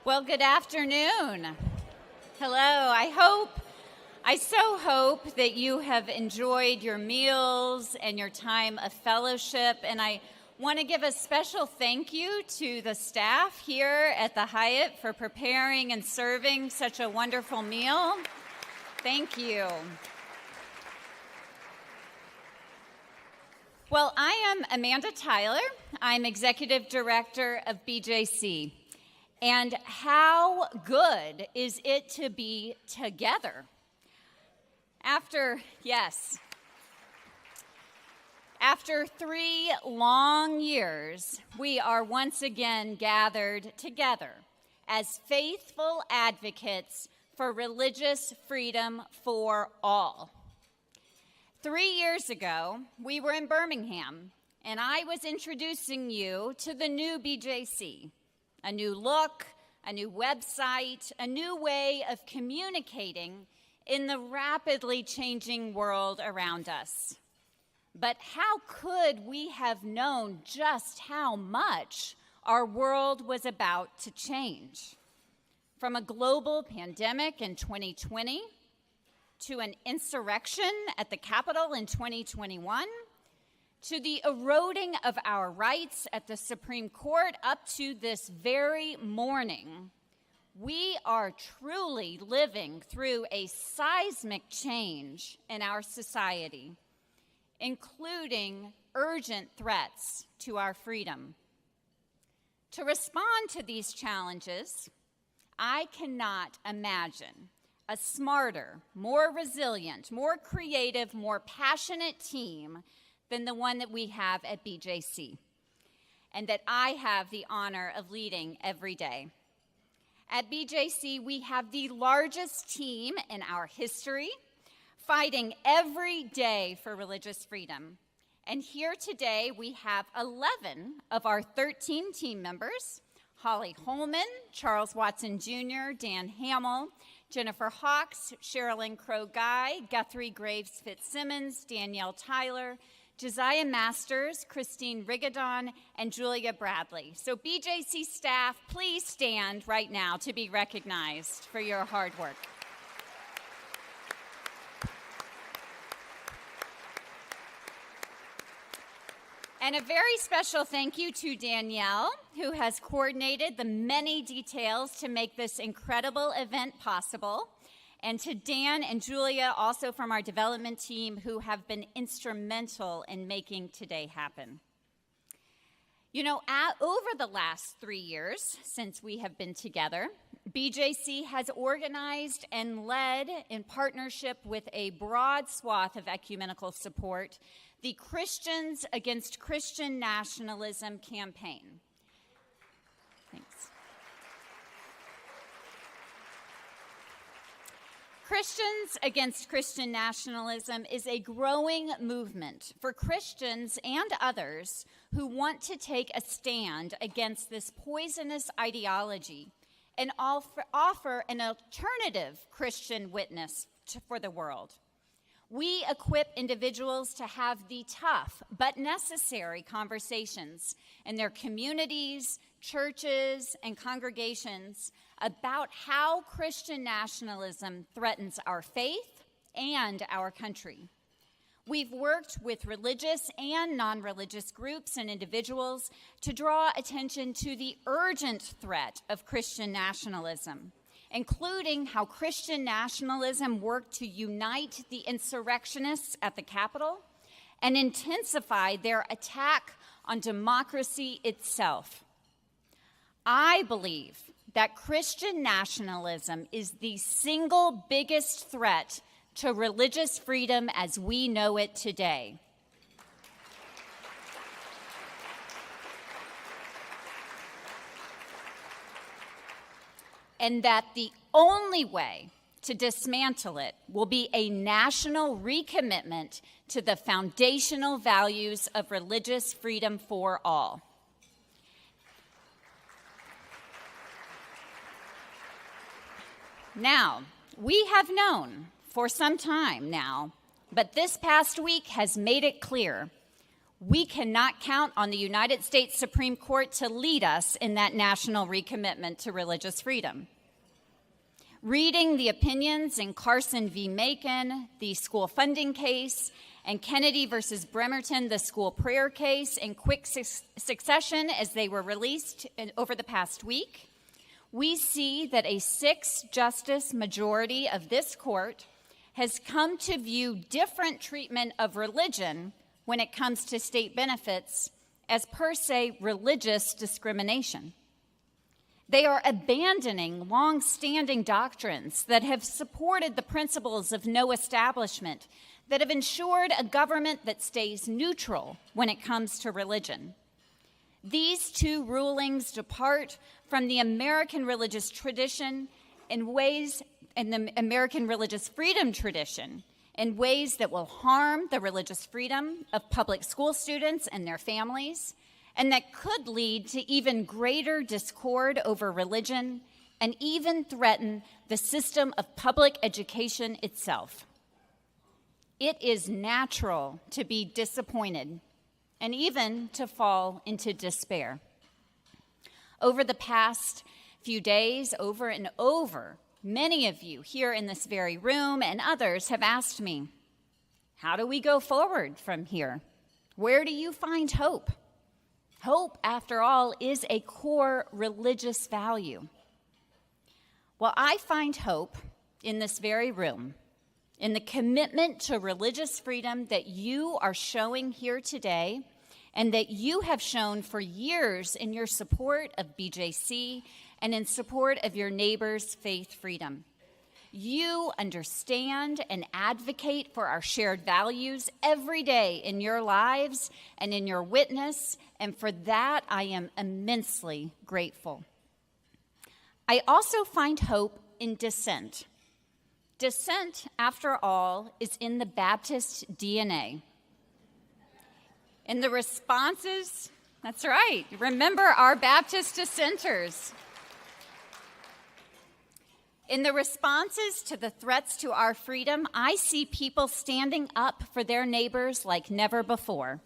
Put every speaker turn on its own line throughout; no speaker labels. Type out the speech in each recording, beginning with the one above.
Well, good afternoon. Hello. I so hope that you have enjoyed your meals and your time of fellowship. And I want to give a special thank you to the staff here at the Hyatt for preparing and serving such a wonderful meal. Thank you. Well, I am Amanda Tyler. I'm Executive Director of BJC. And how good is it to be together? After 3 long years, we are once again gathered together as faithful advocates for religious freedom for all. 3 years ago, we were in Birmingham, and I was introducing you to the new BJC. A new look, a new website, a new way of communicating in the rapidly changing world around us. But how could we have known just how much our world was about to change? From a global pandemic in 2020 to an insurrection at the Capitol in 2021, to the eroding of our rights at the Supreme Court up to this very morning, we are truly living through a seismic change in our society, including urgent threats to our freedom. To respond to these challenges, I cannot imagine a smarter, more resilient, more creative, more passionate team than the one that we have at BJC, and that I have the honor of leading every day. At BJC, we have the largest team in our history, fighting every day for religious freedom. And here today, we have 11 of our 13 team members: Holly Holman, Charles Watson Jr., Dan Hamill, Jennifer Hawks, Sherilyn Crow-Guy, Guthrie Graves Fitzsimmons, Danielle Tyler, Josiah Masters, Christine Rigadon, and Julia Bradley. So BJC staff, please stand right now to be recognized for your hard work. And a very special thank you to Danielle, who has coordinated the many details to make this incredible event possible, and to Dan and Julia, also from our development team, who have been instrumental in making today happen. You know, over the last 3 years since we have been together, BJC has organized and led, in partnership with a broad swath of ecumenical support, the Christians Against Christian Nationalism campaign. Thanks. Christians Against Christian Nationalism is a growing movement for Christians and others who want to take a stand against this poisonous ideology and offer an alternative Christian witness for the world. We equip individuals to have the tough but necessary conversations in their communities, churches, and congregations about how Christian nationalism threatens our faith and our country. We've worked with religious and non-religious groups and individuals to draw attention to the urgent threat of Christian nationalism, including how Christian nationalism worked to unite the insurrectionists at the Capitol and intensify their attack on democracy itself. I believe that Christian nationalism is the single biggest threat to religious freedom as we know it today. And that the only way to dismantle it will be a national recommitment to the foundational values of religious freedom for all. Now, we have known for some time now, but this past week has made it clear We cannot count on the United States Supreme Court to lead us in that national recommitment to religious freedom. Reading the opinions in Carson v. Macon, the school funding case, and Kennedy versus Bremerton, the school prayer case, in quick succession as they were released over the past week, we see that a 6-justice majority of this court has come to view different treatment of religion when it comes to state benefits as per se religious discrimination. They are abandoning long-standing doctrines that have supported the principles of no establishment, that have ensured a government that stays neutral when it comes to religion. These two rulings depart from the American religious tradition in ways, and the American religious freedom tradition, in ways that will harm the religious freedom of public school students and their families, and that could lead to even greater discord over religion and even threaten the system of public education itself. It is natural to be disappointed and even to fall into despair. Over the past few days, over and over, many of you here in this very room and others have asked me, how do we go forward from here? Where do you find hope? Hope, after all, is a core religious value. Well, I find hope in this very room, in the commitment to religious freedom that you are showing here today and that you have shown for years in your support of BJC and in support of your neighbor's faith freedom. You understand and advocate for our shared values every day in your lives and in your witness, and for that I am immensely grateful. I also find hope in dissent. Dissent, after all, is in the Baptist DNA. In the responses, that's right, remember our Baptist dissenters. In the responses to the threats to our freedom, I see people standing up for their neighbors like never before.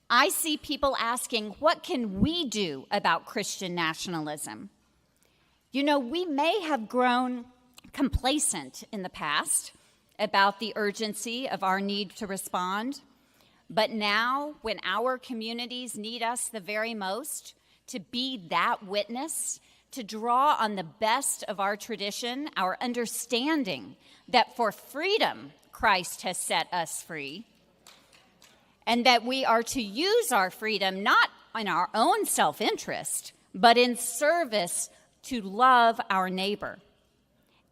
I see people asking, what can we do about Christian nationalism? You know, we may have grown complacent in the past about the urgency of our need to respond, but now, when our communities need us the very most, to be that witness, to draw on the best of our tradition, our understanding that for freedom, Christ has set us free, and that we are to use our freedom not in our own self-interest, but in service to love our neighbor.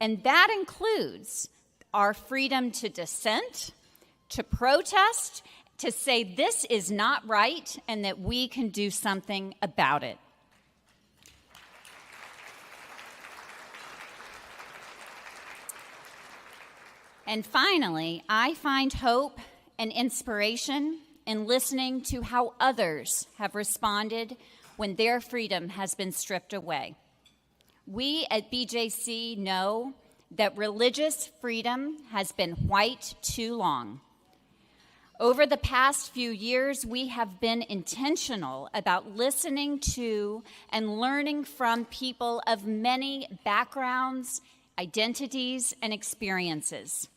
And that includes our freedom to dissent, to protest, to say this is not right and that we can do something about it. And finally, I find hope and inspiration in listening to how others have responded when their freedom has been stripped away. We at BJC know that religious freedom has been white too long. Over the past few years, we have been intentional about listening to and learning from people of many backgrounds, identities, and experiences.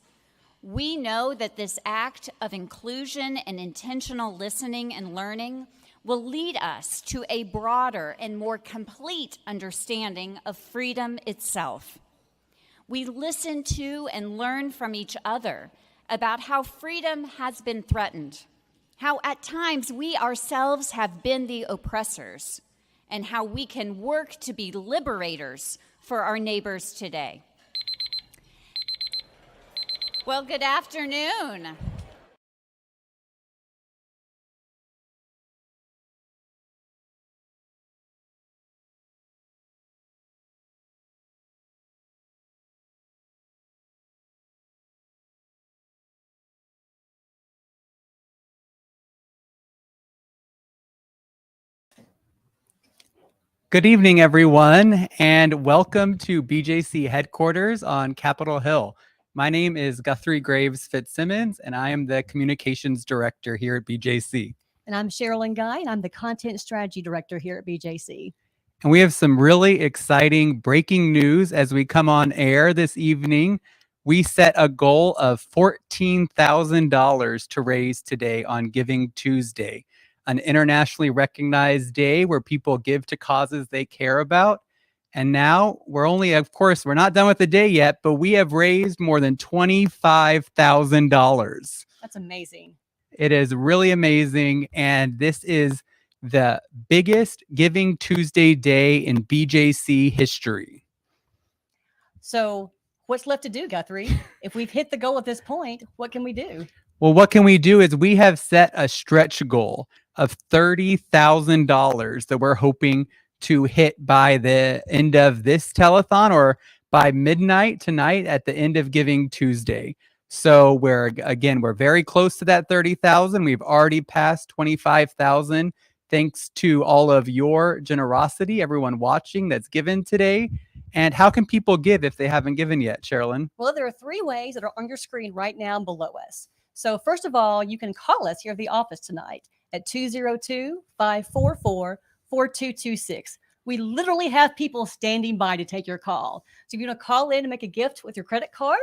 We know that this act of inclusion and intentional listening and learning will lead us to a broader and more complete understanding of freedom itself. We listen to and learn from each other about how freedom has been threatened, how at times we ourselves have been the oppressors, and how we can work to be liberators for our neighbors today. Well, good afternoon.
Good evening, everyone, and welcome to BJC headquarters on Capitol Hill. My name is Guthrie Graves Fitzsimmons, and I am the communications director here at BJC.
And I'm Sherilyn Guy, and I'm the Content Strategy Director here at BJC.
And we have some really exciting breaking news as we come on air this evening. We set a goal of $14,000 to raise today on Giving Tuesday, an internationally recognized day where people give to causes they care about. And now we're not done with the day yet, but we have raised more than $25,000.
That's amazing.
It is really amazing. And this is the biggest Giving Tuesday day in BJC history.
So, what's left to do, Guthrie? If we've hit the goal at this point, what can we do?
Well, what can we do is we have set a stretch goal of $30,000 that we're hoping to hit by the end of this telethon or by midnight tonight at the end of Giving Tuesday. So we're very close to that 30,000. We've already passed 25,000 thanks to all of your generosity, everyone watching that's given today. And how can people give if they haven't given yet, Sherilyn?
Well, there are 3 ways that are on your screen right now below us. So, first of all, you can call us here at the office tonight at 202-544-4226. We literally have people standing by to take your call. So, if you want to call in and make a gift with your credit card,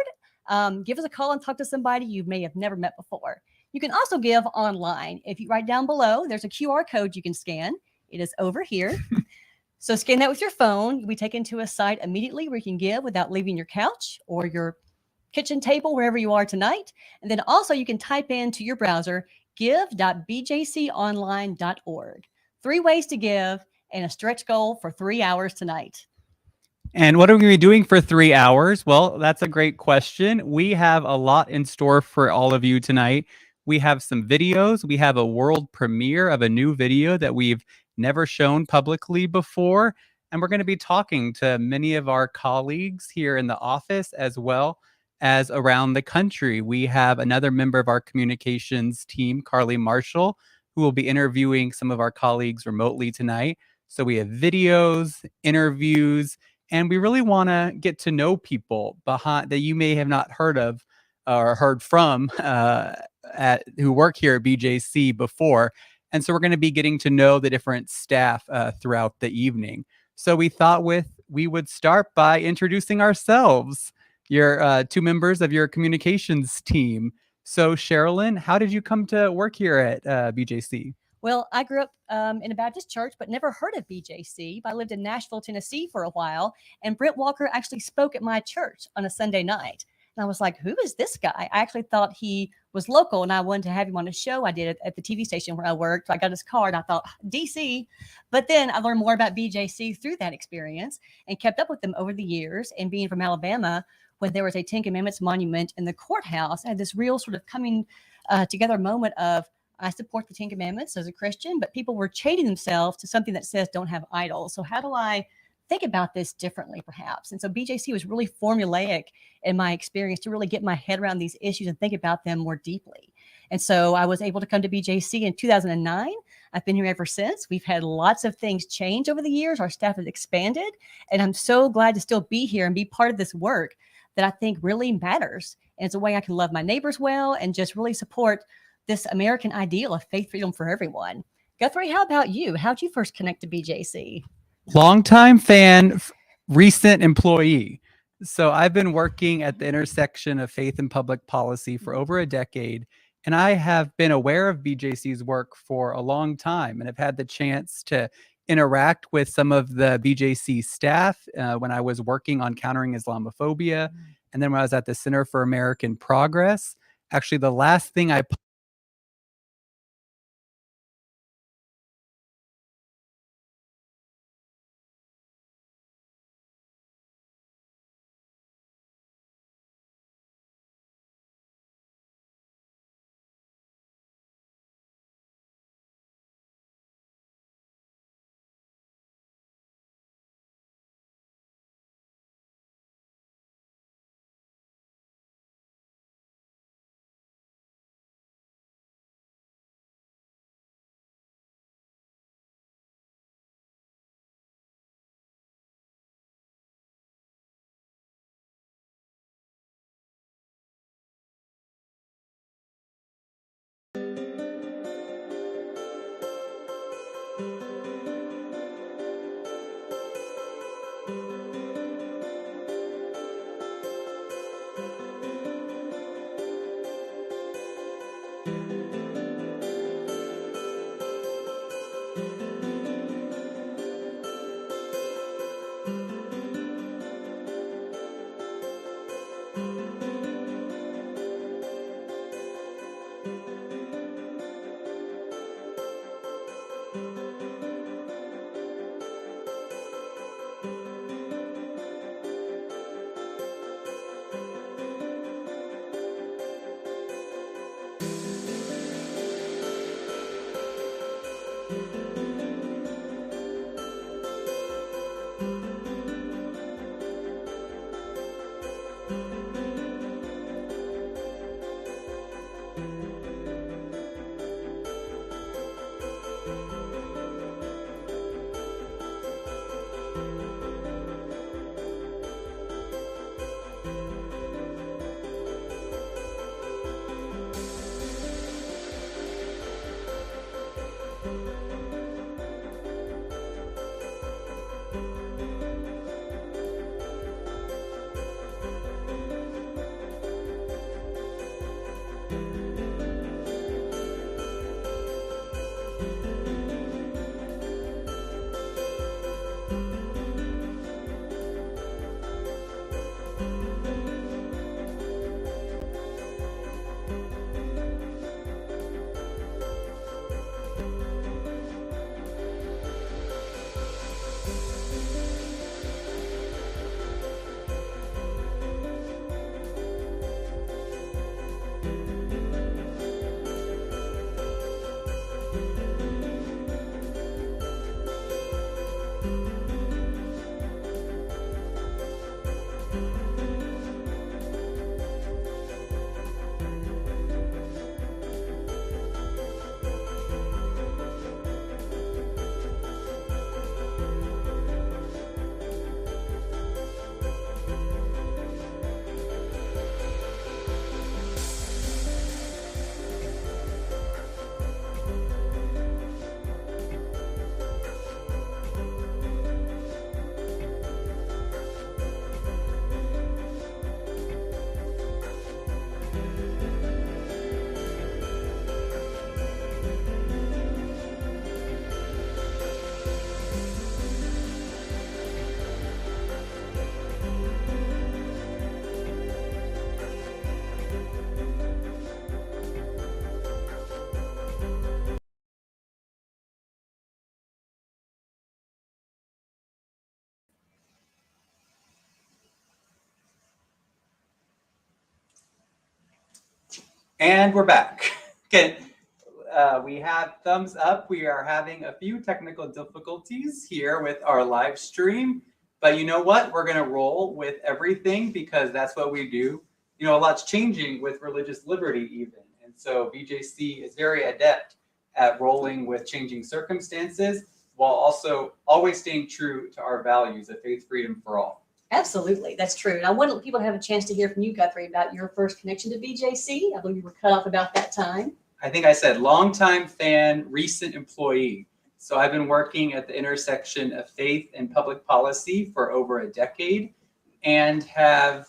give us a call and talk to somebody you may have never met before. You can also give online. If you write down below, there's a QR code you can scan. It is over here. So scan that with your phone. You'll be taken to a site immediately where you can give without leaving your couch or your kitchen table, wherever you are tonight. And then also you can type into your browser, give.bjconline.org. 3 ways to give and a stretch goal for 3 hours tonight.
And what are we going to be doing for 3 hours? Well, that's a great question. We have a lot in store for all of you tonight. We have some videos. We have a world premiere of a new video that we've never shown publicly before. And we're going to be talking to many of our colleagues here in the office as well as around the country. We have another member of our communications team, Carly Marshall, who will be interviewing some of our colleagues remotely tonight. So we have videos, interviews, and we really want to get to know people behind that you may have not heard of or heard from who work here at BJC before. And so we're going to be getting to know the different staff throughout the evening. So we thought we would start by introducing ourselves, your 2 members of your communications team. So Sherilyn, how did you come to work here at BJC?
Well, I grew up in a Baptist church, but never heard of BJC. I lived in Nashville, Tennessee for a while, and Brent Walker actually spoke at my church on a Sunday night. And I was like, who is this guy? I actually thought he was local, and I wanted to have him on a show. I did it at the TV station where I worked. So I got his card, and I thought, DC. But then I learned more about BJC through that experience and kept up with them over the years. And being from Alabama, when there was a 10 Commandments monument in the courthouse, I had this real sort of coming together moment of, I support the 10 Commandments as a Christian, but people were chaining themselves to something that says don't have idols. So how do I think about this differently, perhaps? And so BJC was really formulaic in my experience to really get my head around these issues and think about them more deeply. And so I was able to come to BJC in 2009. I've been here ever since. We've had lots of things change over the years. Our staff has expanded, and I'm so glad to still be here and be part of this work that I think really matters. And it's a way I can love my neighbors well and just really support this American ideal of faith freedom for everyone. Guthrie, how about you? How'd you first connect to BJC?
Longtime fan, recent employee. So I've been working at the intersection of faith and public policy for over a decade, and I have been aware of BJC's work for a long time and have had the chance to interact with some of the BJC staff when I was working on countering Islamophobia, and then when I was at the Center for American Progress. Actually, the last thing I And we're back. Okay, we have thumbs up. We are having a few technical difficulties here with our live stream, but you know what? We're going to roll with everything because that's what we do. You know, a lot's changing with religious liberty even. And so BJC is very adept at rolling with changing circumstances while also always staying true to our values of faith, freedom for all.
Absolutely, that's true. And I want people to have a chance to hear from you, Guthrie, about your first connection to BJC. I believe you were cut off about that time.
I think I said longtime fan, recent employee. So I've been working at the intersection of faith and public policy for over a decade and have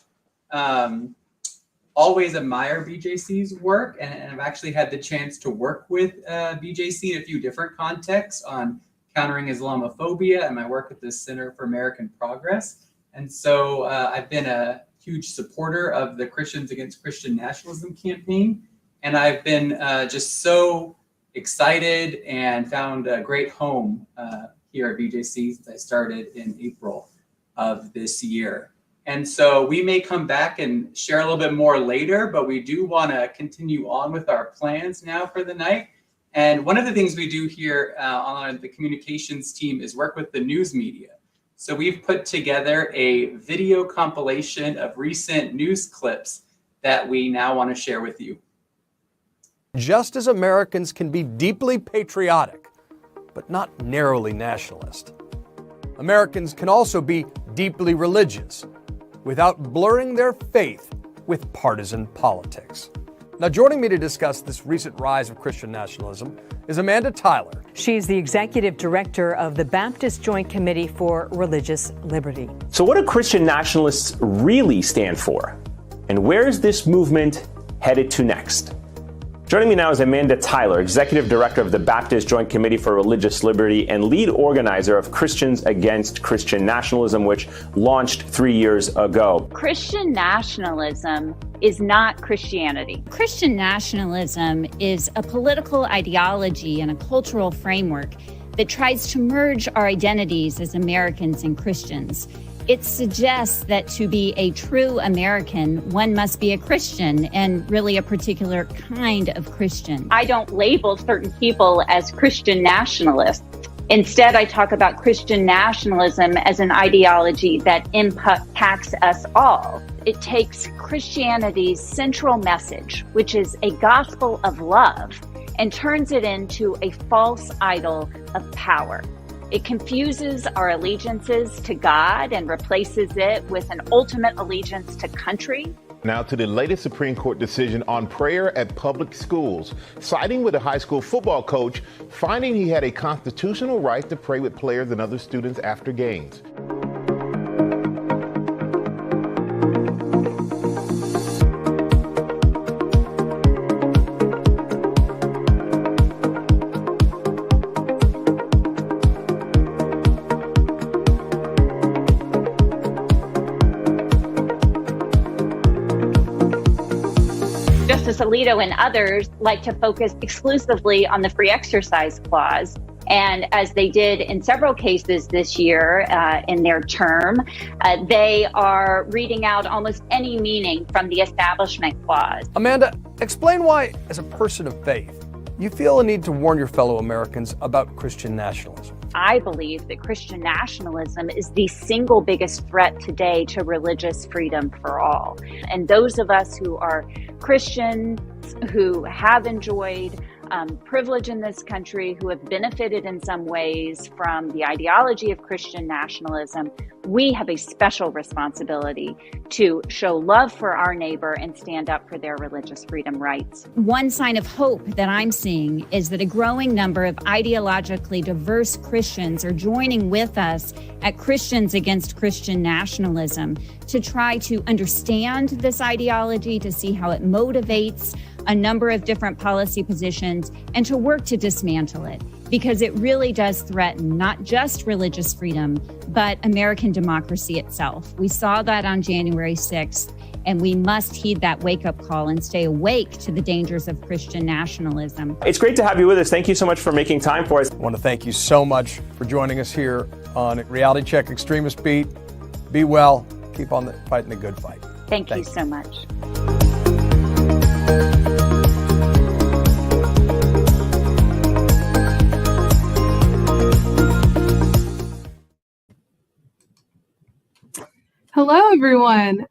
always admired BJC's work. And I've actually had the chance to work with BJC in a few different contexts on countering Islamophobia and my work at the Center for American Progress. And so I've been a huge supporter of the Christians Against Christian Nationalism campaign. And I've been just so excited and found a great home here at BJC since I started in April of this year. And so we may come back and share a little bit more later, but we do want to continue on with our plans now for the night. And one of the things we do here on the communications team is work with the news media. So we've put together a video compilation of recent news clips that we now want to share with you.
Just as Americans can be deeply patriotic, but not narrowly nationalist, Americans can also be deeply religious without blurring their faith with partisan politics. Now, joining me to discuss this recent rise of Christian nationalism is Amanda Tyler.
She's the executive director of the Baptist Joint Committee for Religious Liberty.
So what do Christian nationalists really stand for? And where is this movement headed to next? Joining me now is Amanda Tyler, executive director of the Baptist Joint Committee for Religious Liberty and lead organizer of Christians Against Christian Nationalism, which launched 3 years ago.
Christian nationalism is not Christianity. Christian nationalism is a political ideology and a cultural framework that tries to merge our identities as Americans and Christians. It suggests that to be a true American, one must be a Christian, and really a particular kind of Christian. I don't label certain people as Christian nationalists. Instead, I talk about Christian nationalism as an ideology that impacts us all. It takes Christianity's central message, which is a gospel of love, and turns it into a false idol of power. It confuses our allegiances to God and replaces it with an ultimate allegiance to country.
Now to the latest Supreme Court decision on prayer at public schools, siding with a high school football coach, finding he had a constitutional right to pray with players and other students after games.
Justice Alito and others like to focus exclusively on the free exercise clause. And as they did in several cases this year in their term, they are reading out almost any meaning from the Establishment Clause.
Amanda, explain why, as a person of faith, you feel a need to warn your fellow Americans about Christian nationalism.
I believe that Christian nationalism is the single biggest threat today to religious freedom for all. And those of us who are Christians, who have enjoyed privilege in this country, who have benefited in some ways from the ideology of Christian nationalism, we have a special responsibility to show love for our neighbor and stand up for their religious freedom rights. One sign of hope that I'm seeing is that a growing number of ideologically diverse Christians are joining with us at Christians Against Christian Nationalism to try to understand this ideology, to see how it motivates a number of different policy positions, and to work to dismantle it, because it really does threaten not just religious freedom, but American democracy itself. We saw that on January 6th, and we must heed that wake-up call and stay awake to the dangers of Christian nationalism.
It's great to have you with us. Thank you so much for making time for us.
I want to thank you so much for joining us here on Reality Check Extremist Beat. Be well. Keep on fighting the good fight.
Thank you so much.
Hello, everyone.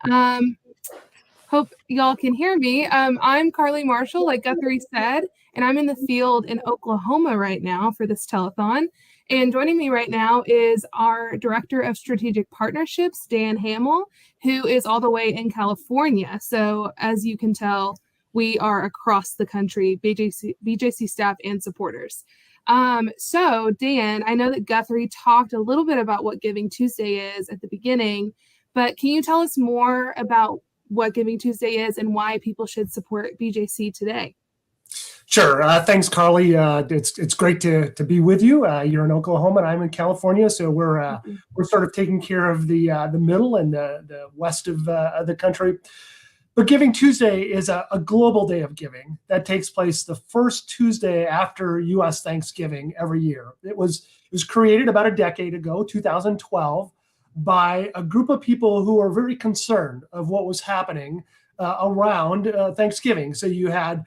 Hope y'all can hear me. I'm Carly Marshall, like Guthrie said, and I'm in the field in Oklahoma right now for this telethon. And joining me right now is our Director of Strategic Partnerships, Dan Hamill, who is all the way in California. So as you can tell, we are across the country, BJC staff and supporters. So Dan, I know that Guthrie talked a little bit about what Giving Tuesday is at the beginning, but can you tell us more about what Giving Tuesday is and why people should support BJC today?
Sure. Thanks, Carly. It's great to be with you. You're in Oklahoma and I'm in California, so we're sort of taking care of the middle and the west of the country. But Giving Tuesday is a global day of giving that takes place the first Tuesday after U.S. Thanksgiving every year. It was created about a decade ago, 2012, by a group of people who were very concerned of what was happening around Thanksgiving. So you had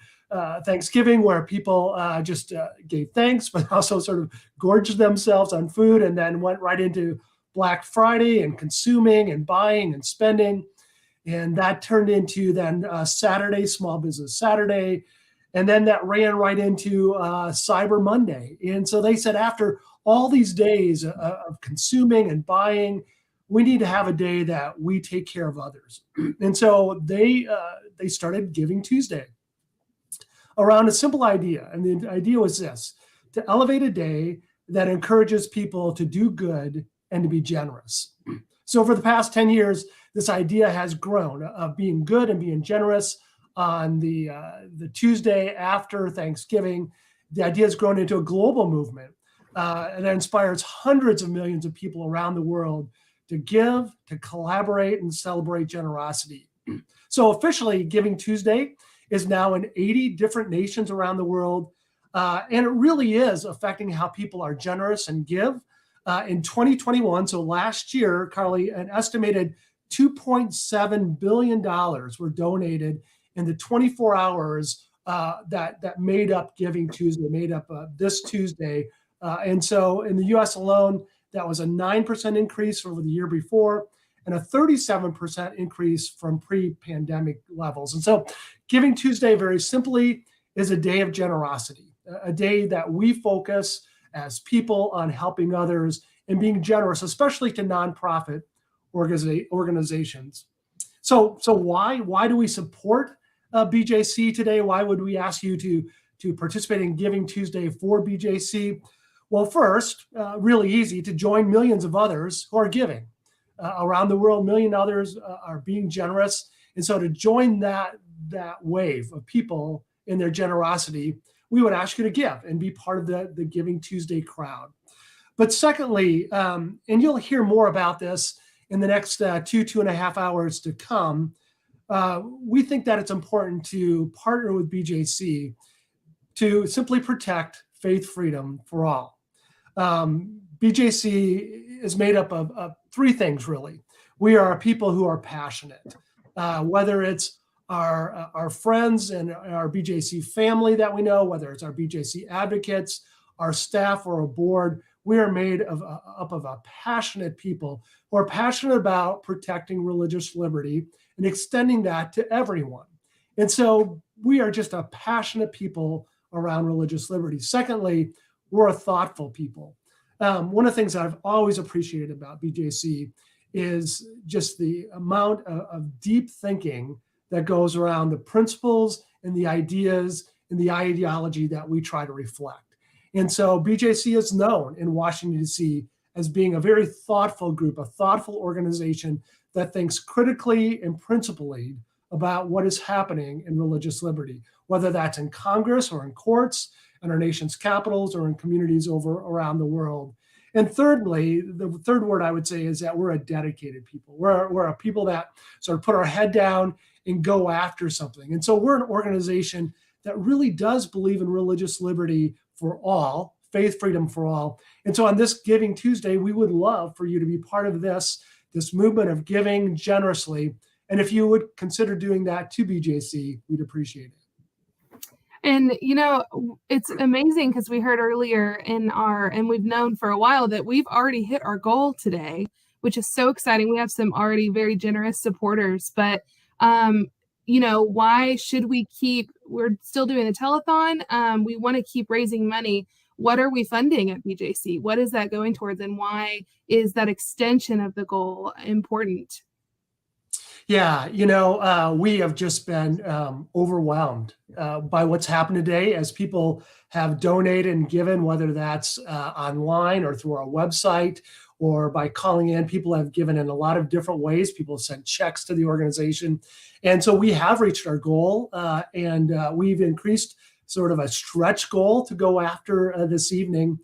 Thanksgiving where people just gave thanks, but also sort of gorged themselves on food, and then went right into Black Friday and consuming and buying and spending. And that turned into then Saturday, Small Business Saturday. And then that ran right into Cyber Monday. And so they said after all these days of consuming and buying, we need to have a day that we take care of others. And so they started Giving Tuesday around a simple idea. And the idea was this: to elevate a day that encourages people to do good and to be generous. So for the past 10 years, this idea has grown of being good and being generous on the Tuesday after Thanksgiving. The idea has grown into a global movement and that inspires hundreds of millions of people around the world to give, to collaborate, and celebrate generosity. So officially, Giving Tuesday is now in 80 different nations around the world. And it really is affecting how people are generous and give. In 2021, so last year, Carly, an estimated $2.7 billion were donated in the 24 hours that made up Giving Tuesday, made up this Tuesday. And so in the US alone, that was a 9% increase over the year before and a 37% increase from pre-pandemic levels. And so Giving Tuesday, very simply, is a day of generosity, a day that we focus as people on helping others and being generous, especially to nonprofit organizations. So why do we support BJC today? Why would we ask you to participate in Giving Tuesday for BJC? Well, first, really easy, to join millions of others who are giving. Around the world, million others are being generous. And so to join that wave of people in their generosity, we would ask you to give and be part of the Giving Tuesday crowd. But secondly, and you'll hear more about this in the next 2.5 hours to come, we think that it's important to partner with BJC to simply protect faith freedom for all. BJC is made up of three things, really. We are a people who are passionate, whether it's our friends and our BJC family that we know, whether it's our BJC advocates, our staff, or a board. We are made up of a passionate people who are passionate about protecting religious liberty and extending that to everyone. And so we are just a passionate people around religious liberty. Secondly, we're a thoughtful people. One of the things I've always appreciated about BJC is just the amount of deep thinking that goes around the principles and the ideas and the ideology that we try to reflect. And so BJC is known in Washington, D.C. as being a very thoughtful group, a thoughtful organization that thinks critically and principally about what is happening in religious liberty, whether that's in Congress or in courts, in our nation's capitals, or in communities around the world. And thirdly, the third word I would say is that we're a dedicated people. We're a people that sort of put our head down and go after something. And so we're an organization that really does believe in religious liberty for all, faith freedom for all. And so on this Giving Tuesday, we would love for you to be part of this movement of giving generously. And if you would consider doing that to BJC, we'd appreciate it.
And, you know, it's amazing because we heard earlier and we've known for a while that we've already hit our goal today which is so exciting. We have some already very generous supporters, but why should we we're still doing a telethon. We want to keep raising money. What are we funding at BJC? What is that going towards, and why is that extension of the goal important?
Yeah, we have just been overwhelmed by what's happened today as people have donated and given, whether that's online or through our website or by calling in. People have given in a lot of different ways. People have sent checks to the organization. And so we have reached our goal, and we've increased sort of a stretch goal to go after this evening.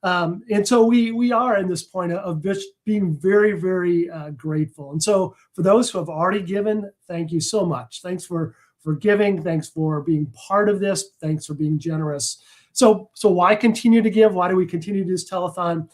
And so we are in this point of just being very, very grateful. And so for those who have already given, thank you so much. Thanks for giving. Thanks for being part of this. Thanks for being generous. So why continue to give? Why do we continue to do this telethon?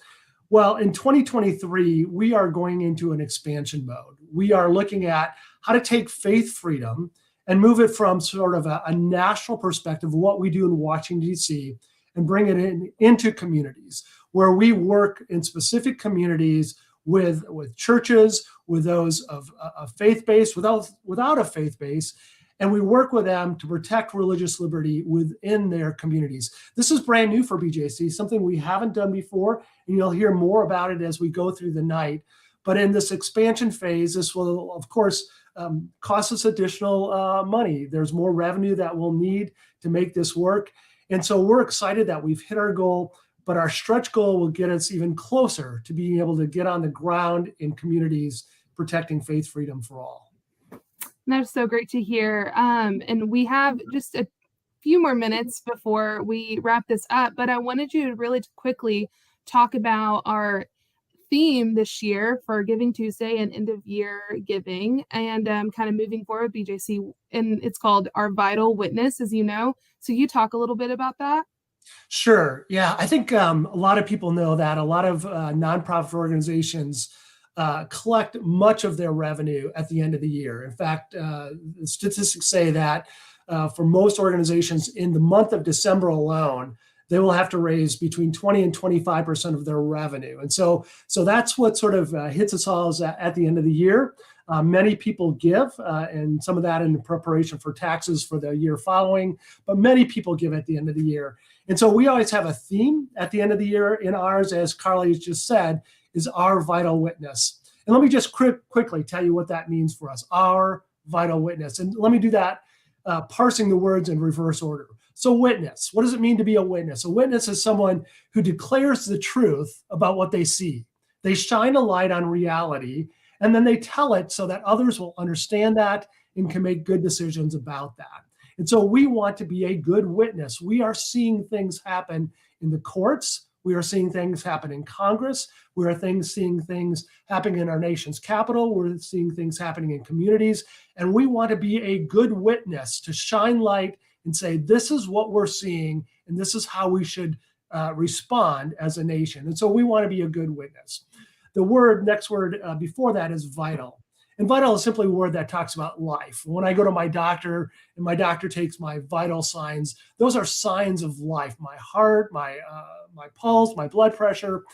Well, in 2023, we are going into an expansion mode. We are looking at how to take faith freedom and move it from sort of a national perspective of what we do in Washington, D.C., and bring it into communities where we work in specific communities with churches, with those of a faith base, without a faith base, and we work with them to protect religious liberty within their communities. This is brand new for BJC, something we haven't done before, and you'll hear more about it as we go through the night. But in this expansion phase, this will, of course, cost us additional money. There's more revenue that we'll need to make this work. And so we're excited that we've hit our goal, but our stretch goal will get us even closer to being able to get on the ground in communities protecting faith freedom for all.
That's so great to hear. And we have just a few more minutes before we wrap this up, but I wanted you to really quickly talk about our theme this year for Giving Tuesday and end of year giving, and kind of moving forward BJC, and it's called Our Vital Witness, as you know. So you talk a little bit about that.
Sure. Yeah, I think a lot of people know that a lot of nonprofit organizations collect much of their revenue at the end of the year. In fact, statistics say that for most organizations in the month of December alone, they will have to raise between 20 and 25% of their revenue. And so that's what sort of hits us all at the end of the year. Many people give, and some of that in preparation for taxes for the year following, but many people give at the end of the year. And so we always have a theme at the end of the year in ours, as Carly has just said, is Our Vital Witness. And let me just quickly tell you what that means for us, Our Vital Witness. And let me do that parsing the words in reverse order. So witness, what does it mean to be a witness? A witness is someone who declares the truth about what they see. They shine a light on reality, and then they tell it so that others will understand that and can make good decisions about that. And so we want to be a good witness. We are seeing things happen in the courts. We are seeing things happen in Congress. We are seeing things happening in our nation's capital. We're seeing things happening in communities. And we want to be a good witness to shine light and say, this is what we're seeing, and this is how we should respond as a nation. And so we want to be a good witness. The next word before that is vital. And vital is simply a word that talks about life. When I go to my doctor and my doctor takes my vital signs, those are signs of life, my heart, my pulse, my blood pressure.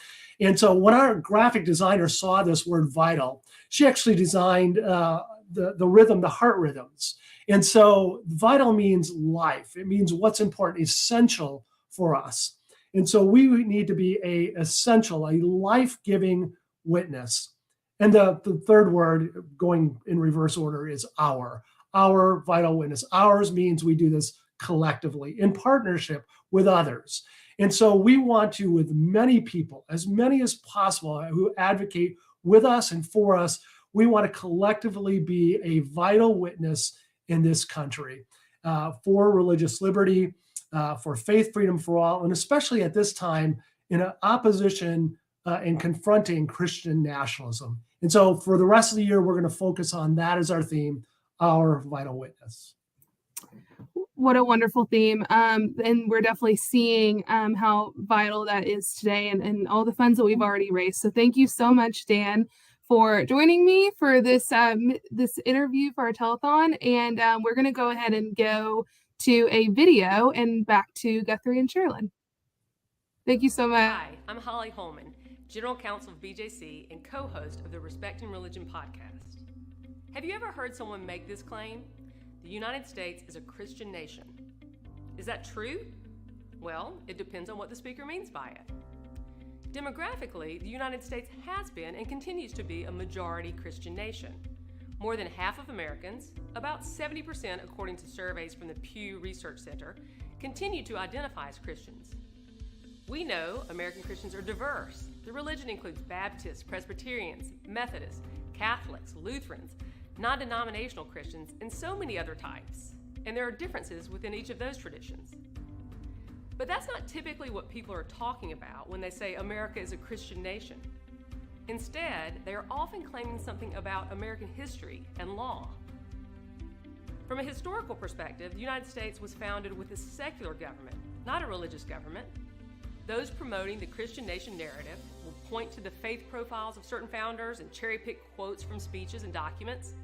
And so when our graphic designer saw this word vital, she actually designed the rhythm, the heart rhythms. And so vital means life. It means what's important, essential for us. And so we need to be a life-giving witness. And the third word, going in reverse order, is our vital witness. Ours means we do this collectively in partnership with others. And so we want to, with many people, as many as possible, who advocate with us and for us, we want to collectively be a vital witness in this country for religious liberty, for faith freedom for all, and especially at this time in opposition and confronting Christian nationalism. And so for the rest of the year, we're going to focus on that as our theme, Our Vital Witness.
What a wonderful theme. And we're definitely seeing how vital that is today and all the funds that we've already raised. So thank you so much, Dan, for joining me for this this interview for our telethon. And we're going to go ahead and go to a video and back to Guthrie and Sherilyn. Thank you so much.
Hi, I'm Holly Holman, General Counsel of BJC and co-host of the Respecting Religion podcast. Have you ever heard someone make this claim? The United States is a Christian nation. Is that true? Well, it depends on what the speaker means by it. Demographically, the United States has been and continues to be a majority Christian nation. More than half of Americans, about 70% according to surveys from the Pew Research Center, continue to identify as Christians. We know American Christians are diverse. The religion includes Baptists, Presbyterians, Methodists, Catholics, Lutherans, non-denominational Christians, and so many other types. And there are differences within each of those traditions. But that's not typically what people are talking about when they say America is a Christian nation. Instead, they are often claiming something about American history and law. From a historical perspective, the United States was founded with a secular government, not a religious government. Those promoting the Christian nation narrative will point to the faith profiles of certain founders and cherry-pick quotes from speeches and documents.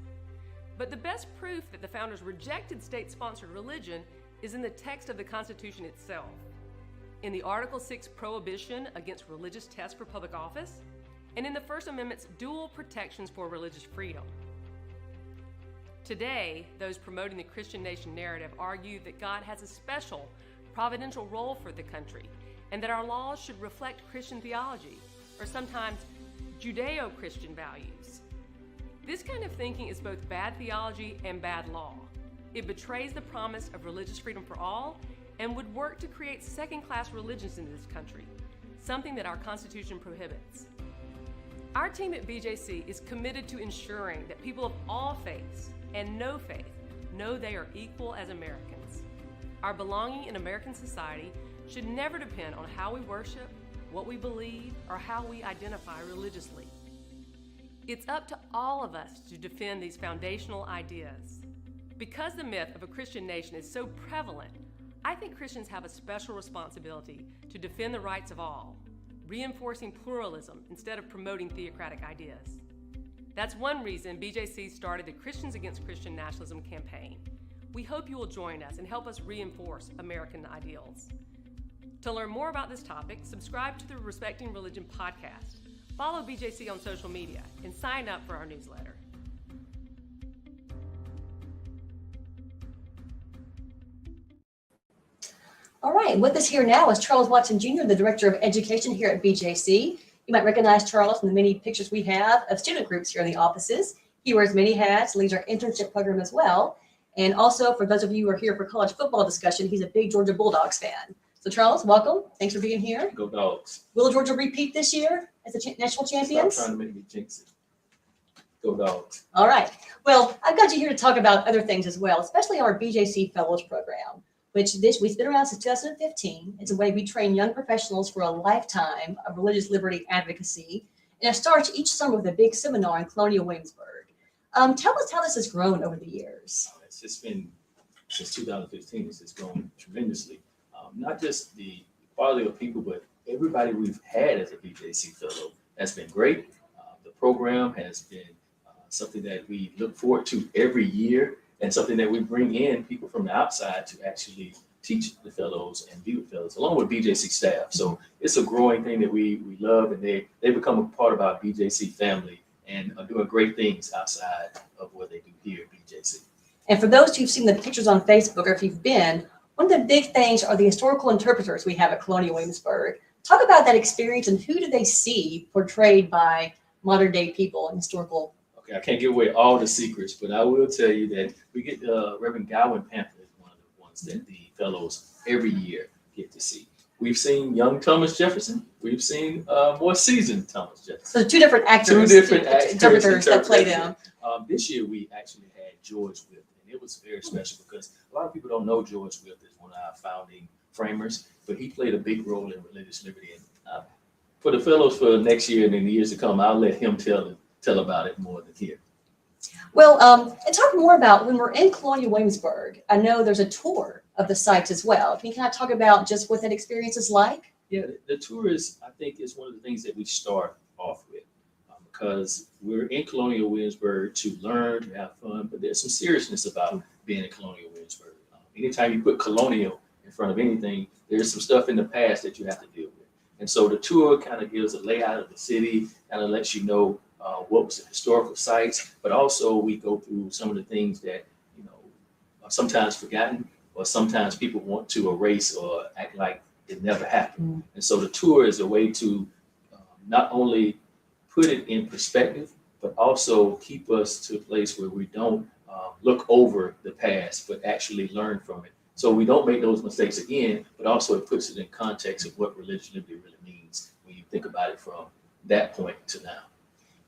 But the best proof that the founders rejected state-sponsored religion is in the text of the Constitution itself. In the Article 6 prohibition against religious tests for public office, and in the First Amendment's dual protections for religious freedom. Today, those promoting the Christian nation narrative argue that God has a special providential role for the country, and that our laws should reflect Christian theology, or sometimes Judeo-Christian values. This kind of thinking is both bad theology and bad law. It betrays the promise of religious freedom for all and would work to create second-class religions in this country, something that our Constitution prohibits. Our team at BJC is committed to ensuring that people of all faiths and no faith know they are equal as Americans. Our belonging in American society should never depend on how we worship, what we believe, or how we identify religiously. It's up to all of us to defend these foundational ideas. Because the myth of a Christian nation is so prevalent, I think Christians have a special responsibility to defend the rights of all, reinforcing pluralism instead of promoting theocratic ideas. That's one reason BJC started the Christians Against Christian Nationalism campaign. We hope you will join us and help us reinforce American ideals. To learn more about this topic, subscribe to the Respecting Religion podcast, follow BJC on social media, and sign up for our newsletter.
All right, with us here now is Charles Watson Jr., the Director of Education here at BJC. You might recognize Charles from the many pictures we have of student groups here in the offices. He wears many hats, leads our internship program as well. And also, for those of you who are here for college football discussion, he's a big Georgia Bulldogs fan. So Charles, welcome. Thanks for being here.
Go Dogs.
Will Georgia repeat this year as the national champions?
Stop trying to make me jinx it. Go Dogs.
All right. Well, I've got you here to talk about other things as well, especially our BJC Fellows Program, which we've been around since 2015. It's a way we train young professionals for a lifetime of religious liberty advocacy. And it starts each summer with a big seminar in Colonial Williamsburg. Tell us how this has grown over the years.
It's just been, since 2015, it's just grown tremendously. Not just the quality of people, but everybody we've had as a BJC fellow has been great. The program has been something that we look forward to every year, and something that we bring in people from the outside to actually teach the fellows and be with fellows, along with BJC staff. So it's a growing thing that we love, and they become a part of our BJC family and are doing great things outside of what they do here at BJC.
And for those who've seen the pictures on Facebook, or if you've been, one of the big things are the historical interpreters we have at Colonial Williamsburg. Talk about that experience and who do they see portrayed by modern day people and historical.
Okay, I can't give away all the secrets, but I will tell you that we get Reverend Gowan Pamphlet, one of the ones that the fellows every year get to see. We've seen young Thomas Jefferson. We've seen more seasoned Thomas Jefferson.
So two different actors.
Two different
interpreters that play them.
This year we actually had George Wythe, and it was very special because a lot of people don't know George Wythe is one of our founding framers, but he played a big role in religious liberty. And for the fellows for next year and in the years to come, I'll let him tell about it more than here.
Well, and talk more about when we're in Colonial Williamsburg. I know there's a tour of the sites as well. Can you kind of talk about just what that experience is like?
Yeah, the tour is, I think, is one of the things that we start off with because we're in Colonial Williamsburg to learn, to have fun, but there's some seriousness about being in Colonial Williamsburg. Anytime you put colonial in front of anything, there's some stuff in the past that you have to deal with. And so the tour kind of gives a layout of the city, kind of lets you know what was the historical sites, but also we go through some of the things that, you know, are sometimes forgotten, or sometimes people want to erase or act like it never happened. And so the tour is a way to not only put it in perspective, but also keep us to a place where we don't look over the past, but actually learn from it. So we don't make those mistakes again, but also it puts it in context of what religious liberty really means when you think about it from that point to now.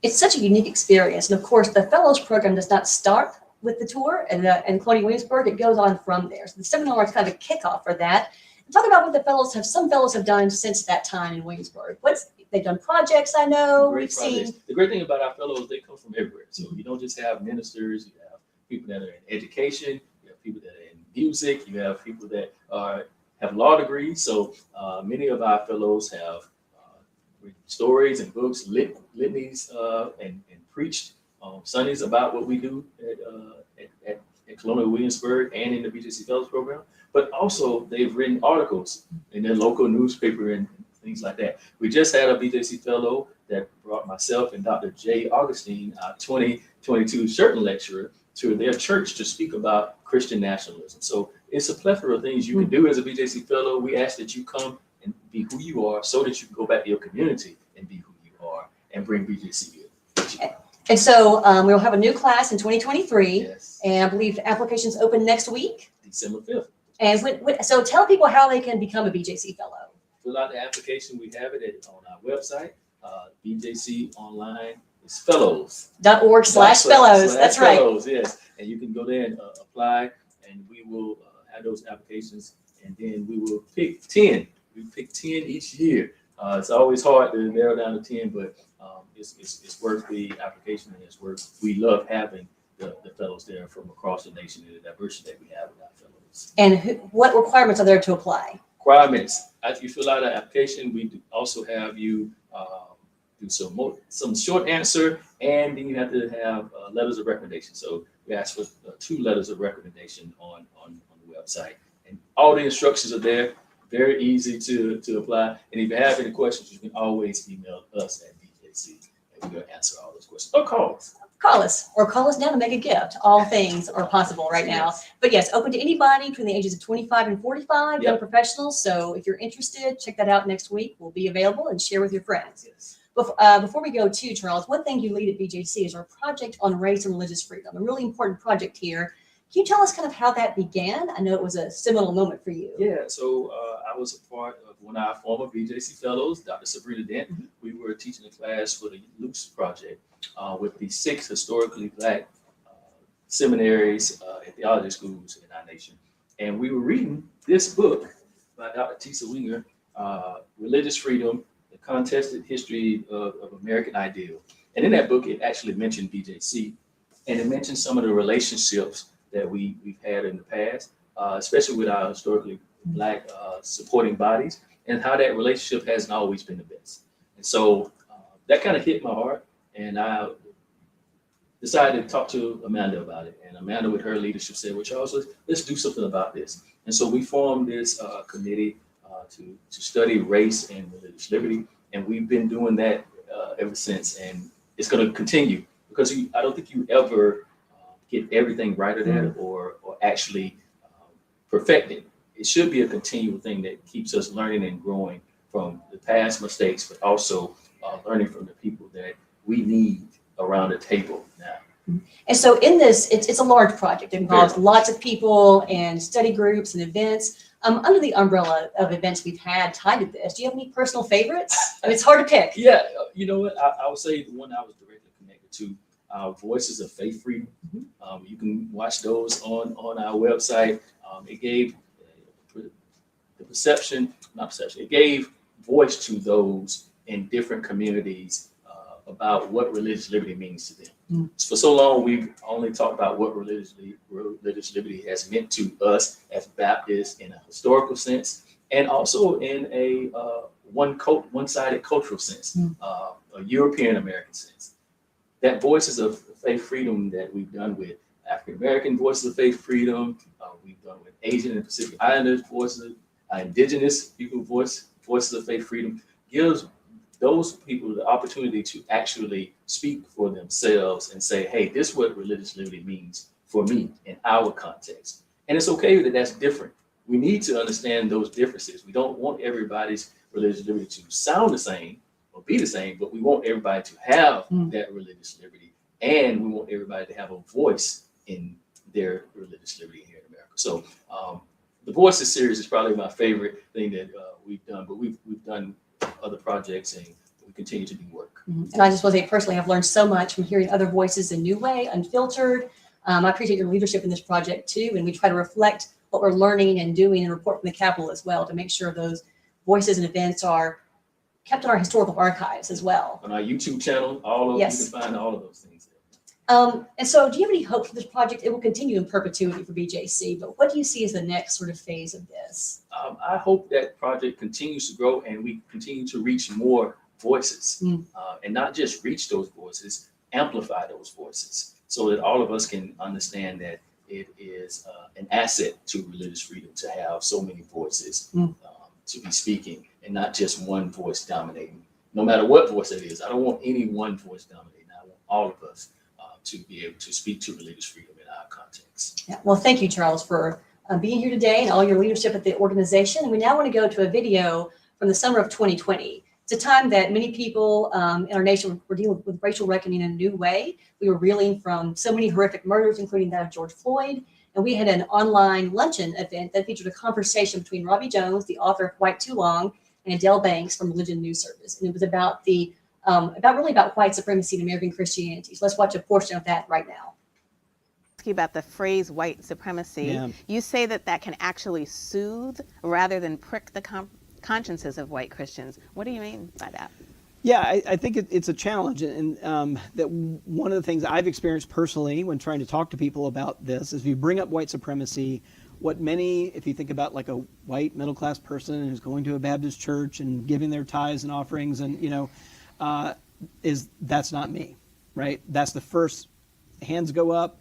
It's such a unique experience. And of course, the Fellows program does not start with the tour and Colonial Williamsburg. It goes on from there. So the seminar is kind of a kickoff for that. And talk about what the fellows have, some fellows have done since that time in Williamsburg. They've done projects, I know.
Great projects. The great thing about our fellows, they come from everywhere. So you don't just have ministers, you have people that are in education, you have people that are in music, you have people that have law degrees. So many of our fellows have written stories and books, litanies, and preached Sundays about what we do at Colonial Williamsburg and in the BJC Fellows program. But also they've written articles in their local newspaper and things like that. We just had a BJC Fellow that brought myself and Dr. Jay Augustine, our 2022 Shirton lecturer, to their church to speak about Christian nationalism. So it's a plethora of things you can do as a BJC Fellow. We ask that you come and be who you are so that you can go back to your community and be who you are and bring BJC with you.
And so we'll have a new class in 2023.
Yes.
And I believe applications open next week.
December 5th.
And so tell people how they can become a BJC Fellow.
Fill out the application. We have it on our website, BJC Online. It's fellows.org/fellows.
That's right.
Fellows, yes. And you can go there and apply, and we will have those applications, and then we will pick 10. We pick 10 each year. It's always hard to narrow down to 10, but it's worth the application, and it's worth. We love having the fellows there from across the nation and the diversity that we have with our fellows.
And what requirements are there to apply?
Requirements. After you fill out an application, we also have you do some short answer, and then you have to have letters of recommendation. So we ask for 2 letters of recommendation on the website, and all the instructions are there. Very easy to apply. And if you have any questions, you can always email us at BJC, and we'll answer all those questions. Or call us.
Call us now to make a gift. All things are possible right now.
Yes.
But yes, open to anybody between the ages of 25 and 45, young professionals. So if you're interested, check that out next week. We'll be available and share with your friends.
Yes.
Before we go to Charles, one thing you lead at BJC is our project on race and religious freedom, a really important project here. Can you tell us kind of how that began? I know it was a seminal moment for you.
Yeah, so I was a part of one of our former BJC fellows, Dr. Sabrina Dent. Mm-hmm. We were teaching a class for the Luce Project with the 6 historically Black seminaries and theology schools in our nation. And we were reading this book by Dr. Tisa Winger, Religious Freedom, The Contested History of American Ideal. And in that book, it actually mentioned BJC, and it mentioned some of the relationships that we've had in the past, especially with our historically Black supporting bodies, and how that relationship hasn't always been the best. And so that kind of hit my heart, and I decided to talk to Amanda about it. And Amanda, with her leadership, said, well, Charles, let's do something about this. And so we formed this committee to study race and religious liberty, and we've been doing that ever since, and it's going to continue, because I don't think you ever get everything right at that or actually perfect it. It should be a continual thing that keeps us learning and growing from the past mistakes, but also learning from the people that we need around the table now.
And so in this, it's a large project. It involves lots of people and study groups and events. Under the umbrella of events we've had tied to this, do you have any personal favorites? I mean, it's hard to pick.
Yeah, you know what? I would say the one I was directly connected to, Voices of Faith Freedom. You can watch those on our website. It gave it gave voice to those in different communities about what religious liberty means to them. For so long, we've only talked about what religious liberty has meant to us as Baptists in a historical sense, and also in a one-sided cultural sense, a European American sense. That Voices of Faith Freedom that we've done with African American Voices of Faith Freedom, we've done with Asian and Pacific Islanders Voices, Indigenous people Voices of Faith Freedom. gives those people the opportunity to actually speak for themselves and say, hey, this is what religious liberty means for me in our context. And it's okay that that's different. We need to understand those differences. We don't want everybody's religious liberty to sound the same or be the same, but we want everybody to have that religious liberty, and we want everybody to have a voice in their religious liberty here in America. So the Voices series is probably my favorite thing that we've done, but we've done other projects and we continue to do work.
And I just want to say personally, I've learned so much from hearing other voices in new way, unfiltered. I appreciate your leadership in this project too, and we try to reflect what we're learning and doing and report from the Capitol as well to make sure those voices and events are kept in our historical archives as well.
On our YouTube channel, all of you can find all of those things there.
And so do you have any hope for this project? It will continue in perpetuity for BJC, but what do you see as the next sort of phase of this?
I hope that project continues to grow and we continue to reach more voices, and not just reach those voices, amplify those voices so that all of us can understand that it is an asset to religious freedom to have so many voices to be speaking and not just one voice dominating, no matter what voice it is. I don't want any one voice dominating. I want all of us to be able to speak to religious freedom in our context.
Yeah. Well, thank you, Charles, for being here today and all your leadership at the organization. And we now want to go to a video from the summer of 2020. It's a time that many people in our nation were dealing with racial reckoning in a new way. We were reeling from so many horrific murders, including that of George Floyd. And we had an online luncheon event that featured a conversation between Robbie Jones, the author of White Too Long, and Adele Banks from Religion News Service. And it was about about white supremacy and American Christianity. So let's watch a portion of that right now.
About the phrase white supremacy, you say that can actually soothe rather than prick the consciences of white Christians. What do you mean by that?
Yeah, I think it's a challenge, and that one of the things I've experienced personally when trying to talk to people about this is if you bring up white supremacy, what many, if you think about like a white middle-class person who's going to a Baptist church and giving their tithes and offerings and, is that's not me, right? That's the first, hands go up,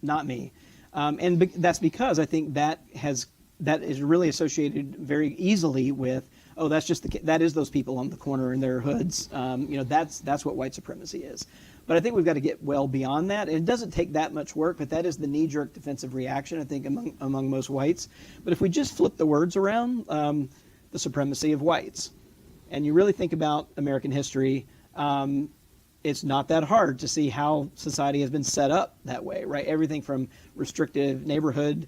not me. And that's because I think that is really associated very easily with, oh, that is those people on the corner in their hoods. That's what white supremacy is. But I think we've got to get well beyond that. And it doesn't take that much work, but that is the knee-jerk defensive reaction, I think, among most whites. But if we just flip the words around, the supremacy of whites, and you really think about American history, it's not that hard to see how society has been set up that way, right? Everything from restrictive neighborhood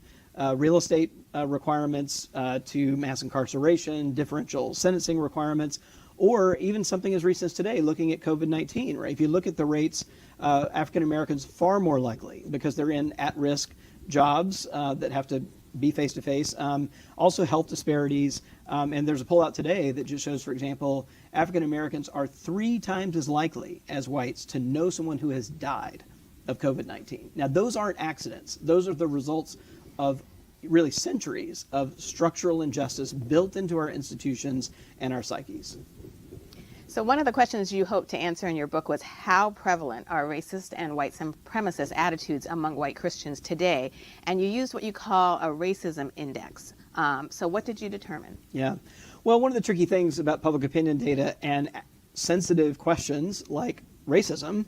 real estate requirements to mass incarceration, differential sentencing requirements, or even something as recent as today, looking at COVID-19, right? If you look at the rates, African Americans far more likely because they're in at-risk jobs that have to be face-to-face. Also health disparities, and there's a poll out today that just shows, for example, African Americans are 3 times as likely as whites to know someone who has died of COVID-19. Now, those aren't accidents. Those are the results of really centuries of structural injustice built into our institutions and our psyches.
So one of the questions you hope to answer in your book was how prevalent are racist and white supremacist attitudes among white Christians today? And you used what you call a racism index. So what did you determine?
Yeah. Well, one of the tricky things about public opinion data and sensitive questions like racism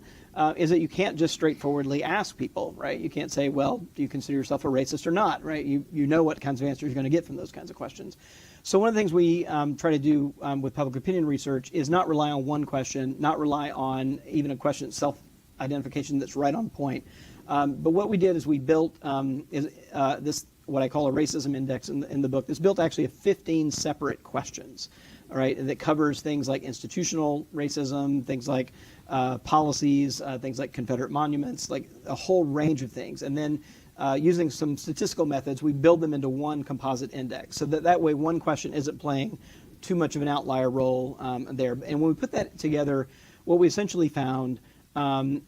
is that you can't just straightforwardly ask people, right? You can't say, well, do you consider yourself a racist or not, right? You know what kinds of answers you're going to get from those kinds of questions. So one of the things we try to do with public opinion research is not rely on one question, not rely on even a question self-identification that's right on point. But what we did is we built this, what I call a racism index in the book. This built actually 15 separate questions, all right, that covers things like institutional racism, things like policies, things like Confederate monuments, like a whole range of things. And then using some statistical methods, we build them into one composite index so that way one question isn't playing too much of an outlier role there. And when we put that together, what we essentially found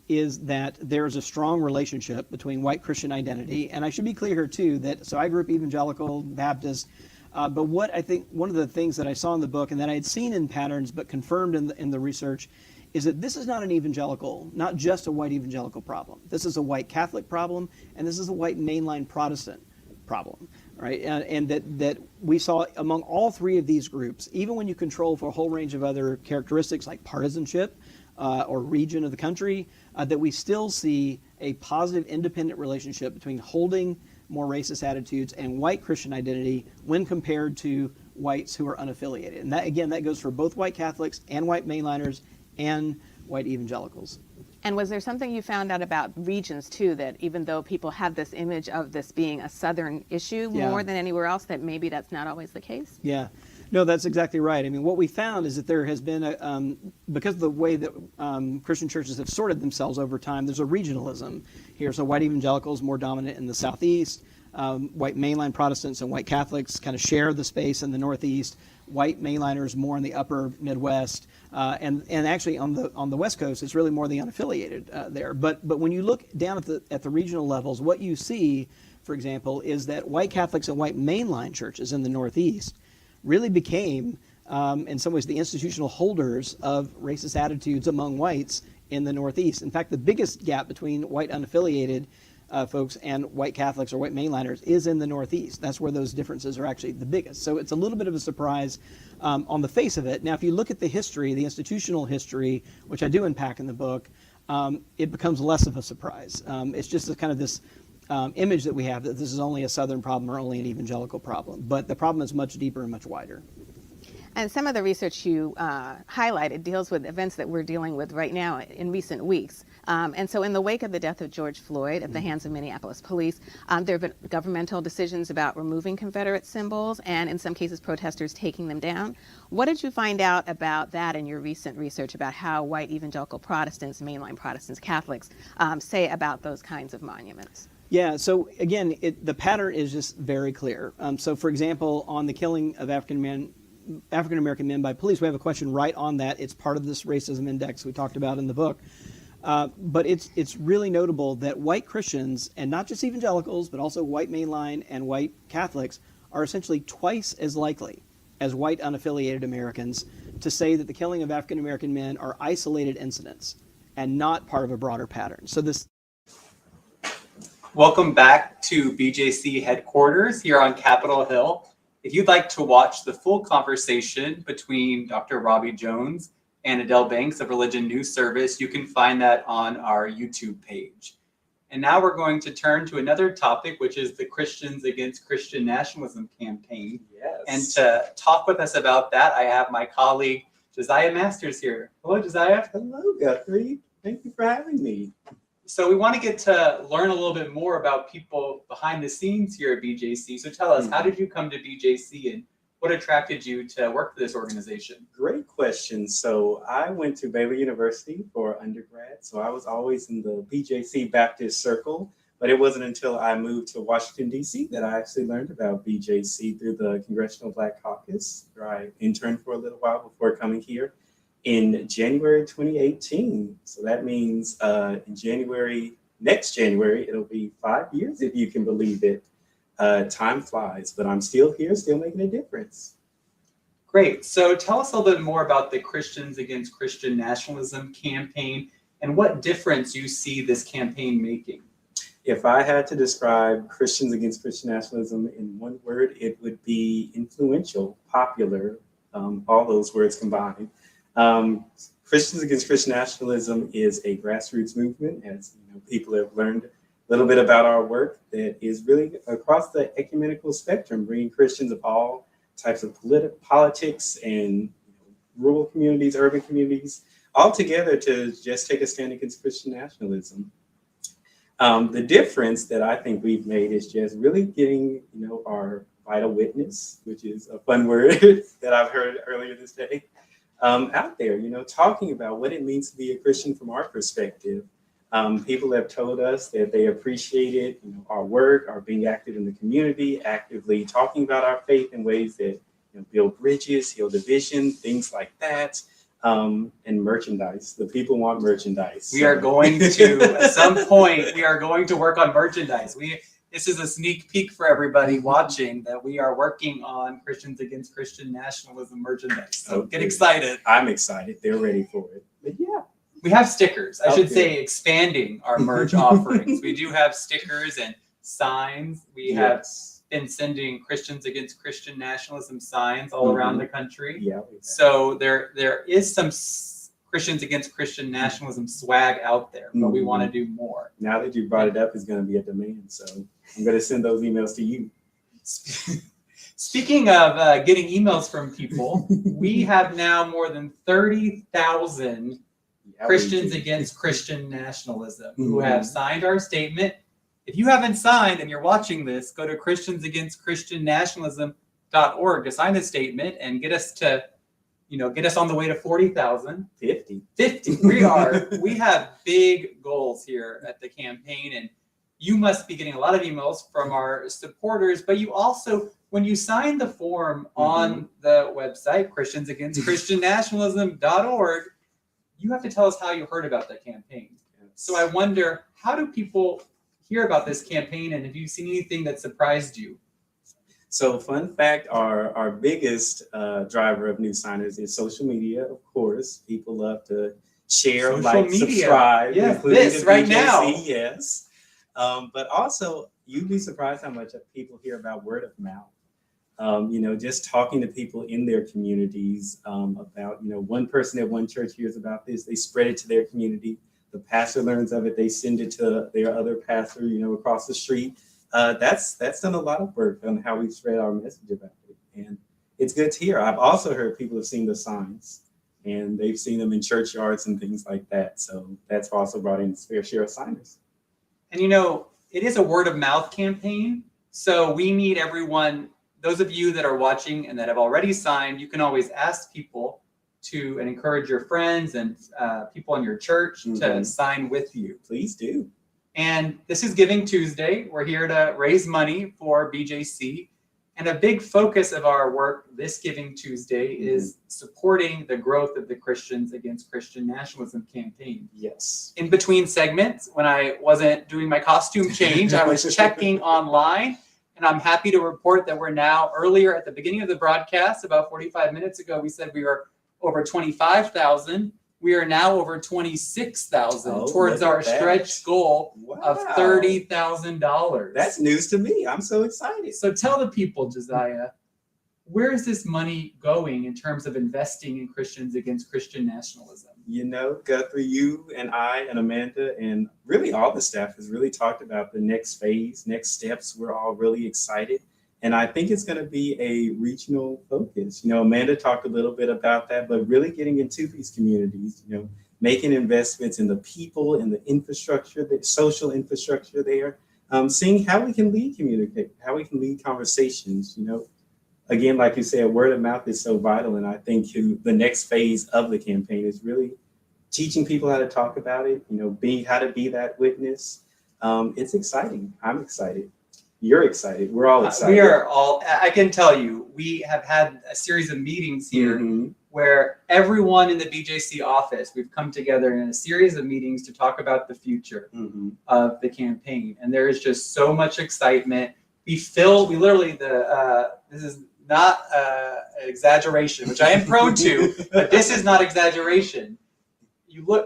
is that there's a strong relationship between white Christian identity. And I should be clear here too so I grew up evangelical, Baptist, but what I think one of the things that I saw in the book and that I had seen in patterns but confirmed in the research is that this is not an evangelical, not just a white evangelical problem. This is a white Catholic problem, and this is a white mainline Protestant problem. right? And that we saw among all three of these groups, even when you control for a whole range of other characteristics like partisanship or region of the country, that we still see a positive independent relationship between holding more racist attitudes and white Christian identity when compared to whites who are unaffiliated. And that, again, that goes for both white Catholics and white mainliners and white evangelicals.
And was there something you found out about regions too, that even though people have this image of this being a Southern issue more than anywhere else, that maybe that's not always the case?
Yeah, no, that's exactly right. I mean, what we found is that there has been, because of the way that Christian churches have sorted themselves over time, there's a regionalism here. So white evangelicals more dominant in the Southeast, white mainline Protestants and white Catholics kind of share the space in the Northeast, white mainliners more in the upper Midwest, and actually on the West Coast, it's really more the unaffiliated there. But when you look down at the regional levels, what you see, for example, is that white Catholics and white mainline churches in the Northeast really became, in some ways, the institutional holders of racist attitudes among whites in the Northeast. In fact, the biggest gap between white unaffiliated folks and white Catholics or white mainliners is in the Northeast. That's where those differences are actually the biggest. So it's a little bit of a surprise on the face of it. Now, if you look at the history, the institutional history, which I do unpack in the book, it becomes less of a surprise. It's just kind of this image that we have that this is only a Southern problem or only an evangelical problem. But the problem is much deeper and much wider.
And some of the research you highlighted deals with events that we're dealing with right now in recent weeks. And so in the wake of the death of George Floyd at the hands of Minneapolis police, there have been governmental decisions about removing Confederate symbols and in some cases protesters taking them down. What did you find out about that in your recent research about how white evangelical Protestants, mainline Protestants, Catholics say about those kinds of monuments?
Yeah, so again, the pattern is just very clear. So for example, on the killing of African-American men by police, we have a question right on that. It's part of this racism index we talked about in the book. But it's really notable that white Christians, and not just evangelicals, but also white mainline and white Catholics, are essentially twice as likely as white unaffiliated Americans to say that the killing of African-American men are isolated incidents and not part of a broader pattern. So this.
Welcome back to BJC headquarters here on Capitol Hill. If you'd like to watch the full conversation between Dr. Robbie Jones and Adele Banks of Religion News Service, you can find that on our YouTube page. And now we're going to turn to another topic, which is the Christians Against Christian Nationalism campaign.
Yes.
And to talk with us about that, I have my colleague, Josiah Masters here. Hello, Josiah.
Hello, Guthrie. Thank you for having me.
So we want to get to learn a little bit more about people behind the scenes here at BJC. So tell us, how did you come to BJC and what attracted you to work for this organization?
Great question. So I went to Baylor University for undergrad. So I was always in the BJC Baptist circle, but it wasn't until I moved to Washington, D.C. that I actually learned about BJC through the Congressional Black Caucus, where I interned for a little while before coming here in January 2018. So that means next January, it'll be 5 years, if you can believe it. Time flies, but I'm still here, still making a difference.
Great. So tell us a little bit more about the Christians Against Christian Nationalism campaign and what difference you see this campaign making.
If I had to describe Christians Against Christian Nationalism in one word, it would be influential, popular, all those words combined. Christians Against Christian Nationalism is a grassroots movement, as people have learned a little bit about our work, that is really across the ecumenical spectrum, bringing Christians of all types of politics and rural communities, urban communities, all together to just take a stand against Christian nationalism. The difference that I think we've made is just really getting, our vital witness, which is a fun word that I've heard earlier this day, out there, talking about what it means to be a Christian from our perspective. People have told us that they appreciated, our work, our being active in the community, actively talking about our faith in ways that build bridges, heal division, things like that. And merchandise. The people want merchandise.
We are going to, at some point, we are going to work on merchandise. This is a sneak peek for everybody watching that we are working on Christians Against Christian Nationalism merchandise. So get excited.
I'm excited. They're ready for it. But yeah.
We have stickers. I should say expanding our merch offerings. We do have stickers and signs. We have been sending Christians Against Christian Nationalism signs all around the country.
Yeah.
So there is some Christians Against Christian Nationalism swag out there, but we want to do more.
Now that you brought it up, it's going to be a demand. So I'm going to send those emails to you.
Speaking of getting emails from people, we have now more than 30,000 Christians Against Christian Nationalism who have signed our statement. If you haven't signed and you're watching this, go to christiansagainstchristiannationalism.org to sign the statement and get us to, get us on the way to 40,000.
50.
We have big goals here at the campaign, and you must be getting a lot of emails from our supporters, but you also, when you sign the form on the website, christiansagainstchristiannationalism.org, you have to tell us how you heard about the campaign. So I wonder, how do people hear about this campaign, and have you seen anything that surprised you?
So fun fact, our biggest driver of new signers is social media, of course. People love to share, subscribe.
Yes, this right now.
Yes. But also, you'd be surprised how much people hear about word of mouth. Just talking to people in their communities about, one person at one church hears about this, they spread it to their community. The pastor learns of it, they send it to their other pastor, across the street. That's done a lot of work on how we spread our message about it. And it's good to hear. I've also heard people have seen the signs, and they've seen them in churchyards and things like that. So that's also brought in a fair share of signers.
And it is a word of mouth campaign. So we need everyone, those of you that are watching and that have already signed, you can always ask people to, and encourage your friends and people in your church to sign with you.
Please do.
And this is Giving Tuesday. We're here to raise money for BJC. And a big focus of our work this Giving Tuesday is supporting the growth of the Christians Against Christian Nationalism campaign.
Yes.
In between segments, when I wasn't doing my costume change, I was checking online, and I'm happy to report that we're now, earlier at the beginning of the broadcast, about 45 minutes ago, we said we were over 25,000. We are now over 26,000 towards our stretch goal of $30,000.
That's news to me. I'm so excited.
So tell the people, Josiah, where is this money going in terms of investing in Christians Against Christian Nationalism?
Guthrie, you and I and Amanda and really all the staff has really talked about the next phase, next steps. We're all really excited. And I think it's going to be a regional focus. Amanda talked a little bit about that, but really getting into these communities, making investments in the people, in the infrastructure, the social infrastructure there, seeing how we can communicate, how we can lead conversations. Again, like you said, word of mouth is so vital. And I think the next phase of the campaign is really teaching people how to talk about it, how to be that witness. It's exciting. I'm excited. You're excited. We're all excited.
We are all, I can tell you, we have had a series of meetings here where everyone in the BJC office, we've come together in a series of meetings to talk about the future of the campaign. And there is just so much excitement. We literally, this is not an exaggeration, which I am prone to, but this is not exaggeration.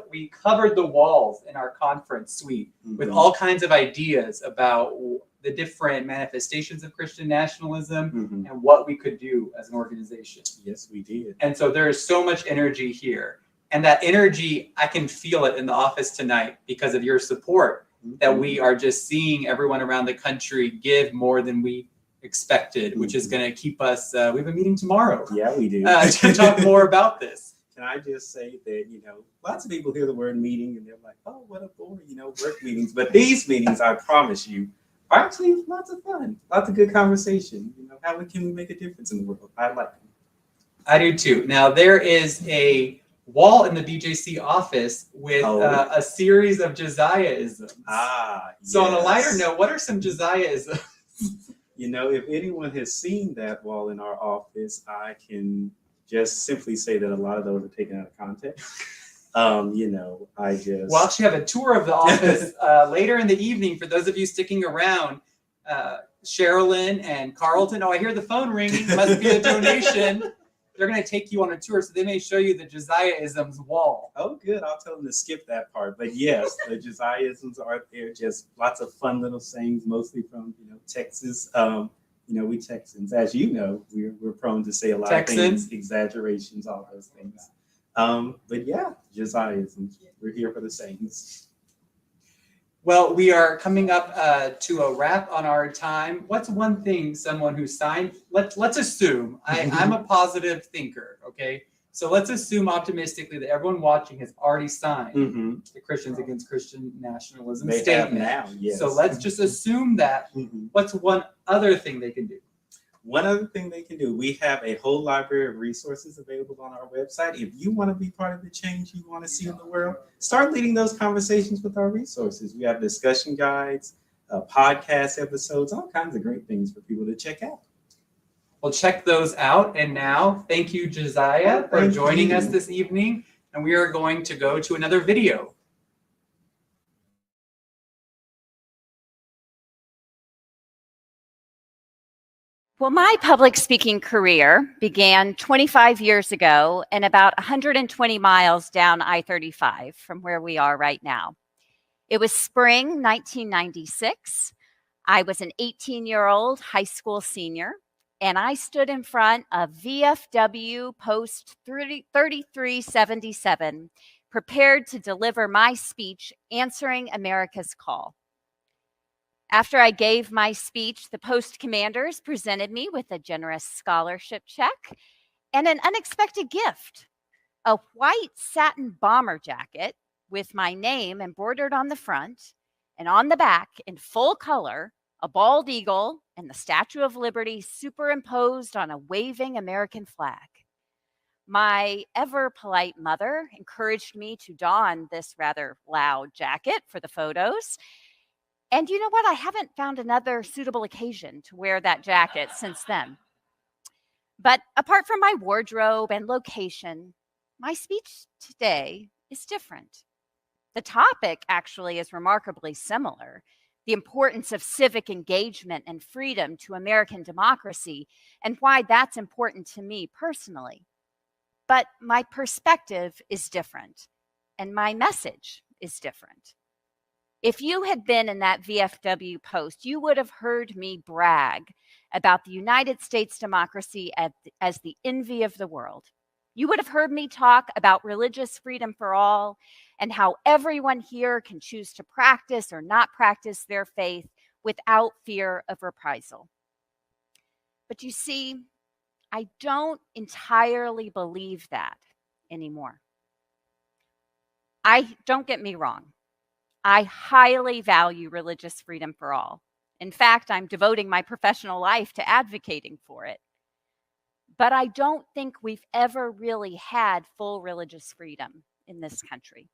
We covered the walls in our conference suite with all kinds of ideas about the different manifestations of Christian nationalism and what we could do as an organization.
Yes, we did.
And so there is so much energy here. And that energy, I can feel it in the office tonight because of your support, that we are just seeing everyone around the country give more than we expected, which is going to keep us, we have a meeting tomorrow.
Yeah, we do.
To talk more about this.
Can I just say that, lots of people hear the word meeting and they're like, oh, what a bore, work meetings. But these meetings, I promise you, are actually lots of fun, lots of good conversation. How can we make a difference in the world? I like them.
I do too. Now, there is a wall in the BJC office with a series of Josiah-isms. So on a lighter note, what are some Josiah-isms?
If anyone has seen that wall in our office, I can just simply say that a lot of those are taken out of context. We'll
actually have a tour of the office later in the evening for those of you sticking around. Sherilyn and Carlton. Oh, I hear the phone ringing. Must be a donation. They're going to take you on a tour, so they may show you the Josiah-isms wall.
Oh, good. I'll tell them to skip that part. But yes, the Josiah-isms are there. Just lots of fun little sayings, mostly from Texas. we Texans, as you know, we're prone to say a lot of things, exaggerations, all those things. But yeah, Josiahism. We're here for the Saints.
Well, we are coming up to a wrap on our time. What's one thing someone who signed, let's assume, I'm a positive thinker, okay? So let's assume optimistically that everyone watching has already signed the Christians Against Christian Nationalism statement.
Have now, yes.
So let's just assume that. What's one other thing they can do?
One other thing they can do, we have a whole library of resources available on our website. If you want to be part of the change you want to see in the world, start leading those conversations with our resources. We have discussion guides, podcast episodes, all kinds of great things for people to check out.
Well, check those out. And now, thank you, Josiah, for joining us this evening. And we are going to go to another video.
Well, my public speaking career began 25 years ago and about 120 miles down I-35 from where we are right now. It was spring 1996. I was an 18-year-old high school senior, and I stood in front of VFW Post 3377, prepared to deliver my speech answering America's call. After I gave my speech, the post commanders presented me with a generous scholarship check and an unexpected gift, a white satin bomber jacket with my name embroidered on the front, and on the back in full color, a bald eagle and the Statue of Liberty superimposed on a waving American flag. My ever polite mother encouraged me to don this rather loud jacket for the photos. And you know what? I haven't found another suitable occasion to wear that jacket since then. But apart from my wardrobe and location, my speech today is different. The topic actually is remarkably similar: the importance of civic engagement and freedom to American democracy, and why that's important to me personally. But my perspective is different, and my message is different. If you had been in that VFW post, you would have heard me brag about the United States democracy as the envy of the world. You would have heard me talk about religious freedom for all and how everyone here can choose to practice or not practice their faith without fear of reprisal. But you see, I don't entirely believe that anymore. Don't get me wrong. I highly value religious freedom for all. In fact, I'm devoting my professional life to advocating for it. But I don't think we've ever really had full religious freedom in this country.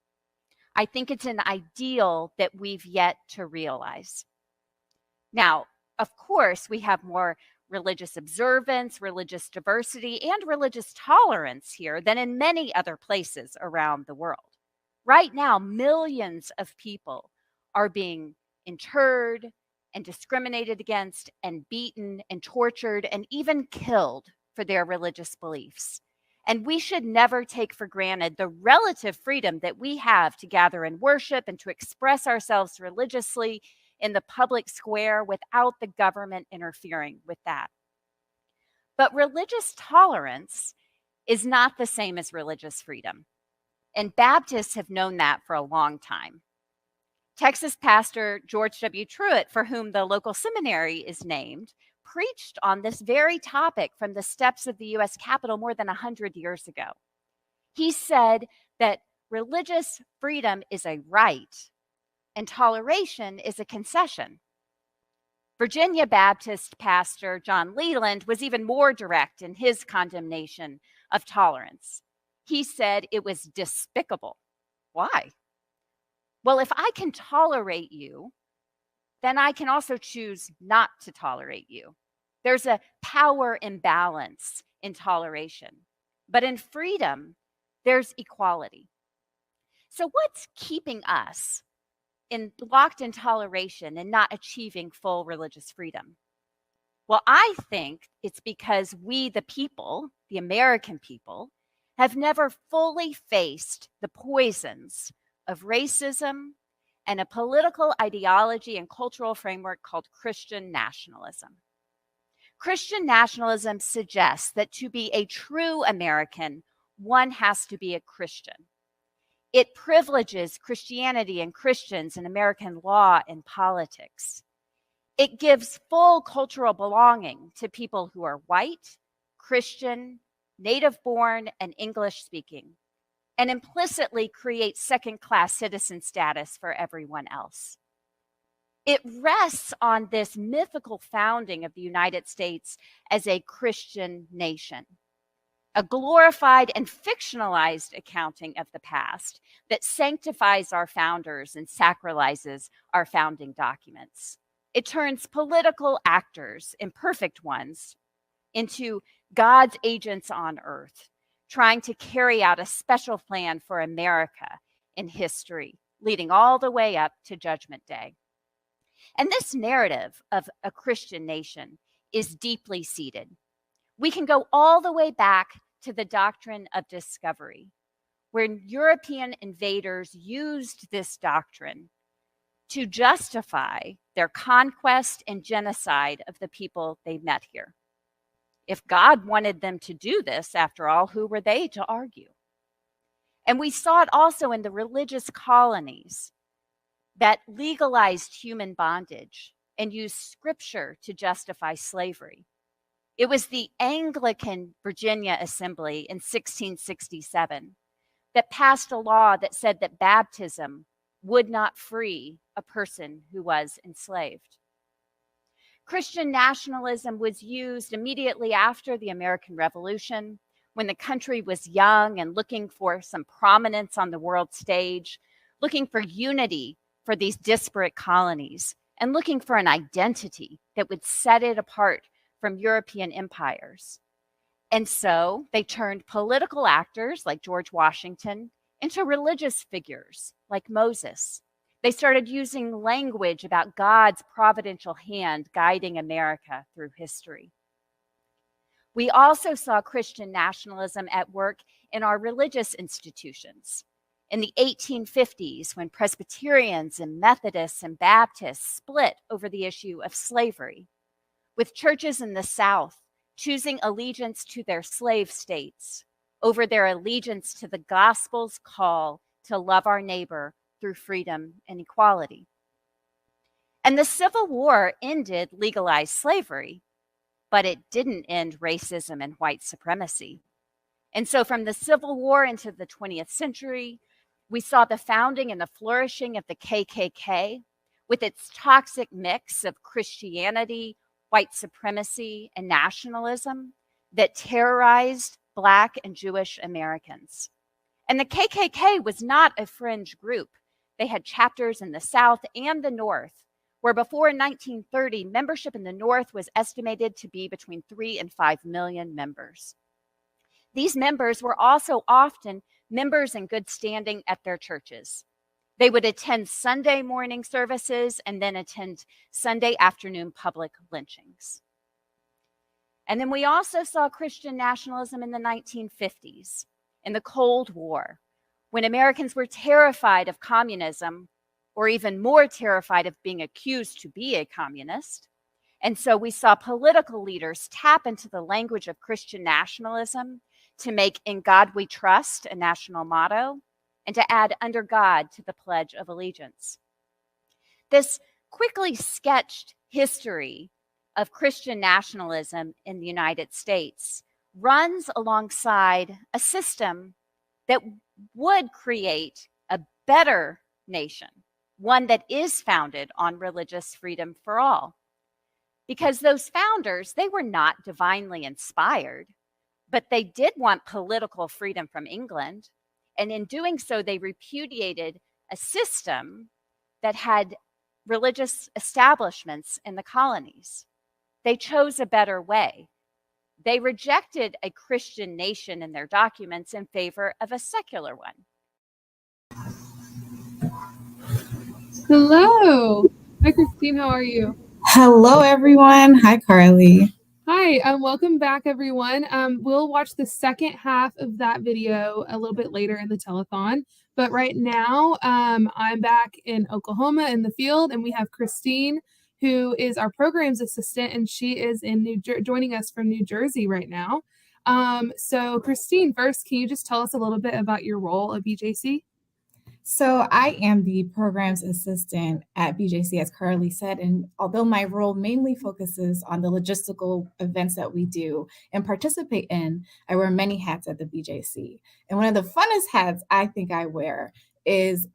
I think it's an ideal that we've yet to realize. Now, of course, we have more religious observance, religious diversity, and religious tolerance here than in many other places around the world. Right now, millions of people are being interred and discriminated against and beaten and tortured and even killed for their religious beliefs. And we should never take for granted the relative freedom that we have to gather and worship and to express ourselves religiously in the public square without the government interfering with that. But religious tolerance is not the same as religious freedom. And Baptists have known that for a long time. Texas pastor George W. Truitt, for whom the local seminary is named, preached on this very topic from the steps of the U.S. Capitol more than 100 years ago. He said that religious freedom is a right and toleration is a concession. Virginia Baptist pastor John Leland was even more direct in his condemnation of tolerance. He said it was despicable. Why? Well, if I can tolerate you, then I can also choose not to tolerate you. There's a power imbalance in toleration. But in freedom, there's equality. So what's keeping us locked in toleration and not achieving full religious freedom? Well, I think it's because we, the people, the American people, have never fully faced the poisons of racism and a political ideology and cultural framework called Christian nationalism. Christian nationalism suggests that to be a true American, one has to be a Christian. It privileges Christianity and Christians in American law and politics. It gives full cultural belonging to people who are white, Christian, native-born, and English-speaking, and implicitly creates second-class citizen status for everyone else. It rests on this mythical founding of the United States as a Christian nation, a glorified and fictionalized accounting of the past that sanctifies our founders and sacralizes our founding documents. It turns political actors, imperfect ones, into God's agents on earth, trying to carry out a special plan for America in history, leading all the way up to Judgment Day. And this narrative of a Christian nation is deeply seated. We can go all the way back to the doctrine of discovery, where European invaders used this doctrine to justify their conquest and genocide of the people they met here. If God wanted them to do this, after all, who were they to argue? And we saw it also in the religious colonies that legalized human bondage and used scripture to justify slavery. It was the Anglican Virginia Assembly in 1667 that passed a law that said that baptism would not free a person who was enslaved. Christian nationalism was used immediately after the American Revolution, when the country was young and looking for some prominence on the world stage, looking for unity for these disparate colonies, and looking for an identity that would set it apart from European empires. And so they turned political actors like George Washington into religious figures like Moses. They started using language about God's providential hand guiding America through history. We also saw Christian nationalism at work in our religious institutions. In the 1850s, when Presbyterians and Methodists and Baptists split over the issue of slavery, with churches in the South choosing allegiance to their slave states over their allegiance to the gospel's call to love our neighbor through freedom and equality. And the Civil War ended legalized slavery, but it didn't end racism and white supremacy. And so from the Civil War into the 20th century, we saw the founding and the flourishing of the KKK with its toxic mix of Christianity, white supremacy, and nationalism that terrorized Black and Jewish Americans. And the KKK was not a fringe group. They had chapters in the South and the North, where before 1930, membership in the North was estimated to be between 3 and 5 million members. These members were also often members in good standing at their churches. They would attend Sunday morning services and then attend Sunday afternoon public lynchings. And then we also saw Christian nationalism in the 1950s, in the Cold War, when Americans were terrified of communism, or even more terrified of being accused to be a communist. And so we saw political leaders tap into the language of Christian nationalism to make "In God We Trust" a national motto, and to add "Under God" to the Pledge of Allegiance. This quickly sketched history of Christian nationalism in the United States runs alongside a system that would create a better nation, one that is founded on religious freedom for all. Because those founders, they were not divinely inspired, but they did want political freedom from England. And in doing so, they repudiated a system that had religious establishments in the colonies. They chose a better way. They rejected a Christian nation in their documents in favor of a secular one.
Hello. Hi, Christine. How are you?
Hello, everyone. Hi, Carly.
Hi, welcome back, everyone. We'll watch the second half of that video a little bit later in the telethon. But right now, I'm back in Oklahoma in the field, and we have Christine who is our programs assistant, and she is in joining us from New Jersey right now. So Christine, first, can you just tell us a little bit about your role at BJC?
So I am the programs assistant at BJC, as Carly said, and although my role mainly focuses on the logistical events that we do and participate in, I wear many hats at the BJC. And one of the funnest hats I think I wear is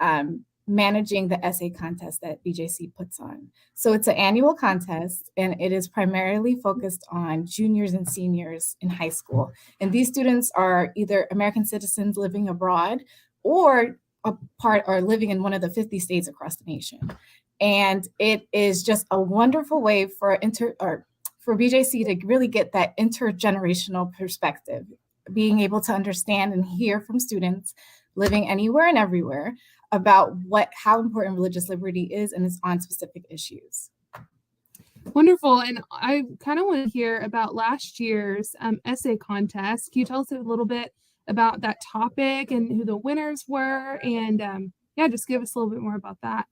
managing the essay contest that BJC puts on. So it's an annual contest, and it is primarily focused on juniors and seniors in high school. And these students are either American citizens living abroad or living in one of the 50 states across the nation. And it is just a wonderful way for BJC to really get that intergenerational perspective, being able to understand and hear from students living anywhere and everywhere about how important religious liberty is and is on specific issues.
Wonderful. And I kind of want to hear about last year's essay contest. Can you tell us a little bit about that topic and who the winners were? And just give us a little bit more about that.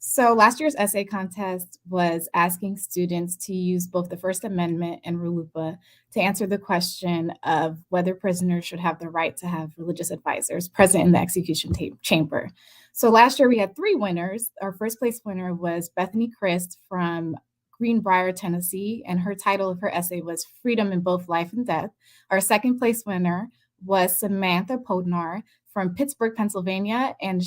So last year's essay contest was asking students to use both the First Amendment and RLUIPA to answer the question of whether prisoners should have the right to have religious advisors present in the execution chamber. So last year we had 3 winners. Our first place winner was Bethany Christ from Greenbrier, Tennessee, and her title of her essay was Freedom in Both Life and Death. Our second place winner was Samantha Podnar from Pittsburgh, Pennsylvania, and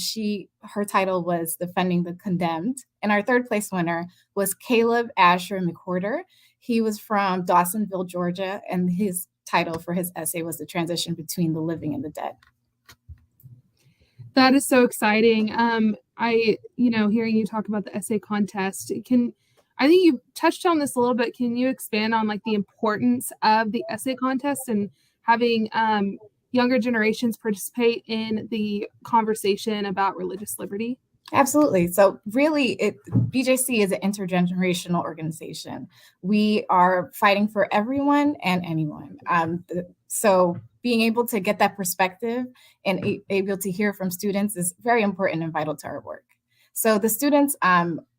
her title was Defending the Condemned. And our third place winner was Caleb Asher McWhorter. He was from Dawsonville, Georgia, and his title for his essay was The Transition Between the Living and the Dead.
That is so exciting. Hearing you talk about the essay contest, I think you touched on this a little bit. Can you expand on the importance of the essay contest and having younger generations participate in the conversation about religious liberty?
Absolutely. So really, BJC is an intergenerational organization. We are fighting for everyone and anyone. So being able to get that perspective and able to hear from students is very important and vital to our work. So the students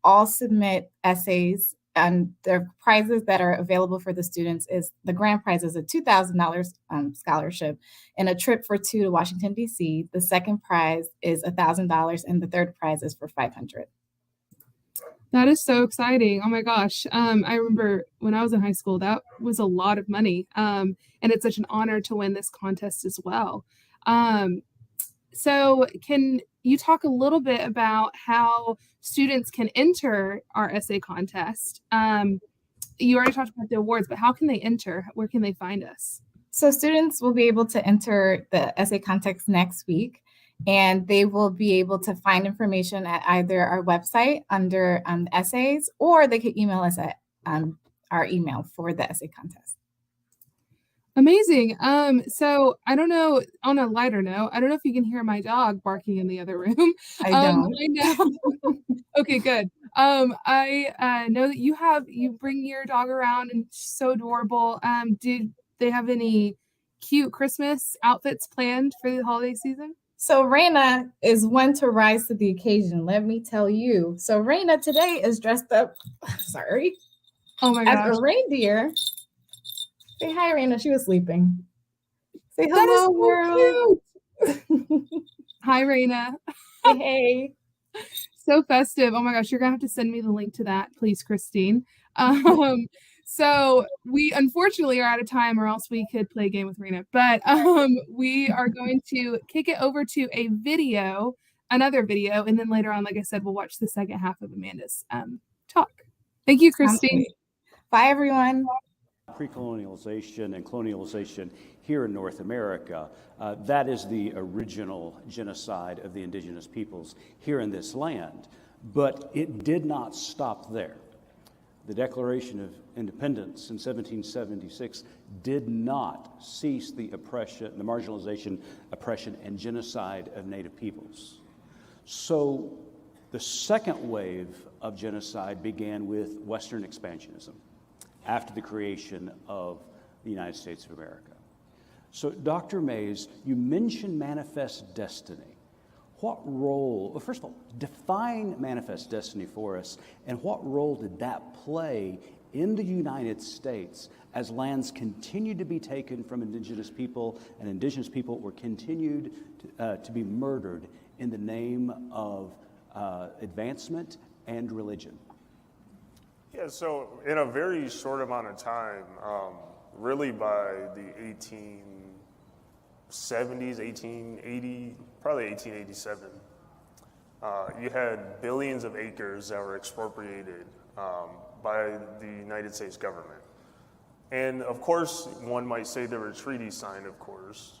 all submit essays, and the prizes that are available for the students is the grand prize is a $2,000 scholarship and a trip for 2 to Washington, D.C. The second prize is $1,000, and the third prize is for $500.
That is so exciting. Oh my gosh. I remember when I was in high school, that was a lot of money. And it's such an honor to win this contest as well. So can you talk a little bit about how students can enter our essay contest? You already talked about the awards, but how can they enter? Where can they find us?
So students will be able to enter the essay contest next week, and they will be able to find information at either our website under essays, or they could email us at our email for the essay contest.
Amazing. So I don't know, on a lighter note, I don't know if you can hear my dog barking in the other room.
I don't.
I know. Okay, good. I know that you bring your dog around, and it's so adorable. Did they have any cute Christmas outfits planned for the holiday season?
So Raina is one to rise to the occasion, let me tell you. So Raina today is dressed up,
oh my gosh,
as a reindeer. Say hi, Raina. She was sleeping. Say hello,
that is so
world.
cute. Hi, Raina.
Hey.
So festive. Oh my gosh, you're gonna have to send me the link to that, please, Christine. So we unfortunately are out of time, or else we could play a game with Raina. But we are going to kick it over to another video, and then later on, like I said, we'll watch the second half of Amanda's talk. Thank you, Christine.
Bye, everyone.
Pre-colonialization and colonialization here in North America, that is the original genocide of the indigenous peoples here in this land. But it did not stop there. The Declaration of Independence in 1776 did not cease the oppression, the marginalization, oppression, and genocide of Native peoples. So the second wave of genocide began with Western expansionism after the creation of the United States of America. So Dr. Mays, you mentioned manifest destiny. what role, well, first of all, define manifest destiny for us, and what role did that play in the United States as lands continued to be taken from indigenous people, and indigenous people were continued to be murdered in the name of advancement and religion?
Yeah, so in a very short amount of time, really by the 1870s, 1880, probably 1887, you had billions of acres that were expropriated by the United States government. And of course, one might say there were treaties signed, of course,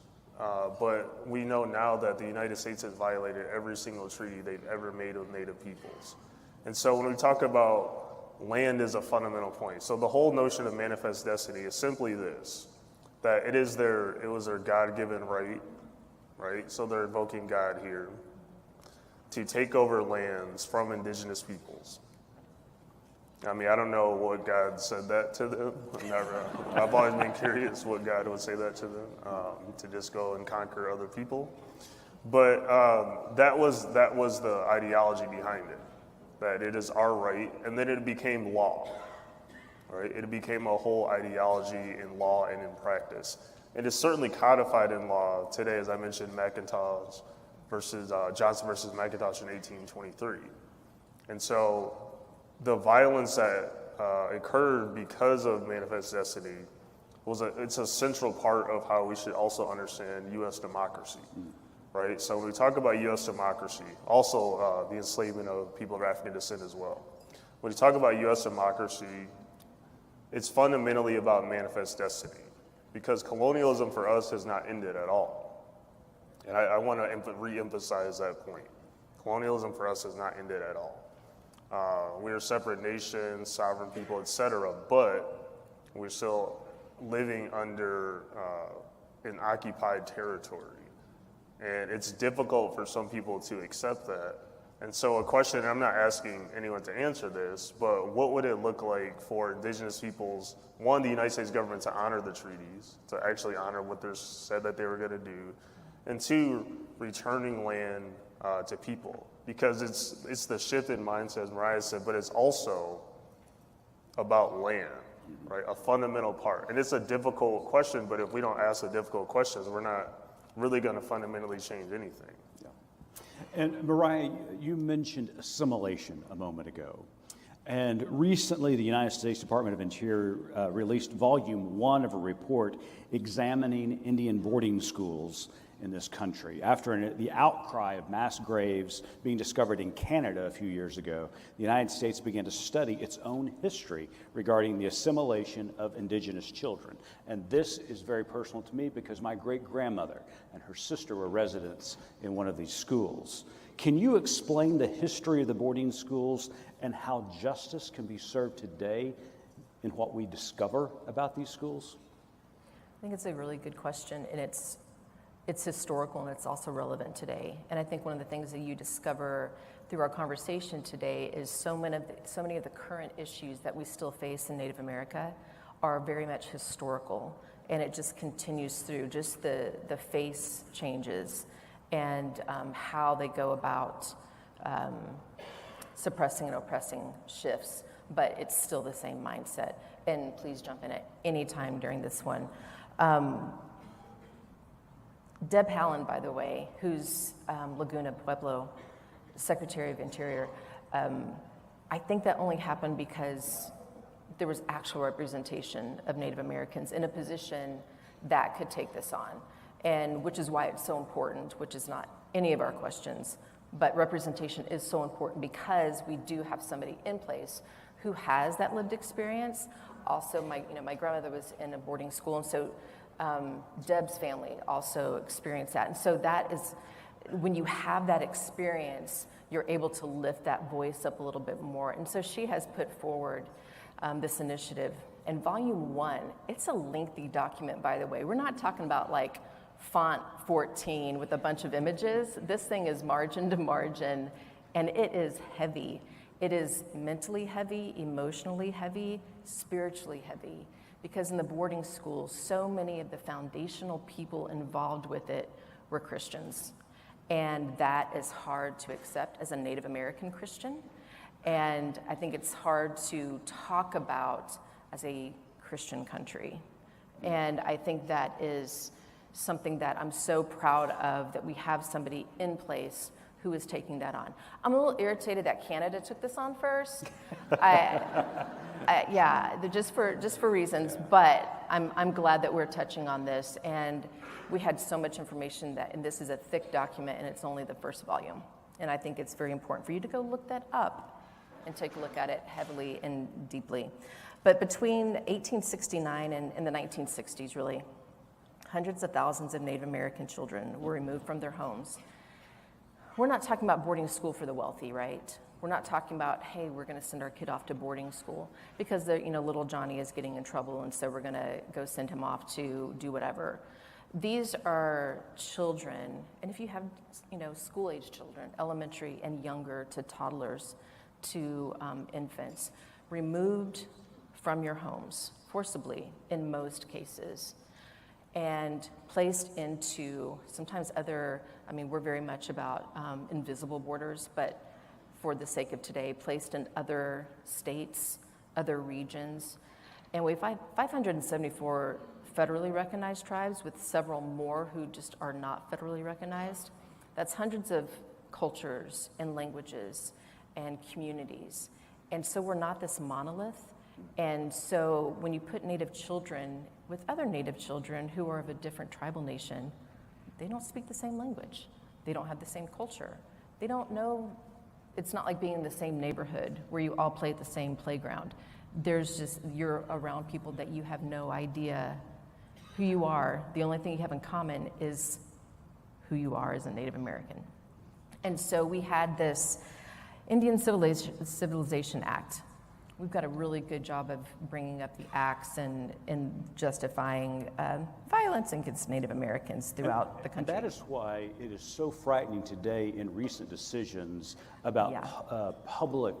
but we know now that the United States has violated every single treaty they've ever made with Native peoples. And so when we talk about land is a fundamental point. So the whole notion of manifest destiny is simply this, that it was their God-given right? So they're invoking God here to take over lands from indigenous peoples. I mean, I don't know what God said that to them. I've always been curious what God would say that to them, to just go and conquer other people. But that was the ideology behind it, that it is our right, and then it became law, right? It became a whole ideology in law and in practice. It is certainly codified in law today, as I mentioned, McIntosh versus Johnson versus McIntosh in 1823. And so the violence that occurred because of manifest destiny it's a central part of how we should also understand U.S. democracy, right? So when we talk about U.S. democracy, also the enslavement of people of African descent as well. When we talk about U.S. democracy, it's fundamentally about manifest destiny, because colonialism for us has not ended at all. And I want to re-emphasize that point. Colonialism for us has not ended at all. We're a separate nation, sovereign people, etc., but we're still living under an occupied territory. And it's difficult for some people to accept that. And so a question, and I'm not asking anyone to answer this, but what would it look like for indigenous peoples, one, the United States government to honor the treaties, to actually honor what they said that they were going to do, and two, returning land to people? Because it's the shift in mindset, as Mariah said, but it's also about land, right? A fundamental part. And it's a difficult question, but if we don't ask the difficult questions, we're not really going to fundamentally change anything.
Yeah. And Mariah, you mentioned assimilation a moment ago. And recently, the United States Department of Interior released Volume 1 of a report examining Indian boarding schools in this country. After the outcry of mass graves being discovered in Canada a few years ago, the United States began to study its own history regarding the assimilation of indigenous children. And this is very personal to me because my great-grandmother and her sister were residents in one of these schools. Can you explain the history of the boarding schools and how justice can be served today in what we discover about these schools?
I think it's a really good question, and it's historical and it's also relevant today. And I think one of the things that you discover through our conversation today is so many of the current issues that we still face in Native America are very much historical, and it just continues through just the face changes and how they go about suppressing and oppressing shifts, but it's still the same mindset. And please jump in at any time during this one. Deb Haaland, by the way, who's Laguna Pueblo Secretary of Interior, I think that only happened because there was actual representation of Native Americans in a position that could take this on, and which is why it's so important, which is not any of our questions, but representation is so important because we do have somebody in place who has that lived experience. Also, my grandmother was in a boarding school, and so Deb's family also experienced that. And so that is, when you have that experience, you're able to lift that voice up a little bit more. And so she has put forward this initiative. And Volume 1, it's a lengthy document, by the way. We're not talking about like font 14 with a bunch of images. This thing is margin to margin, and it is heavy. It is mentally heavy, emotionally heavy, spiritually heavy. Because in the boarding schools, so many of the foundational people involved with it were Christians. And that is hard to accept as a Native American Christian. And I think it's hard to talk about as a Christian country. And I think that is something that I'm so proud of, that we have somebody in place who is taking that on. I'm a little irritated that Canada took this on first. Yeah, just for reasons, but I'm glad that we're touching on this. And we had so much information and this is a thick document and it's only the first volume. And I think it's very important for you to go look that up and take a look at it heavily and deeply. But between 1869 and the 1960s, really, hundreds of thousands of Native American children were removed from their homes. We're not talking about boarding school for the wealthy, right? We're not talking about, hey, we're going to send our kid off to boarding school because little Johnny is getting in trouble, and so we're going to go send him off to do whatever. These are children, and if you have, school-age children, elementary and younger, to toddlers, to infants, removed from your homes forcibly in most cases, and placed into sometimes we're very much about invisible borders, but for the sake of today, placed in other states, other regions. And we find 574 federally recognized tribes with several more who just are not federally recognized. That's hundreds of cultures and languages and communities. And so we're not this monolith. And so when you put Native children with other Native children who are of a different tribal nation, they don't speak the same language. They don't have the same culture. They don't know, it's not like being in the same neighborhood where you all play at the same playground. You're around people that you have no idea who you are. The only thing you have in common is who you are as a Native American. And so we had this Indian Civilization Act. We've got a really good job of bringing up the acts and justifying violence against Native Americans throughout the country.
And that is why it is so frightening today in recent decisions about public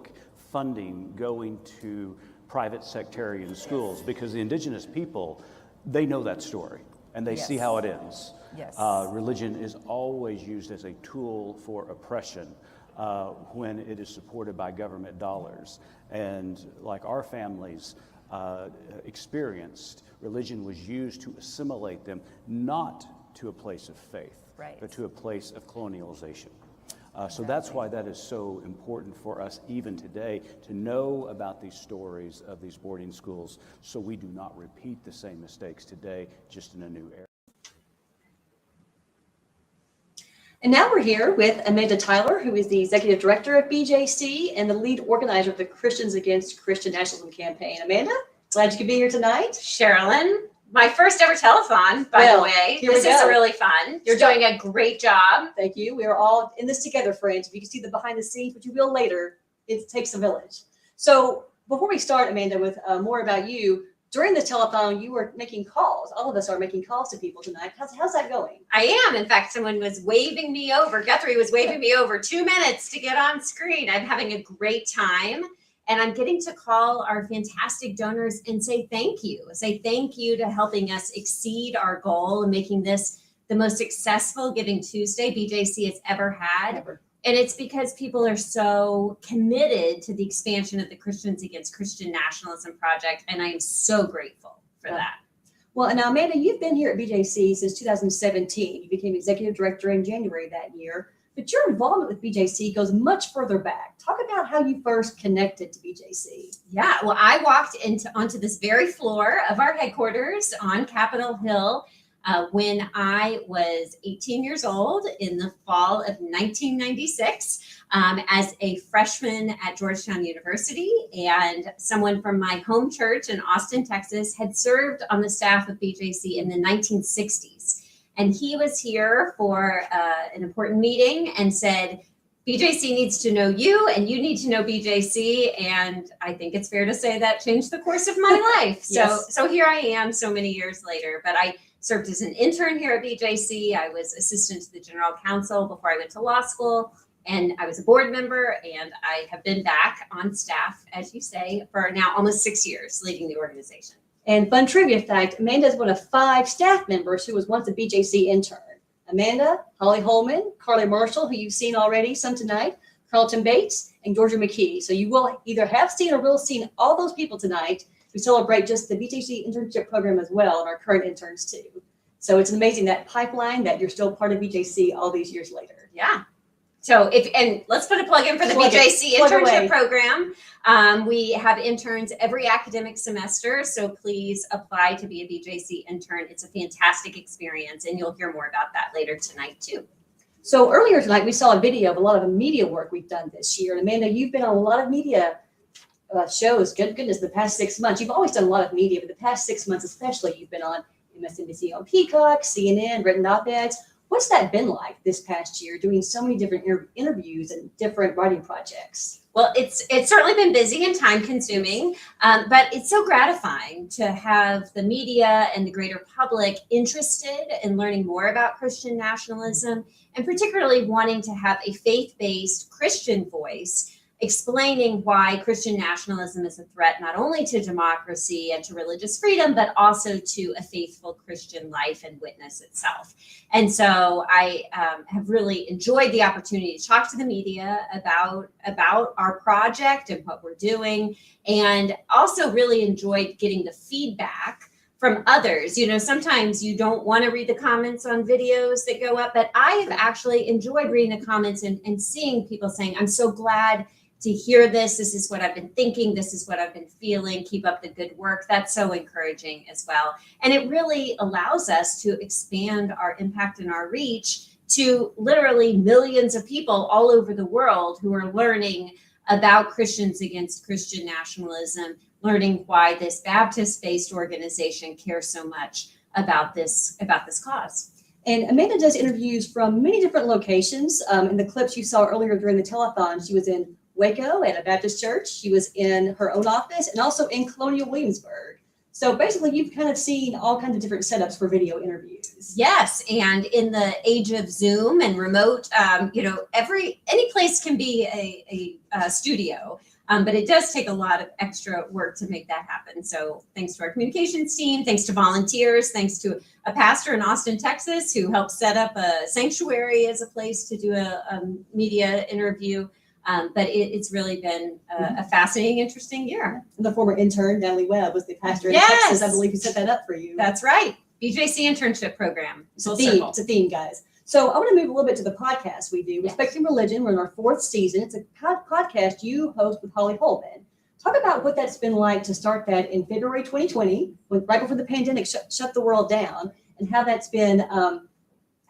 funding going to private sectarian schools, because the indigenous people, they know that story and they see how it ends.
Yes.
Religion is always used as a tool for oppression when it is supported by government dollars. And like our families experienced, religion was used to assimilate them, not to a place of faith, but to a place of colonialization. So that's why that is so important for us even today, to know about these stories of these boarding schools so we do not repeat the same mistakes today, just in a new era.
And now we're here with Amanda Tyler, who is the executive director of BJC and the lead organizer of the Christians Against Christian Nationalism campaign. Amanda, glad you could be here tonight.
Sherilyn, my first ever telethon, by the way. This is really fun. You're doing a great job.
Thank you. We are all in this together, friends. If you can see the behind the scenes, which you will later, it takes a village. So before we start, Amanda, with more about you, during the telethon, you were making calls. All of us are making calls to people tonight. How's that going?
I am. In fact, someone was waving me over. Guthrie was waving me over 2 minutes to get on screen. I'm having a great time. And I'm getting to call our fantastic donors and say thank you. Say thank you to helping us exceed our goal and making this the most successful Giving Tuesday BJC has ever had. And it's because people are so committed to the expansion of the Christians Against Christian Nationalism project. And I am so grateful for that.
Well, now, Amanda, you've been here at BJC since 2017. You became executive director in January that year. But your involvement with BJC goes much further back. Talk about how you first connected to BJC.
Yeah, well, I walked onto this very floor of our headquarters on Capitol Hill when I was 18 years old in the fall of 1996 as a freshman at Georgetown University. And someone from my home church in Austin, Texas, had served on the staff of BJC in the 1960s. And he was here for an important meeting and said, BJC needs to know you and you need to know BJC. And I think it's fair to say that changed the course of my life. So here I am so many years later. But I served as an intern here at BJC. I was assistant to the general counsel before I went to law school. And I was a board member, and I have been back on staff, as you say, for now almost 6 years leading the organization.
And fun trivia fact, Amanda is one of 5 staff members who was once a BJC intern. Amanda, Holly Holman, Carly Marshall, who you've seen already, some tonight, Carlton Bates, and Georgia McKee. So you will either have seen or will see all those people tonight to celebrate just the BJC internship program as well, and our current interns too. So it's amazing that pipeline that you're still part of BJC all these years later.
Yeah. So and let's put a plug in for the BJC internship program. We have interns every academic semester, so please apply to be a BJC intern. It's a fantastic experience, and you'll hear more about that later tonight too.
So earlier tonight, we saw a video of a lot of the media work we've done this year. And Amanda, you've been on a lot of media shows. Goodness, the past 6 months. You've always done a lot of media, but the past 6 months especially, you've been on MSNBC on Peacock, CNN, written op-eds. What's that been like this past year, doing so many different interviews and different writing projects?
Well, it's certainly been busy and time consuming, but it's so gratifying to have the media and the greater public interested in learning more about Christian nationalism, and particularly wanting to have a faith-based Christian voice explaining why Christian nationalism is a threat not only to democracy and to religious freedom, but also to a faithful Christian life and witness itself. And so I have really enjoyed the opportunity to talk to the media about our project and what we're doing, and also really enjoyed getting the feedback from others. You know, sometimes you don't want to read the comments on videos that go up, but I've actually enjoyed reading the comments and seeing people saying, I'm so glad to hear this. This is what I've been thinking. This is what I've been feeling. Keep up the good work. That's so encouraging as well. And it really allows us to expand our impact and our reach to literally millions of people all over the world who are learning about Christians against Christian nationalism, learning why this Baptist-based organization cares so much about this cause.
And Amanda does interviews from many different locations. In the clips you saw earlier during the telethon, she was in Waco at a Baptist church. She was in her own office and also in Colonial Williamsburg. So basically, you've kind of seen all kinds of different setups for video interviews.
Yes, and in the age of Zoom and remote, any place can be a studio, but it does take a lot of extra work to make that happen. So thanks to our communications team, thanks to volunteers, thanks to a pastor in Austin, Texas, who helped set up a sanctuary as a place to do a media interview. But it's really been a fascinating, interesting year.
And the former intern, Natalie Webb, was the pastor in Texas. I believe he set that up for you.
That's right. BJC internship program.
It's a theme. It's a theme, guys. So I want to move a little bit to the podcast we do. Yes. Respecting Religion. We're in our 4th season. It's a podcast you host with Holly Holman. Talk about what that's been like to start that in February 2020, right before the pandemic shut the world down, and how that's been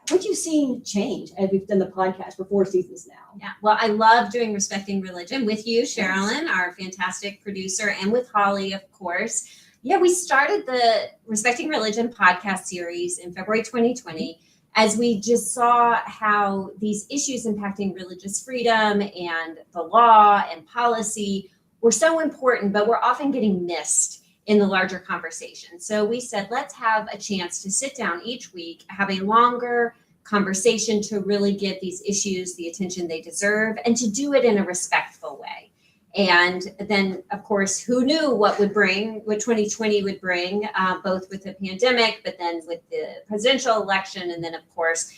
what you've seen change as we've done the podcast for 4 seasons now.
Yeah, well, I love doing Respecting Religion with you, Sherilyn, our fantastic producer, and with Holly, of course. Yeah, we started the Respecting Religion podcast series in February 2020 as we just saw how these issues impacting religious freedom and the law and policy were so important, but were often getting missed in the larger conversation. So we said, let's have a chance to sit down each week, have a longer conversation to really give these issues the attention they deserve, and to do it in a respectful way. And then, of course, who knew what 2020 would bring, both with the pandemic, but then with the presidential election, and then, of course,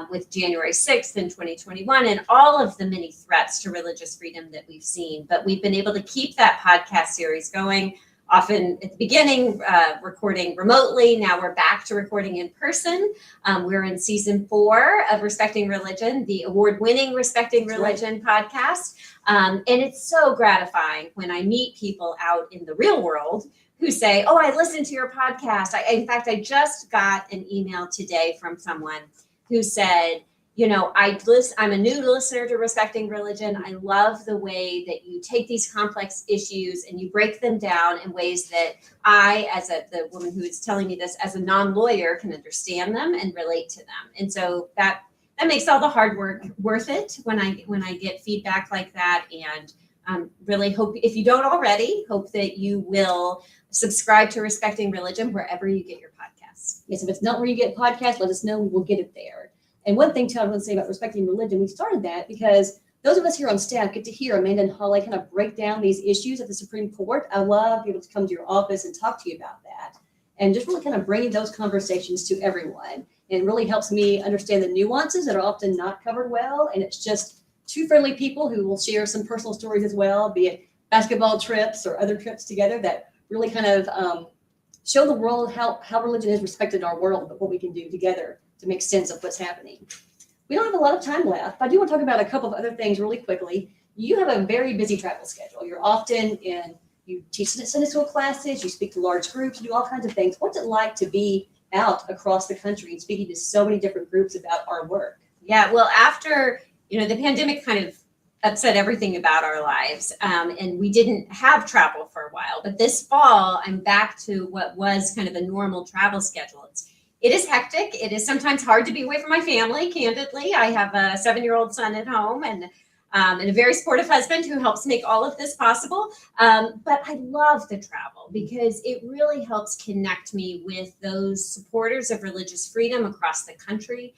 with January 6th in 2021, and all of the many threats to religious freedom that we've seen. But we've been able to keep that podcast series going, often at the beginning, recording remotely. Now we're back to recording in person. We're in season 4 of Respecting Religion, the award-winning Respecting Religion podcast. And it's so gratifying when I meet people out in the real world who say, oh, I listened to your podcast. In fact, I just got an email today from someone who said, you know, I'm a new listener to Respecting Religion. I love the way that you take these complex issues and you break them down in ways that I, as the woman who is telling me this, as a non-lawyer, can understand them and relate to them. And so that makes all the hard work worth it when I get feedback like that. And really hope, if you don't already, hope that you will subscribe to Respecting Religion wherever you get your podcasts.
Yes, if it's not where you get podcasts, let us know. We'll get it there. And one thing, too, I want to say about Respecting Religion, we started that because those of us here on staff get to hear Amanda and Holly kind of break down these issues at the Supreme Court. I love being able to come to your office and talk to you about that, and just really kind of bringing those conversations to everyone. and really helps me understand the nuances that are often not covered well. And it's just two friendly people who will share some personal stories as well, be it basketball trips or other trips together that really kind of show the world how religion is respected in our world, but what we can do together to make sense of what's happening. We don't have a lot of time left, but I do want to talk about a couple of other things really quickly. You have a very busy travel schedule. You're often you teach Sunday school classes, you speak to large groups, you do all kinds of things. What's it like to be out across the country and speaking to so many different groups about our work?
Yeah, well, after, the pandemic kind of upset everything about our lives, and we didn't have travel for a while, but this fall, I'm back to what was kind of a normal travel schedule. It is hectic. It is sometimes hard to be away from my family, candidly. I have a 7-year-old son at home and a very supportive husband who helps make all of this possible. But I love the travel because it really helps connect me with those supporters of religious freedom across the country.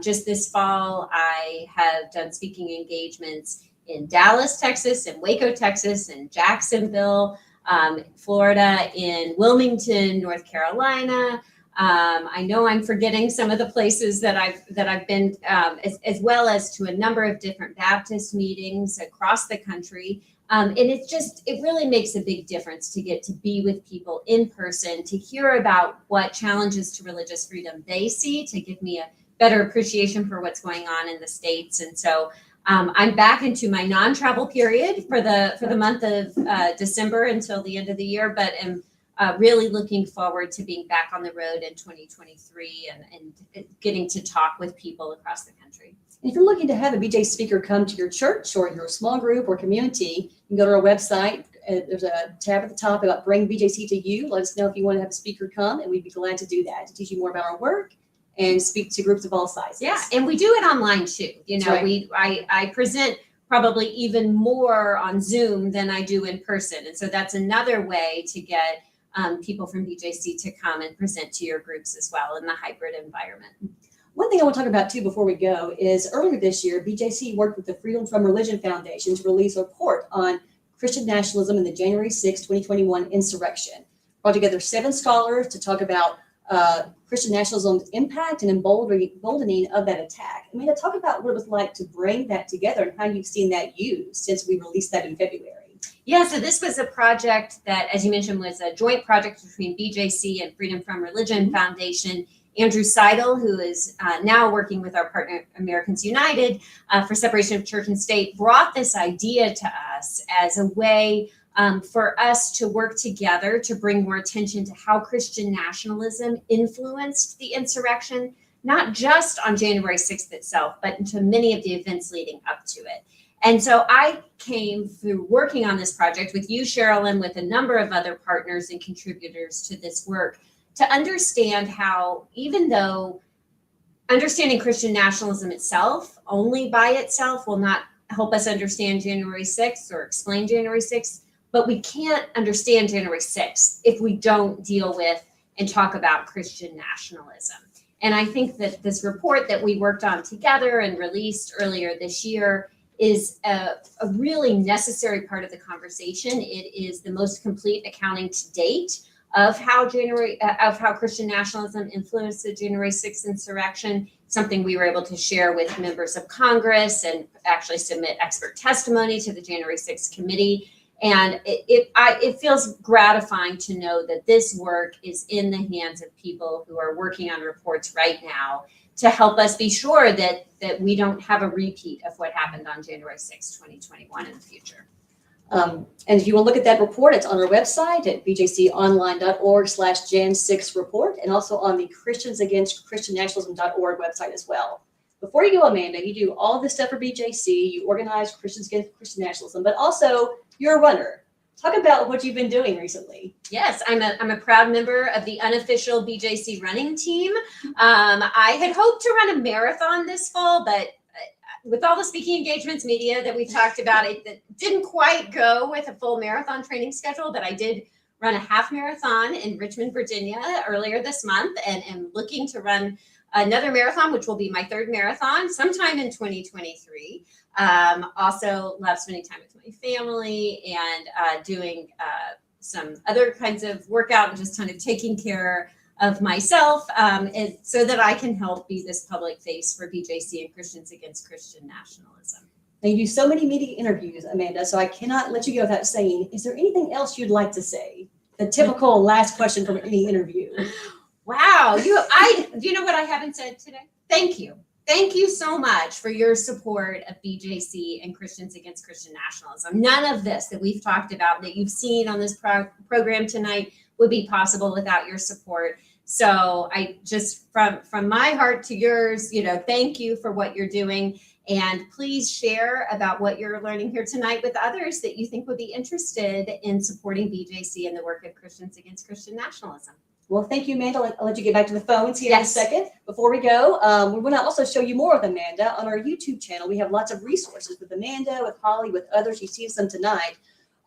Just this fall, I have done speaking engagements in Dallas, Texas, in Waco, Texas, in Jacksonville, Florida, in Wilmington, North Carolina. I know I'm forgetting some of the places that I've been, as well as to a number of different Baptist meetings across the country. And it really makes a big difference to get to be with people in person, to hear about what challenges to religious freedom they see, to give me a better appreciation for what's going on in the States. And so I'm back into my non-travel period for the month of December until the end of the year, but am really looking forward to being back on the road in 2023 and getting to talk with people across the country.
If you're looking to have a BJ speaker come to your church or your small group or community, you can go to our website. There's a tab at the top about Bring BJC to You. Let us know if you want to have a speaker come, and we'd be glad to do that, to teach you more about our work and speak to groups of all sizes.
Yeah, and we do it online too.
Right.
I present probably even more on Zoom than I do in person. And so that's another way to get people from BJC to come and present to your groups as well in the hybrid environment.
One thing I want to talk about too before we go is earlier this year, BJC worked with the Freedom from Religion Foundation to release a report on Christian nationalism in the January 6, 2021 insurrection. Brought together 7 scholars to talk about Christian nationalism's impact and emboldening of that attack. I mean, to talk about what it was like to bring that together and how you've seen that used since we released that in February.
Yeah, so this was a project that, as you mentioned, was a joint project between BJC and Freedom from Religion Foundation. Andrew Seidel, who is now working with our partner Americans United for separation of church and state, brought this idea to us as a way for us to work together to bring more attention to how Christian nationalism influenced the insurrection, not just on January 6th itself, but into many of the events leading up to it. And so I came through working on this project with you, Cheryl, and with a number of other partners and contributors to this work to understand how, even though understanding Christian nationalism itself, only by itself, will not help us understand January 6th or explain January 6th, but we can't understand January 6th if we don't deal with and talk about Christian nationalism. And I think that this report that we worked on together and released earlier this year is a really necessary part of the conversation. It is the most complete accounting to date of how Christian nationalism influenced the January 6th insurrection, something we were able to share with members of Congress and actually submit expert testimony to the January 6th committee. And it feels gratifying to know that this work is in the hands of people who are working on reports right now to help us be sure that we don't have a repeat of what happened on January 6, 2021 in the future.
And if you will look at that report, it's on our website at bjconline.org/Jan6report, and also on the ChristiansAgainstChristianNationalism.org website as well. Before you go, Amanda, you do all this stuff for BJC, you organize Christians Against Christian Nationalism, but also you're a runner. Talk about what you've been doing recently.
Yes, I'm a proud member of the unofficial BJC running team. I had hoped to run a marathon this fall, but with all the speaking engagements media that we've talked about, it didn't quite go with a full marathon training schedule, but I did run a half marathon in Richmond, Virginia earlier this month, and am looking to run another marathon, which will be my 3rd marathon sometime in 2023. Also love spending time with my family and doing some other kinds of workout and just kind of taking care of myself, so that I can help be this public face for BJC and Christians Against Christian Nationalism.
Now, you do so many media interviews, Amanda, so I cannot let you go without saying, is there anything else you'd like to say? The typical last question from any interview.
Wow, do you know what I haven't said today? Thank you. Thank you so much for your support of BJC and Christians Against Christian Nationalism. None of this that we've talked about, that you've seen on this program tonight, would be possible without your support. So I just, from my heart to yours, thank you for what you're doing. And please share about what you're learning here tonight with others that you think would be interested in supporting BJC and the work of Christians Against Christian Nationalism.
Well, thank you, Amanda. I'll let you get back to the phones here in a second. Before we go, we want to also show you more of Amanda on our YouTube channel. We have lots of resources with Amanda, with Holly, with others. You see some tonight.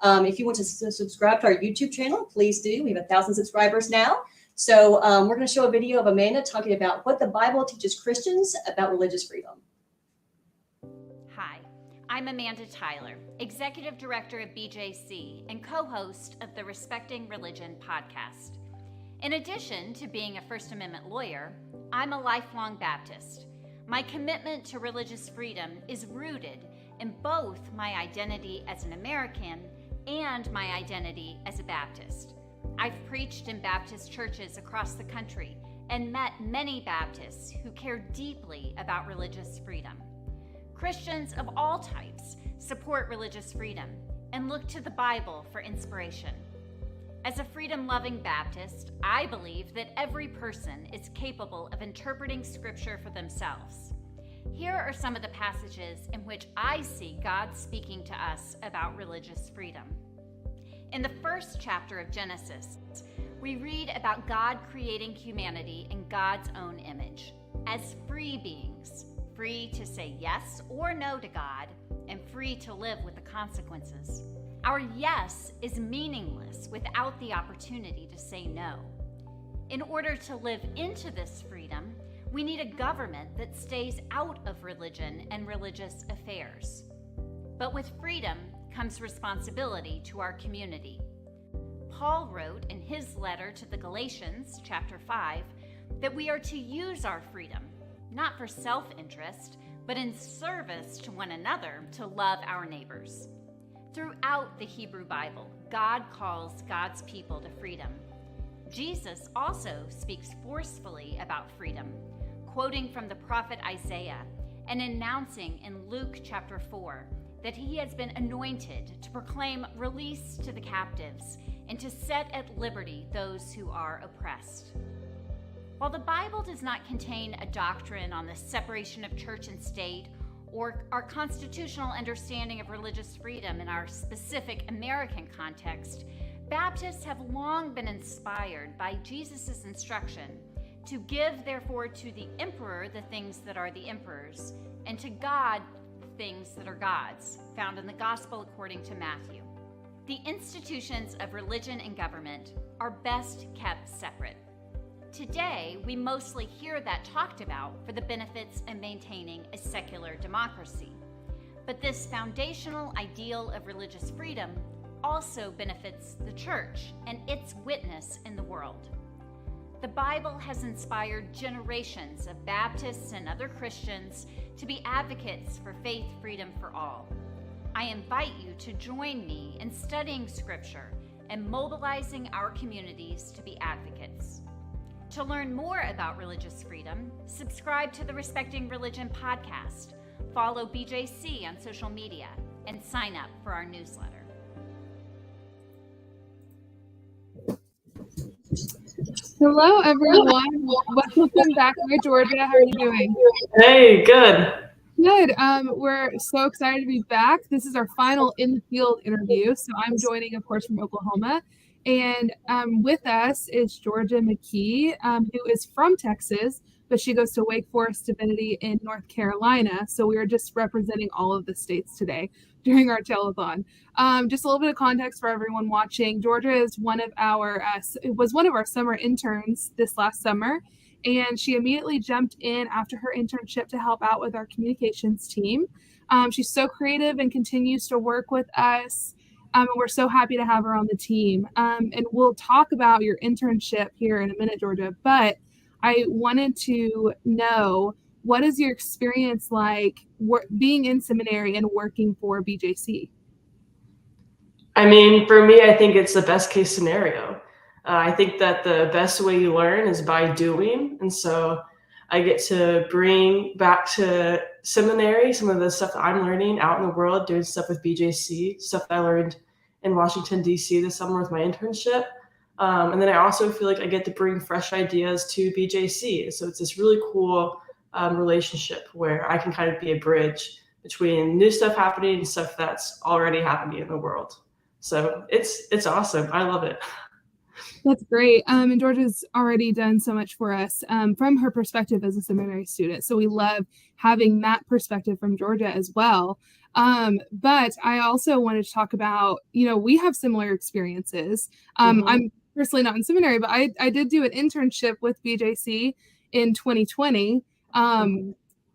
If you want to subscribe to our YouTube channel, please do. We have 1,000 subscribers now. So we're going to show a video of Amanda talking about what the Bible teaches Christians about religious freedom.
Hi, I'm Amanda Tyler, Executive Director of BJC and co-host of the Respecting Religion podcast. In addition to being a First Amendment lawyer, I'm a lifelong Baptist. My commitment to religious freedom is rooted in both my identity as an American and my identity as a Baptist. I've preached in Baptist churches across the country and met many Baptists who care deeply about religious freedom. Christians of all types support religious freedom and look to the Bible for inspiration. As a freedom-loving Baptist, I believe that every person is capable of interpreting Scripture for themselves. Here are some of the passages in which I see God speaking to us about religious freedom. In the first chapter of Genesis, we read about God creating humanity in God's own image, as free beings, free to say yes or no to God, and free to live with the consequences. Our yes is meaningless without the opportunity to say no. In order to live into this freedom, we need a government that stays out of religion and religious affairs. But with freedom comes responsibility to our community. Paul wrote in his letter to the Galatians, chapter 5, that we are to use our freedom, not for self-interest, but in service to one another to love our neighbors. Throughout the Hebrew Bible, God calls God's people to freedom. Jesus also speaks forcefully about freedom, quoting from the prophet Isaiah and announcing in Luke chapter 4 that he has been anointed to proclaim release to the captives and to set at liberty those who are oppressed. While the Bible does not contain a doctrine on the separation of church and state or our constitutional understanding of religious freedom in our specific American context, Baptists have long been inspired by Jesus' instruction to give, therefore, to the emperor the things that are the emperor's, and to God things that are God's, found in the Gospel according to Matthew. The institutions of religion and government are best kept separate. Today, we mostly hear that talked about for the benefits of maintaining a secular democracy. But this foundational ideal of religious freedom also benefits the church and its witness in the world. The Bible has inspired generations of Baptists and other Christians to be advocates for faith freedom for all. I invite you to join me in studying Scripture and mobilizing our communities to be advocates. To learn more about religious freedom, subscribe to the Respecting Religion podcast, follow BJC on social media, and sign up for our newsletter.
Hello, everyone. Welcome back to Georgia. How are you doing?
Hey, good.
Good. We're so excited to be back. This is our final in the field interview. So I'm joining, of course, from Oklahoma. And with us is Georgia McKee, who is from Texas, but she goes to Wake Forest Divinity in North Carolina. So we are just representing all of the states today during our telethon. Just a little bit of context for everyone watching. Georgia is was one of our summer interns this last summer, and she immediately jumped in after her internship to help out with our communications team. She's so creative and continues to work with us We're so happy to have her on the team. And we'll talk about your internship here in a minute, Georgia. But I wanted to know, what is your experience like being in seminary and working for BJC?
I mean, for me, I think it's the best case scenario. I think that the best way you learn is by doing. And so I get to bring back to seminary some of the stuff that I'm learning out in the world, doing stuff with BJC, stuff that I learned in Washington, D.C. this summer with my internship. And then I also feel like I get to bring fresh ideas to BJC. So it's this really cool relationship where I can kind of be a bridge between new stuff happening and stuff that's already happening in the world. So it's awesome. I love it.
That's great. And Georgia's already done so much for us from her perspective as a seminary student. So we love having that perspective from Georgia as well. But I also wanted to talk about, we have similar experiences. I'm personally not in seminary, but I did do an internship with BJC in 2020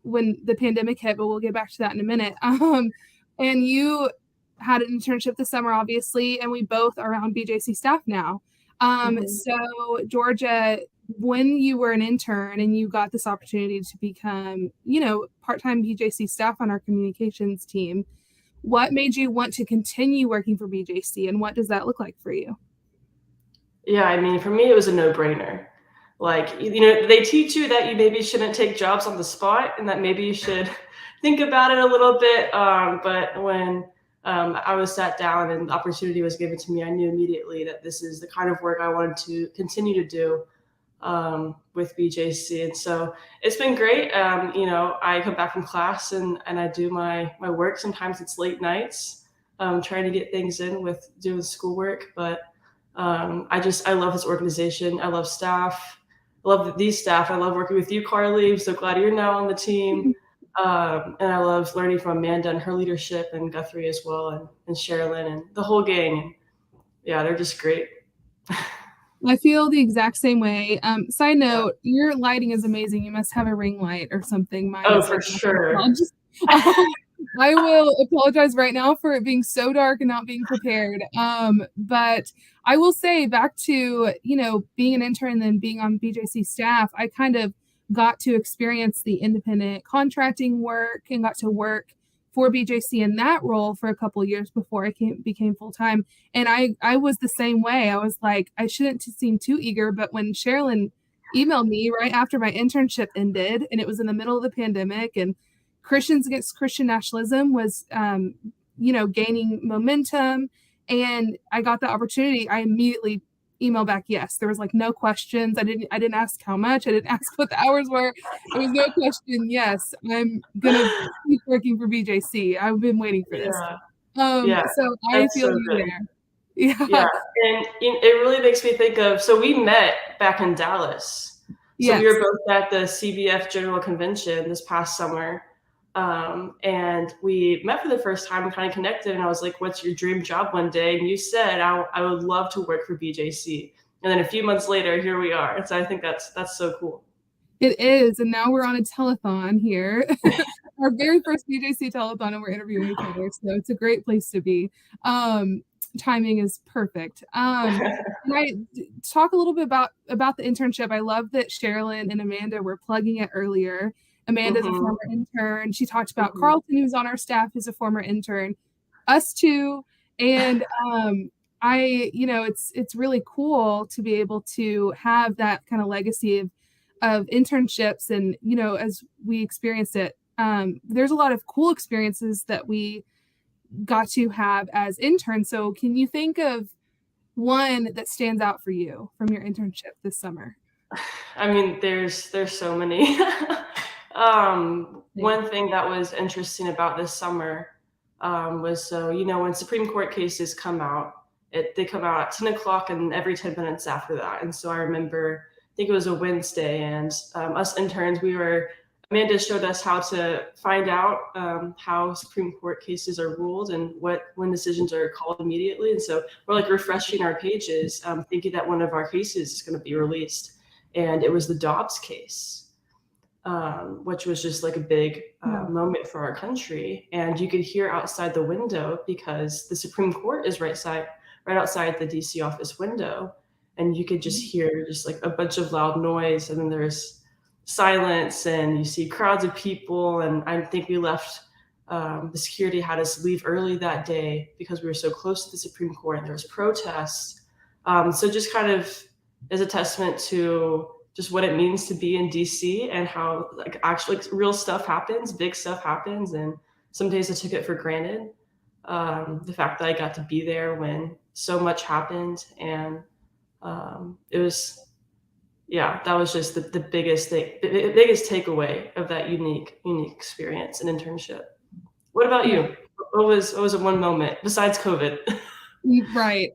when the pandemic hit, but we'll get back to that in a minute. And you had an internship this summer, obviously, and we both are on BJC staff now. So Georgia, when you were an intern and you got this opportunity to become, part-time BJC staff on our communications team, what made you want to continue working for BJC, and what does that look like for you?
Yeah, I mean, for me, it was a no-brainer. Like, they teach you that you maybe shouldn't take jobs on the spot and that maybe you should think about it a little bit. But when I was sat down and the opportunity was given to me, I knew immediately that this is the kind of work I wanted to continue to do with BJC. And so it's been great. I come back from class and I do my work. Sometimes it's late nights, trying to get things in with doing schoolwork. But I love this organization. I love staff. I love these staff. I love working with you, Carly. I'm so glad you're now on the team. And I love learning from Amanda and her leadership, and Guthrie as well, and Sherilyn and the whole gang. Yeah, they're just great.
I feel the exact same way. Side note, your lighting is amazing. You must have a ring light or something.
Oh, for sure.
I will apologize right now for it being so dark and not being prepared. But I will say, back to, being an intern and then being on BJC staff, I kind of got to experience the independent contracting work and got to work for BJC in that role for a couple of years before I became full-time. And I was the same way. I was like, I shouldn't seem too eager, but when Sherilyn emailed me right after my internship ended, and it was in the middle of the pandemic, and Christians Against Christian Nationalism was, gaining momentum, and I got the opportunity, I immediately emailed back yes. There was like no questions. I didn't ask how much. I didn't ask what the hours were. There was no question. Yes, I'm gonna keep working for BJC. I've been waiting for this. So I feel you there.
Yeah, and it really makes me think of, so we met back in Dallas. So we were both at the CBF General Convention this past summer. And we met for the first time and kind of connected, and I was like, what's your dream job one day? And you said, I would love to work for BJC. And then a few months later, here we are. And so I think that's so cool.
It is. And now we're on a telethon here, our very first BJC telethon, and we're interviewing each other. So it's a great place to be. Timing is perfect. And I talk a little bit about the internship. I love that Sherilyn and Amanda were plugging it earlier. Amanda's a former intern. She talked about Carlton, who's on our staff, who's a former intern, us too. And it's really cool to be able to have that kind of legacy of internships. And, as we experienced it, there's a lot of cool experiences that we got to have as interns. So can you think of one that stands out for you from your internship this summer?
I mean, there's so many. One thing that was interesting about this summer was, when Supreme Court cases come out, they come out at 10 o'clock and every 10 minutes after that. And so I remember, I think it was a Wednesday, and us interns, Amanda showed us how to find out how Supreme Court cases are ruled and when decisions are called immediately. And so we're like refreshing our pages, thinking that one of our cases is going to be released. And it was the Dobbs case. which was just like a big moment for our country. And you could hear outside the window because the Supreme Court is right outside the DC office window. And you could just hear just like a bunch of loud noise, and then there's silence, and you see crowds of people. And I think we left, the security had us leave early that day because we were so close to the Supreme Court, and there was protests. So just kind of is a testament to just what it means to be in DC and how like actually real stuff happens, big stuff happens. And some days I took it for granted. The fact that I got to be there when so much happened. And it was, yeah, that was just the biggest thing, the biggest takeaway of that unique experience and internship. What about you? What was a one moment besides COVID?
Right.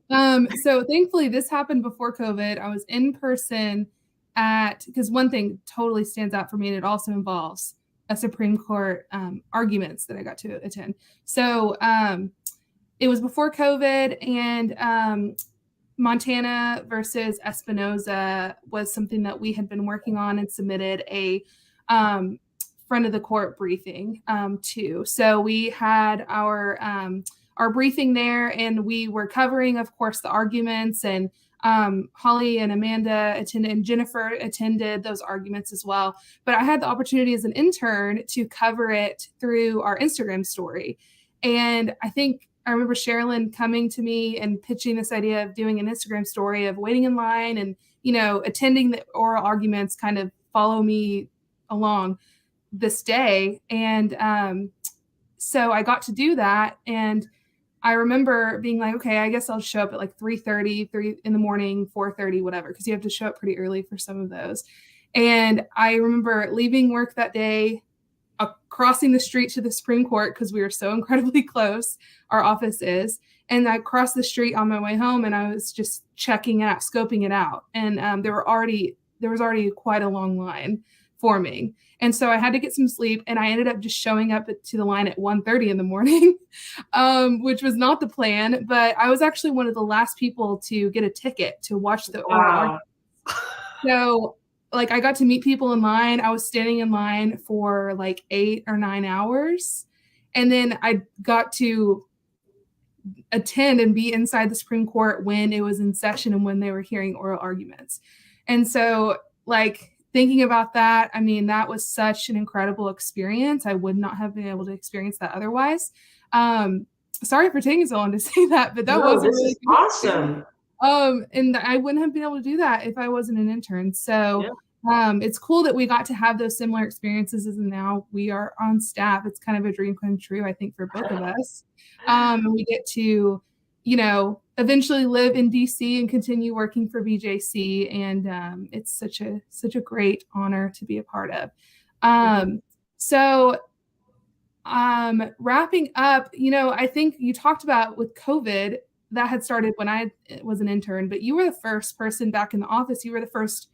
So thankfully this happened before COVID. I was in person because one thing totally stands out for me, and it also involves a Supreme Court arguments that I got to attend. So it was before COVID, and Montana versus Espinoza was something that we had been working on and submitted a front of the court briefing to. So we had our briefing there, and we were covering, of course, the arguments, and Holly and Amanda attended, and Jennifer attended those arguments as well. But I had the opportunity as an intern to cover it through our Instagram story. And I remember Sherilyn coming to me and pitching this idea of doing an Instagram story of waiting in line and, attending the oral arguments, kind of follow me along this day. And so I got to do that. And I remember being like, okay, I guess I'll show up at like 3:30, 3 in the morning, 4:30, whatever, because you have to show up pretty early for some of those. And I remember leaving work that day, crossing the street to the Supreme Court because we were so incredibly close, our office is. And I crossed the street on my way home, and I was just checking it out, scoping it out. And there was already quite a long line forming. And so I had to get some sleep, and I ended up just showing up to the line at 1:30 in the morning, which was not the plan. But I was actually one of the last people to get a ticket to watch the oral arguments. So I got to meet people in line. I was standing in line for like 8 or 9 hours. And then I got to attend and be inside the Supreme Court when it was in session and when they were hearing oral arguments. And so thinking about that, I mean, that was such an incredible experience. I would not have been able to experience that otherwise. Sorry for taking so long to say that, but that was really
awesome.
And I wouldn't have been able to do that if I wasn't an intern. So it's cool that we got to have those similar experiences, and now we are on staff. It's kind of a dream come true, I think, for both of us. And we get to, eventually live in DC and continue working for BJC. And it's such a great honor to be a part of. So wrapping up, I think you talked about with COVID, that had started when I was an intern, but you were the first person back in the office. You were the first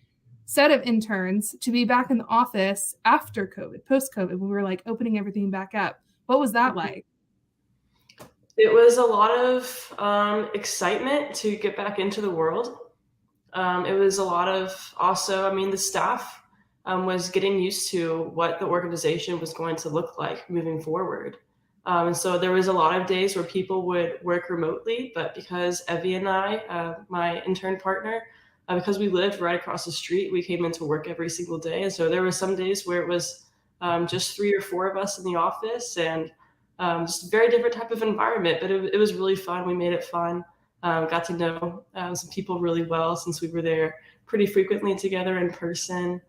set of interns to be back in the office after COVID, post-COVID, when we were opening everything back up. What was that like?
It was a lot of excitement to get back into the world. It was a lot of also, the staff was getting used to what the organization was going to look like moving forward. And so there was a lot of days where people would work remotely, but because Evie and I, my intern partner, because we lived right across the street, we came into work every single day. And so there were some days where it was just 3 or 4 of us in the office, and just a very different type of environment, but it was really fun. We made it fun. Got to know some people really well since we were there pretty frequently together in person,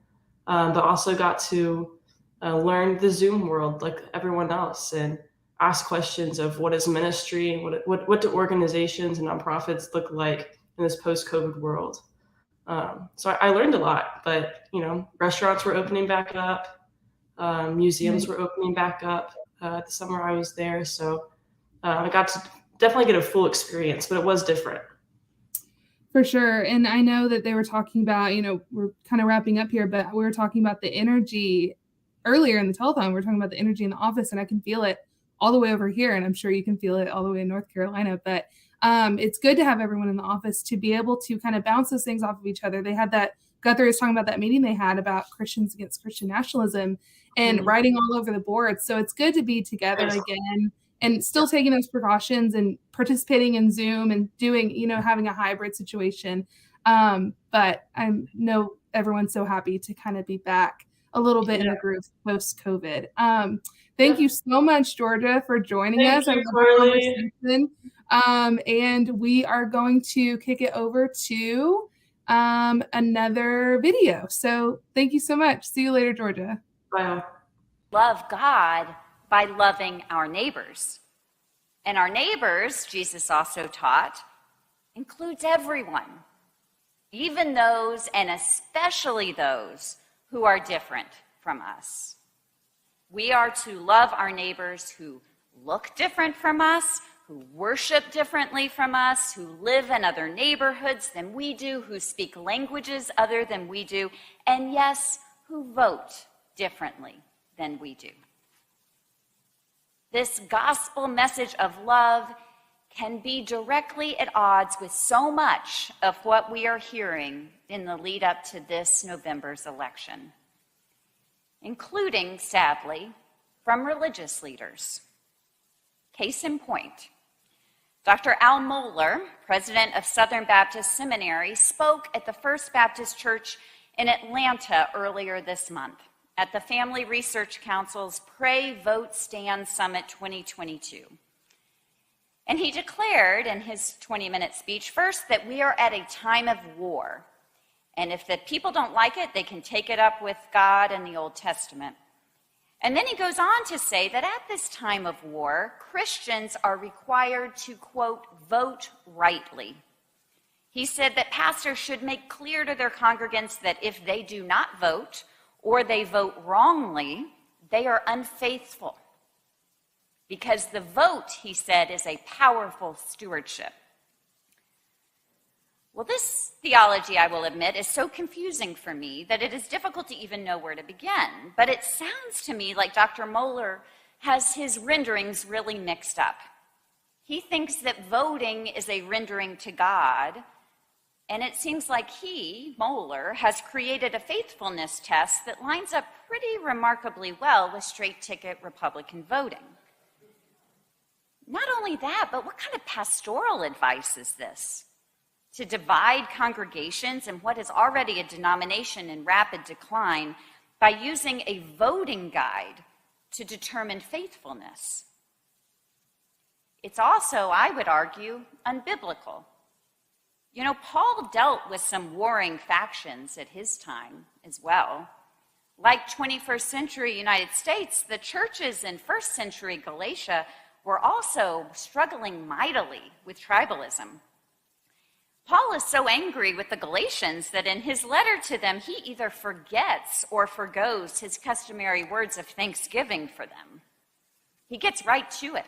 but also got to learn the Zoom world like everyone else, and ask questions of what is ministry, and what do organizations and nonprofits look like in this post-COVID world. So I learned a lot, but restaurants were opening back up, museums were opening back up the summer I was there. So I got to definitely get a full experience, but it was different.
For sure. And I know that they were talking about, we're kind of wrapping up here, but we were talking about the energy earlier in the telethon. We were talking about the energy in the office, and I can feel it all the way over here. And I'm sure you can feel it all the way in North Carolina, but it's good to have everyone in the office to be able to kind of bounce those things off of each other. They had that Guthrie was talking about that meeting they had about Christians against Christian nationalism and writing all over the board. So it's good to be together again and still taking those precautions and participating in Zoom and doing, having a hybrid situation. But I know everyone's so happy to kind of be back a little bit in the group post-COVID. Thank you so much, Georgia, for joining us.
Thank you,
I love
Carly.
the conversation. And we are going to kick it over to another video. So thank you so much. See you later, Georgia.
Bye.
Love God by loving our neighbors. And our neighbors, Jesus also taught, includes everyone, even those and especially those who are different from us. We are to love our neighbors who look different from us, who worship differently from us, who live in other neighborhoods than we do, who speak languages other than we do, and yes, who vote differently than we do. This gospel message of love can be directly at odds with so much of what we are hearing in the lead up to this November's election, including, sadly, from religious leaders. Case in point, Dr. Al Mohler, president of Southern Baptist Seminary, spoke at the First Baptist Church in Atlanta earlier this month at the Family Research Council's Pray, Vote, Stand Summit 2022. And he declared in his 20-minute speech, first, that we are at a time of war. And if the people don't like it, they can take it up with God in the Old Testament. And then he goes on to say that at this time of war, Christians are required to, quote, vote rightly. He said that pastors should make clear to their congregants that if they do not vote or they vote wrongly, they are unfaithful. Because the vote, he said, is a powerful stewardship. Well, this theology, I will admit, is so confusing for me that it is difficult to even know where to begin. But it sounds to me like Dr. Mohler has his renderings really mixed up. He thinks that voting is a rendering to God, and it seems like he, Mohler, has created a faithfulness test that lines up pretty remarkably well with straight-ticket Republican voting. Not only that, but what kind of pastoral advice is this? To divide congregations in what is already a denomination in rapid decline by using a voting guide to determine faithfulness. It's also, I would argue, unbiblical. You know, Paul dealt with some warring factions at his time as well. Like 21st century United States, the churches in first century Galatia were also struggling mightily with tribalism. Paul is so angry with the Galatians that in his letter to them, he either forgets or forgoes his customary words of thanksgiving for them. He gets right to it.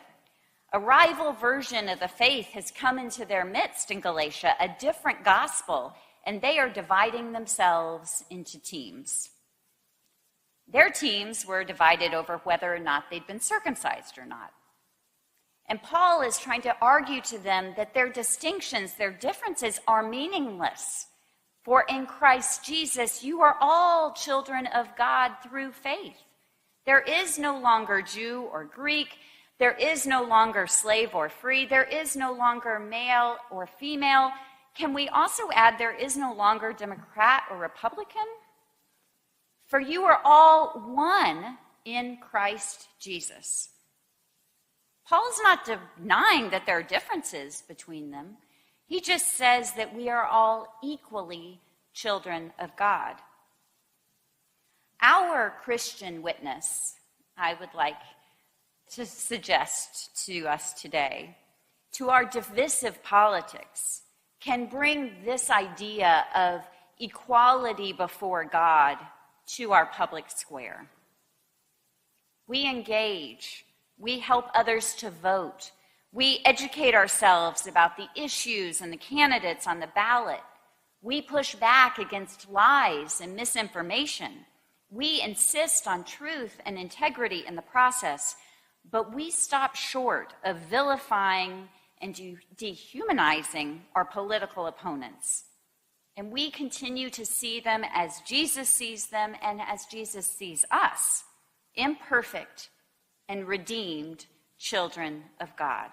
A rival version of the faith has come into their midst in Galatia, a different gospel, and they are dividing themselves into teams. Their teams were divided over whether or not they'd been circumcised or not. And Paul is trying to argue to them that their distinctions, their differences are meaningless. For in Christ Jesus, you are all children of God through faith. There is no longer Jew or Greek. There is no longer slave or free. There is no longer male or female. Can we also add there is no longer Democrat or Republican? For you are all one in Christ Jesus. Paul's not denying that there are differences between them. He just says that we are all equally children of God. Our Christian witness, I would like to suggest to us today, to our divisive politics, can bring this idea of equality before God to our public square. We engage. We help others to vote. We educate ourselves about the issues and the candidates on the ballot. We push back against lies and misinformation. We insist on truth and integrity in the process, but we stop short of vilifying and dehumanizing our political opponents. And we continue to see them as Jesus sees them and as Jesus sees us, imperfect and redeemed children of God.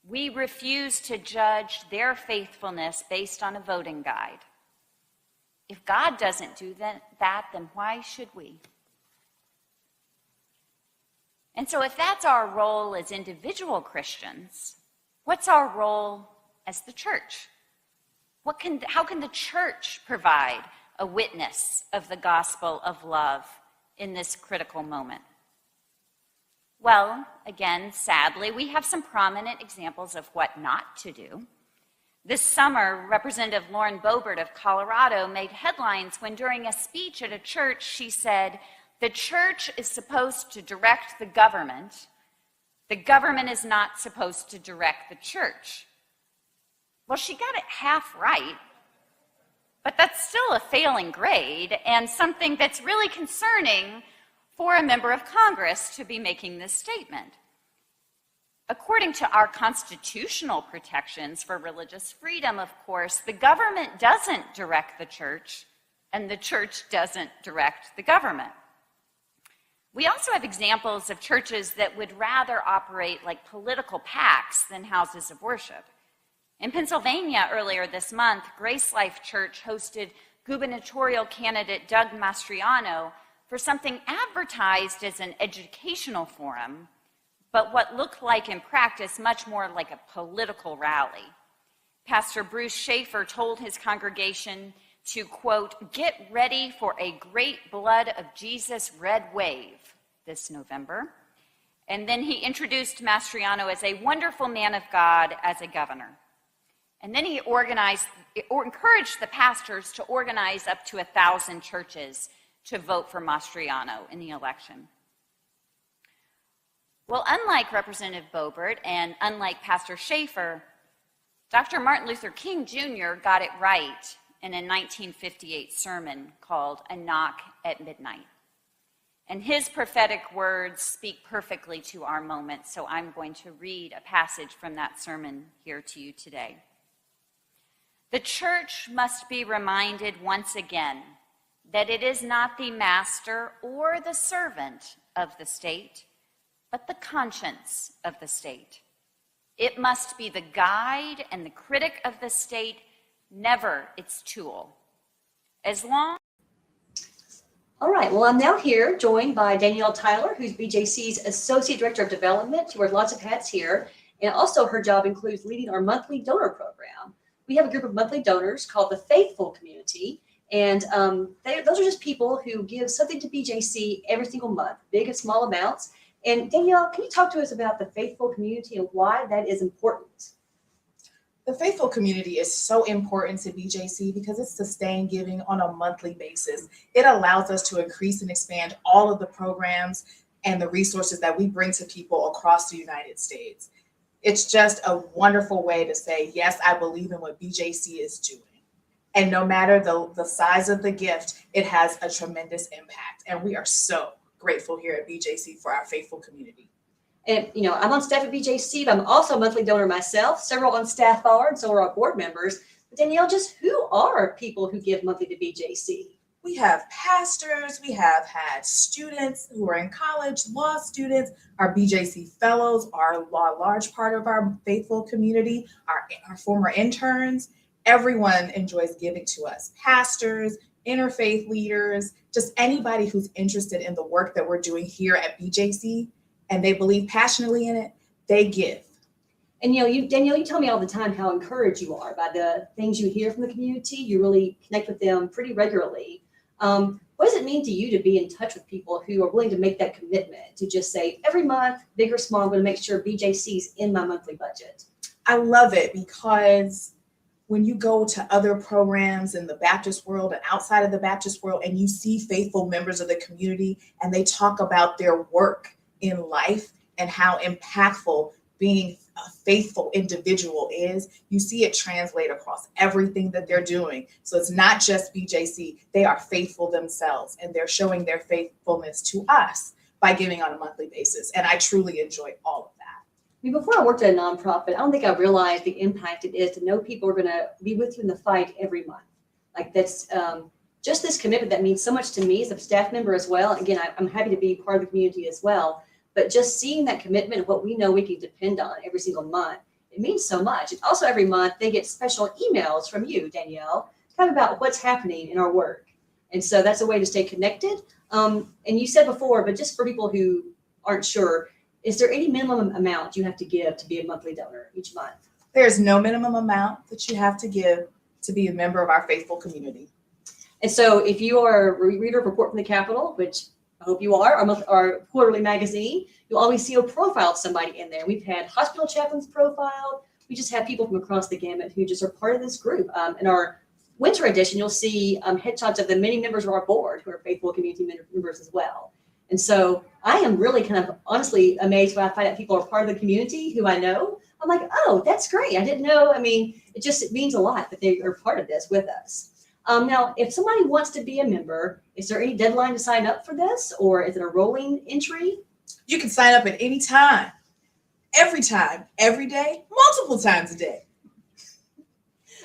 We refuse to judge their faithfulness based on a voting guide. If God doesn't do that, then why should we? And so if that's our role as individual Christians, what's our role as the church? How can the church provide a witness of the gospel of love in this critical moment? Well, again, sadly, we have some prominent examples of what not to do. This summer, Representative Lauren Boebert of Colorado made headlines when during a speech at a church she said, "The church is supposed to direct the government. The government is not supposed to direct the church." Well, she got it half right, but that's still a failing grade and something that's really concerning for a member of Congress to be making this statement. According to our constitutional protections for religious freedom, of course, the government doesn't direct the church, and the church doesn't direct the government. We also have examples of churches that would rather operate like political PACs than houses of worship. In Pennsylvania earlier this month, Grace Life Church hosted gubernatorial candidate Doug Mastriano for something advertised as an educational forum, but what looked like in practice much more like a political rally. Pastor Bruce Schaefer told his congregation to, quote, "Get ready for a great blood of Jesus red wave" this November. And then he introduced Mastriano as a wonderful man of God as a governor. And then he encouraged the pastors to organize up to 1,000 churches to vote for Mastriano in the election. Well, unlike Representative Boebert and unlike Pastor Schaefer, Dr. Martin Luther King Jr. got it right in a 1958 sermon called "A Knock at Midnight." And his prophetic words speak perfectly to our moment, so I'm going to read a passage from that sermon here to you today. "The church must be reminded once again that it is not the master or the servant of the state, but the conscience of the state. It must be the guide and the critic of the state, never its tool. As long..."
All right, well, I'm now here joined by Danielle Tyler, who's BJC's Associate Director of Development. She wears lots of hats here. And also her job includes leading our monthly donor program. We have a group of monthly donors called the Faithful Community. And those are just people who give something to BJC every single month, big and small amounts. And Danielle, can you talk to us about the Faithful Community and why that is important?
The Faithful Community is so important to BJC because it's sustained giving on a monthly basis. It allows us to increase and expand all of the programs and the resources that we bring to people across the United States. It's just a wonderful way to say, yes, I believe in what BJC is doing. And no matter the size of the gift, it has a tremendous impact. And we are so grateful here at BJC for our Faithful Community.
And, you know, I'm on staff at BJC, but I'm also a monthly donor myself. Several on staff are, and so are our board members. But Danielle, just who are people who give monthly to BJC?
We have pastors, we have had students who are in college, law students, our BJC fellows are a large part of our Faithful Community, our former interns. Everyone enjoys giving to us. Pastors, interfaith leaders, just anybody who's interested in the work that we're doing here at BJC and they believe passionately in it, they give.
And Danielle, you tell me all the time how encouraged you are by the things you hear from the community. You really connect with them pretty regularly. What does it mean to you to be in touch with people who are willing to make that commitment to just say, every month, big or small, I'm going to make sure BJC's in my monthly budget?
I love it because when you go to other programs in the Baptist world and outside of the Baptist world, and you see faithful members of the community and they talk about their work in life and how impactful being a faithful individual is, you see it translate across everything that they're doing. So it's not just BJC, they are faithful themselves and they're showing their faithfulness to us by giving on a monthly basis. And I truly enjoy all of that.
mean, before I worked at a nonprofit, I don't think I realized the impact it is to know people are going to be with you in the fight every month. Like that's just this commitment that means so much to me as a staff member as well. Again, I'm happy to be part of the community as well, but just seeing that commitment of what we know we can depend on every single month, it means so much. And also every month they get special emails from you, Danielle, kind of about what's happening in our work. And so that's a way to stay connected. And you said before, but just for people who aren't sure, is there any minimum amount you have to give to be a monthly donor each month?
There's no minimum amount that you have to give to be a member of our faithful community.
And so if you are a reader of Report from the Capitol, which I hope you are, our quarterly magazine, you'll always see a profile of somebody in there. We've had hospital chaplains profiled. We just have people from across the gamut who just are part of this group. In our winter edition, you'll see headshots of the many members of our board who are faithful community members as well. And so I am really kind of honestly amazed when I find out people are part of the community who I know. I'm like, oh, that's great. I didn't know. I mean, it means a lot that they are part of this with us. Now, if somebody wants to be a member, is there any deadline to sign up for this, or is it a rolling entry?
You can sign up at any time, every day, multiple times a day.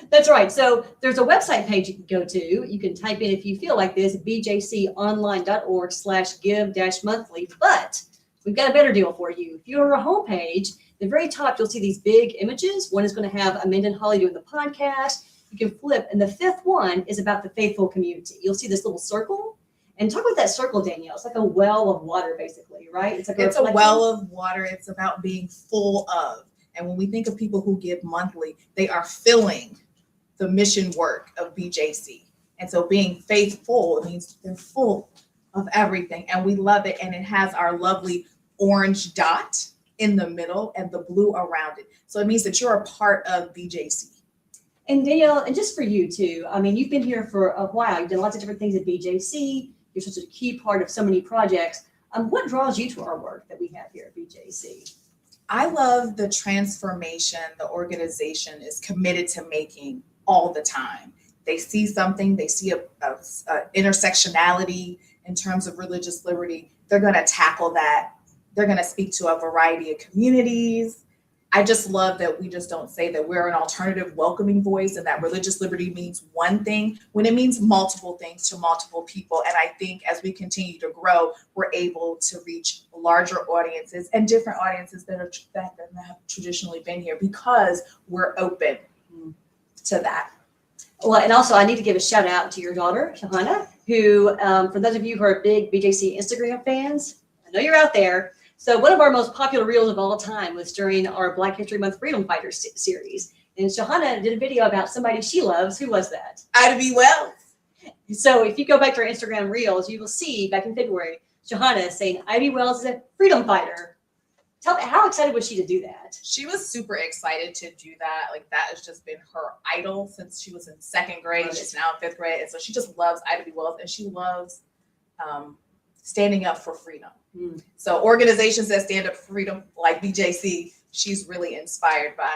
That's right. So there's a website page you can go to. You can type in, if you feel like this, bjconline.org/give-monthly. But we've got a better deal for you. If you're on our homepage, at the very top, you'll see these big images. One is going to have Amanda and Holly doing the podcast. You can flip. And the fifth one is about the faithful community. You'll see this little circle. And talk about that circle, Danielle. It's like a well of water, basically, right? It's a
well of water. It's about being full of. And when we think of people who give monthly, they are filling the mission work of BJC. And so being faithful, it means they're full of everything. And we love it. And it has our lovely orange dot in the middle and the blue around it. So it means that you're a part of BJC.
And Danielle, and just for you too, I mean, you've been here for a while. You've done lots of different things at BJC. You're such a key part of so many projects. What draws you to our work that we have here at BJC?
I love the transformation the organization is committed to making all the time. They see something, they see a intersectionality in terms of religious liberty. They're going to tackle that. They're going to speak to a variety of communities. I just love that we just don't say that we're an alternative welcoming voice and that religious liberty means one thing when it means multiple things to multiple people. And I think as we continue to grow, we're able to reach larger audiences and different audiences that have traditionally been here because we're open to that.
Well, and also I need to give a shout out to your daughter, Shahana, who, for those of you who are big BJC Instagram fans, I know you're out there. So one of our most popular reels of all time was during our Black History Month Freedom Fighters series. And Shahana did a video about somebody she loves. Who was that?
Ida B. Wells.
So if you go back to our Instagram reels, you will see back in February, Shahana saying Ida B. Wells is a freedom fighter. Tell me, how excited was she to do that?
She was super excited to do that. Like that has just been her idol since she was in second grade. She's now in fifth grade. And so she just loves Ida B. Wells and she loves standing up for freedom. So organizations that stand up for freedom like BJC, she's really inspired by.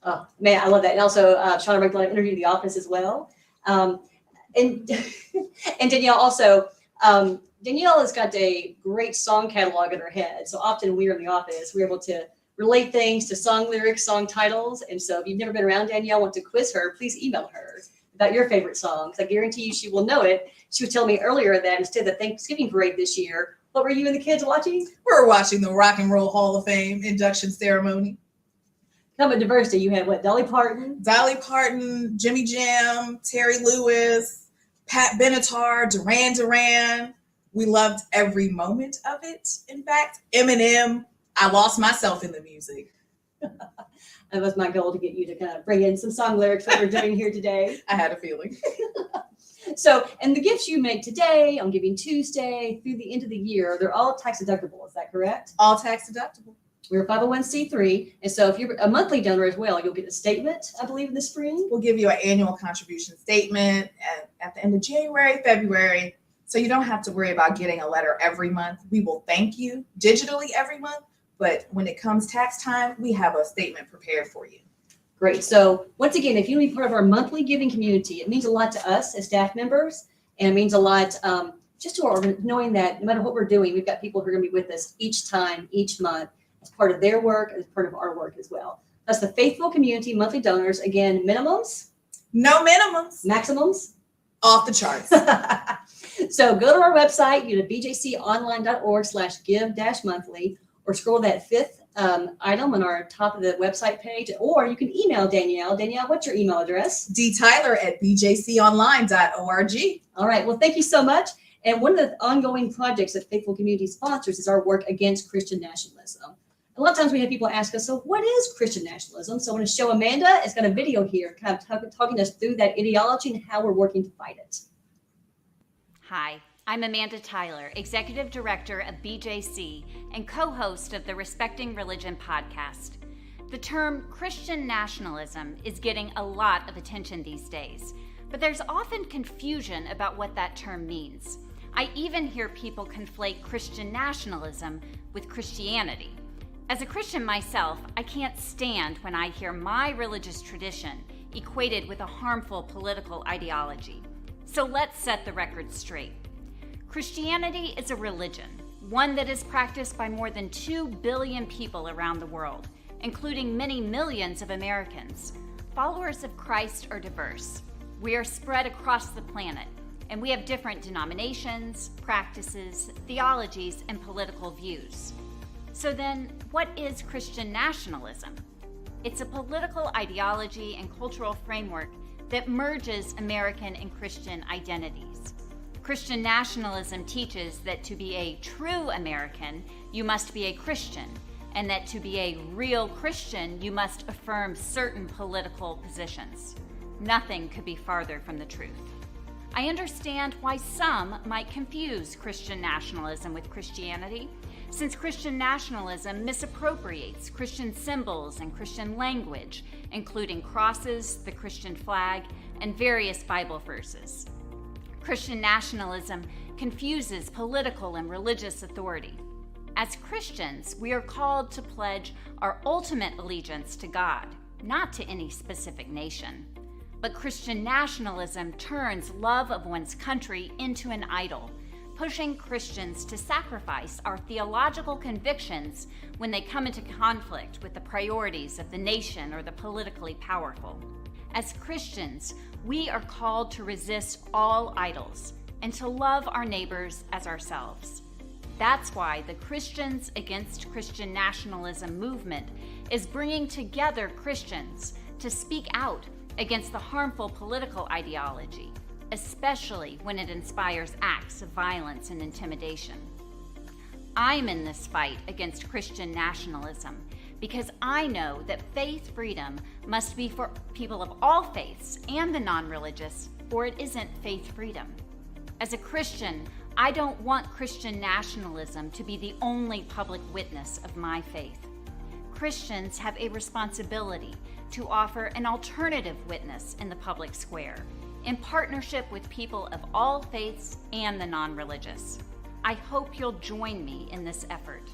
Oh man, I love that. And also Shauna Regular interviewed The Office as well. And Danielle also, Danielle has got a great song catalog in her head. So often we're in the office, we're able to relate things to song lyrics, song titles. And so if you've never been around Danielle, want to quiz her, please email her about your favorite songs. I guarantee you she will know it. She was telling me earlier that instead of the Thanksgiving parade this year, what were you and the kids watching?
We were watching the Rock and Roll Hall of Fame induction ceremony.
How about diversity? You had what, Dolly Parton?
Dolly Parton, Jimmy Jam, Terry Lewis, Pat Benatar, Duran Duran. We loved every moment of it. In fact, Eminem, I lost myself in the music.
That was my goal, to get you to kind of bring in some song lyrics that we're doing here today.
I had a feeling.
So, and the gifts you make today on Giving Tuesday through the end of the year, they're all tax deductible. Is that correct?
All tax deductible.
We're a 501c3. And so if you're a monthly donor as well, you'll get a statement, I believe, in the spring.
We'll give you an annual contribution statement at the end of January, February. So you don't have to worry about getting a letter every month. We will thank you digitally every month. But when it comes tax time, we have a statement prepared for you.
Great. So once again, if you want to be part of our monthly giving community, it means a lot to us as staff members. And it means a lot just to our knowing that no matter what we're doing, we've got people who are going to be with us each time, each month. as part of their work, as part of our work as well. That's the Faithful Community monthly donors. Again, minimums?
No minimums.
Maximums?
Off the charts.
So go to our website, you know, bjconline.org/give-monthly, or scroll that fifth item on our top of the website page, or you can email Danielle. Danielle, what's your email address?
dtyler@bjconline.org.
All right. Well, thank you so much. And one of the ongoing projects that Faithful Community sponsors is our work against Christian nationalism. A lot of times we have people ask us, so what is Christian nationalism? So I want to show Amanda has got a video here kind of talking us through that ideology and how we're working to fight it.
Hi, I'm Amanda Tyler, Executive Director of BJC and co-host of the Respecting Religion podcast. The term Christian nationalism is getting a lot of attention these days, but there's often confusion about what that term means. I even hear people conflate Christian nationalism with Christianity. As a Christian myself, I can't stand when I hear my religious tradition equated with a harmful political ideology. So let's set the record straight. Christianity is a religion, one that is practiced by more than 2 billion people around the world, including many millions of Americans. Followers of Christ are diverse. We are spread across the planet, and we have different denominations, practices, theologies, and political views. So then, what is Christian nationalism? It's a political ideology and cultural framework that merges American and Christian identities. Christian nationalism teaches that to be a true American, you must be a Christian, and that to be a real Christian, you must affirm certain political positions. Nothing could be farther from the truth. I understand why some might confuse Christian nationalism with Christianity, since Christian nationalism misappropriates Christian symbols and Christian language, including crosses, the Christian flag, and various Bible verses. Christian nationalism confuses political and religious authority. As Christians, we are called to pledge our ultimate allegiance to God, not to any specific nation. But Christian nationalism turns love of one's country into an idol, pushing Christians to sacrifice our theological convictions when they come into conflict with the priorities of the nation or the politically powerful. As Christians, we are called to resist all idols and to love our neighbors as ourselves. That's why the Christians Against Christian Nationalism movement is bringing together Christians to speak out against the harmful political ideology, especially when it inspires acts of violence and intimidation. I'm in this fight against Christian nationalism because I know that faith freedom must be for people of all faiths and the non-religious, or it isn't faith freedom. As a Christian, I don't want Christian nationalism to be the only public witness of my faith. Christians have a responsibility to offer an alternative witness in the public square, in partnership with people of all faiths and the non-religious. I hope you'll join me in this effort.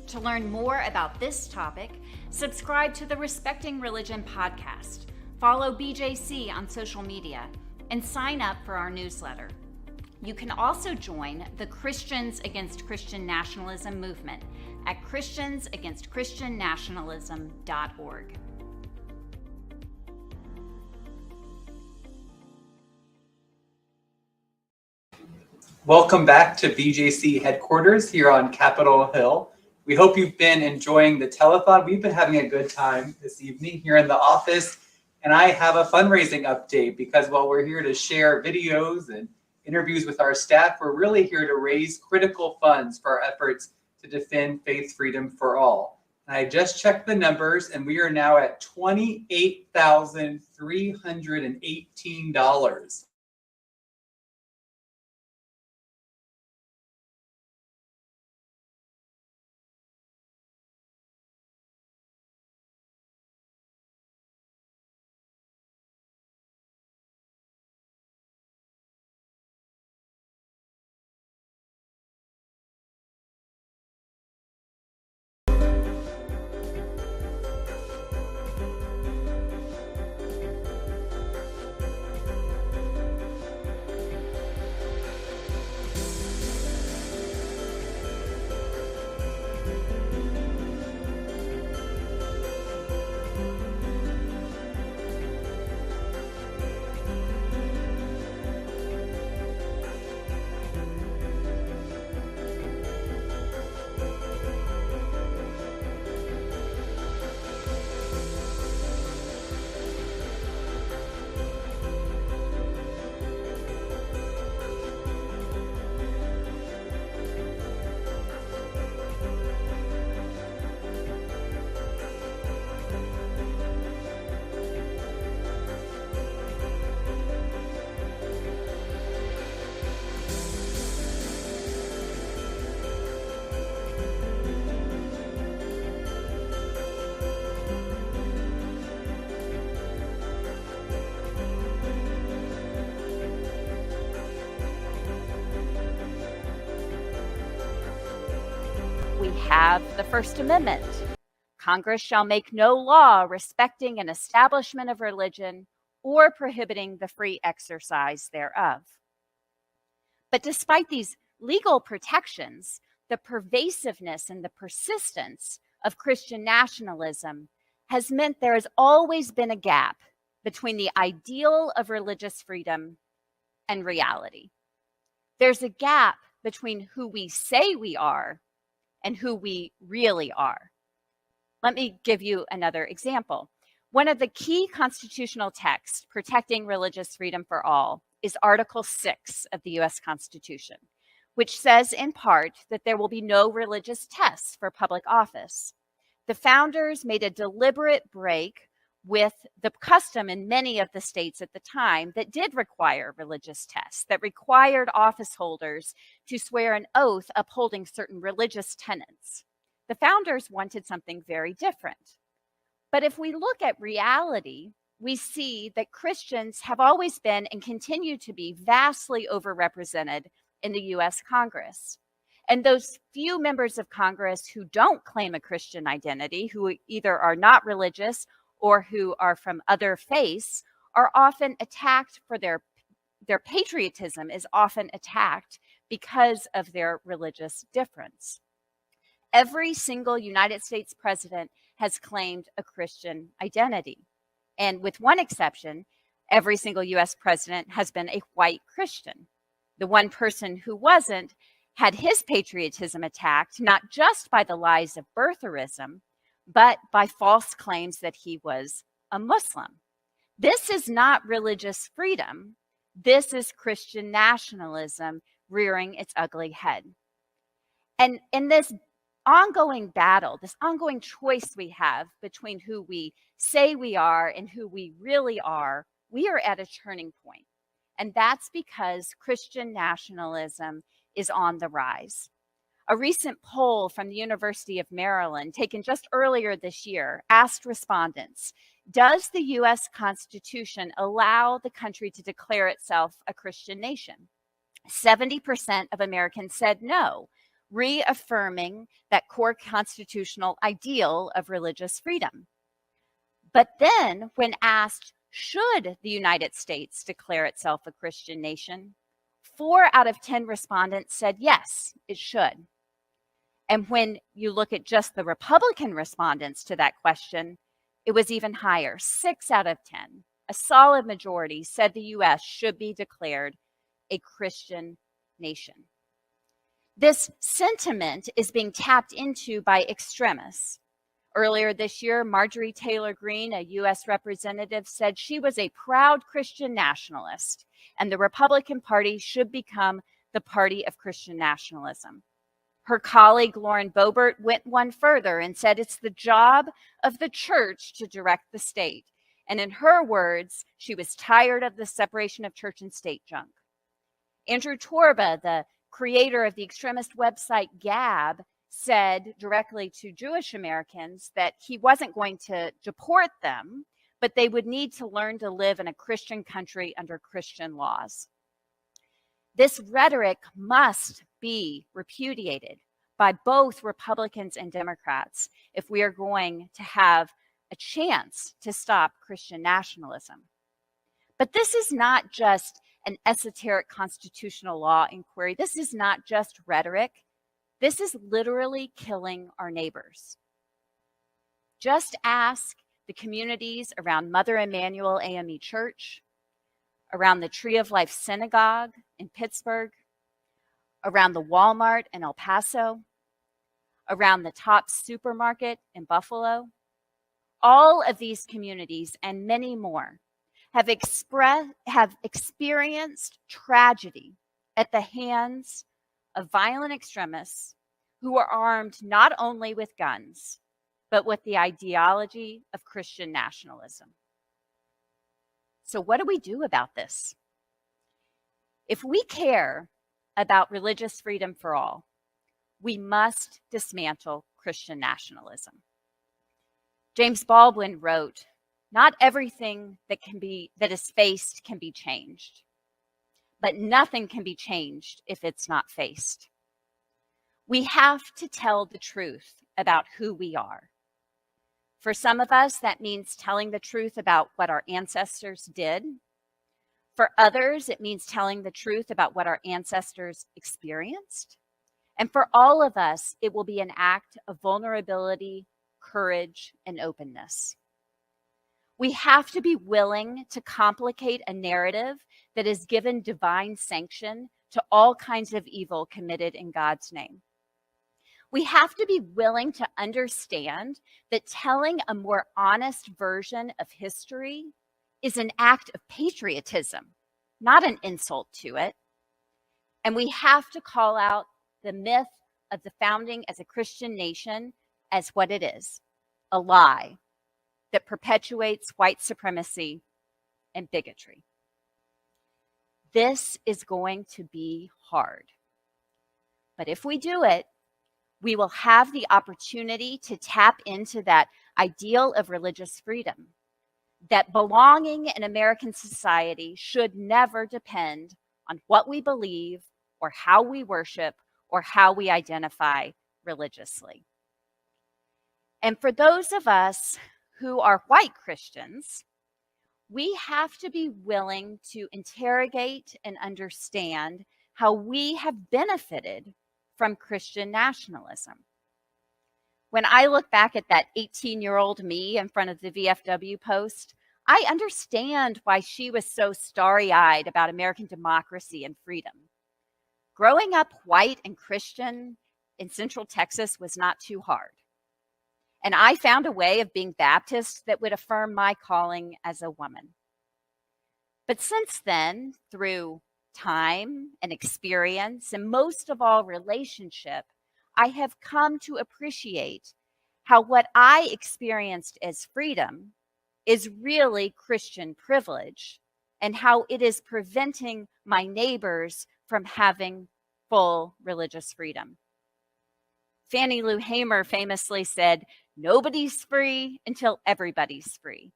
To learn more about this topic, subscribe to the Respecting Religion podcast, follow BJC on social media, and sign up for our newsletter. You can also join the Christians Against Christian Nationalism movement at christiansagainstchristiannationalism.org.
Welcome back to BJC headquarters here on Capitol Hill. We hope you've been enjoying the telethon. We've been having a good time this evening here in the office, and I have a fundraising update because while we're here to share videos and interviews with our staff, we're really here to raise critical funds for our efforts to defend faith freedom for all. And I just checked the numbers, and we are now at $28,318.
have the First Amendment. Congress shall make no law respecting an establishment of religion or prohibiting the free exercise thereof. But despite these legal protections, the pervasiveness and the persistence of Christian nationalism has meant there has always been a gap between the ideal of religious freedom and reality. There's a gap between who we say we are and who we really are. Let me give you another example. One of the key constitutional texts protecting religious freedom for all is Article 6 of the U.S. Constitution, which says in part that there will be no religious tests for public office. The founders made a deliberate break with the custom in many of the states at the time that did require religious tests, that required office holders to swear an oath upholding certain religious tenets. The founders wanted something very different. But if we look at reality, we see that Christians have always been and continue to be vastly overrepresented in the U.S. Congress. And those few members of Congress who don't claim a Christian identity, who either are not religious or who are from other faiths, are often attacked for their patriotism is often attacked because of their religious difference. Every single United States president has claimed a Christian identity. And with one exception, every single US president has been a white Christian. The one person who wasn't had his patriotism attacked, not just by the lies of birtherism, but by false claims that he was a Muslim. This is not religious freedom. This is Christian nationalism rearing its ugly head. And in this ongoing battle, this ongoing choice we have between who we say we are and who we really are, we are at a turning point. And that's because Christian nationalism is on the rise. A recent poll from the University of Maryland, taken just earlier this year, asked respondents, does the U.S. Constitution allow the country to declare itself a Christian nation? 70% of Americans said no, reaffirming that core constitutional ideal of religious freedom. But then, when asked, should the United States declare itself a Christian nation, 4 out of 10 respondents said yes, it should. And when you look at just the Republican respondents to that question, it was even higher. 6 out of 10, a solid majority, said the U.S. should be declared a Christian nation. This sentiment is being tapped into by extremists. Earlier this year, Marjorie Taylor Greene, a U.S. representative, said she was a proud Christian nationalist, and the Republican Party should become the party of Christian nationalism. Her colleague, Lauren Boebert, went one further and said it's the job of the church to direct the state. And in her words, she was tired of the separation of church and state junk. Andrew Torba, the creator of the extremist website Gab, said directly to Jewish Americans that he wasn't going to deport them, but they would need to learn to live in a Christian country under Christian laws. This rhetoric must be repudiated by both Republicans and Democrats if we are going to have a chance to stop Christian nationalism. But this is not just an esoteric constitutional law inquiry. This is not just rhetoric. This is literally killing our neighbors. Just ask the communities around Mother Emanuel AME Church, around the Tree of Life Synagogue in Pittsburgh, around the Walmart in El Paso, around the Tops Supermarket in Buffalo. All of these communities and many more have experienced tragedy at the hands of violent extremists who are armed not only with guns, but with the ideology of Christian nationalism. So what do we do about this? If we care about religious freedom for all, we must dismantle Christian nationalism. James Baldwin wrote, "Not everything that is faced can be changed, but nothing can be changed if it's not faced." We have to tell the truth about who we are. For some of us, that means telling the truth about what our ancestors did. For others, it means telling the truth about what our ancestors experienced. And for all of us, it will be an act of vulnerability, courage, and openness. We have to be willing to complicate a narrative that has given divine sanction to all kinds of evil committed in God's name. We have to be willing to understand that telling a more honest version of history is an act of patriotism, not an insult to it. And we have to call out the myth of the founding as a Christian nation as what it is, a lie that perpetuates white supremacy and bigotry. This is going to be hard. But if we do it, we will have the opportunity to tap into that ideal of religious freedom, that belonging in American society should never depend on what we believe or how we worship or how we identify religiously. And for those of us who are white Christians, we have to be willing to interrogate and understand how we have benefited from Christian nationalism. When I look back at that 18-year-old me in front of the VFW post, I understand why she was so starry-eyed about American democracy and freedom. Growing up white and Christian in Central Texas was not too hard. And I found a way of being Baptist that would affirm my calling as a woman. But since then, through time and experience, and most of all, relationship, I have come to appreciate how what I experienced as freedom is really Christian privilege, and how it is preventing my neighbors from having full religious freedom. Fannie Lou Hamer famously said, "Nobody's free until everybody's free."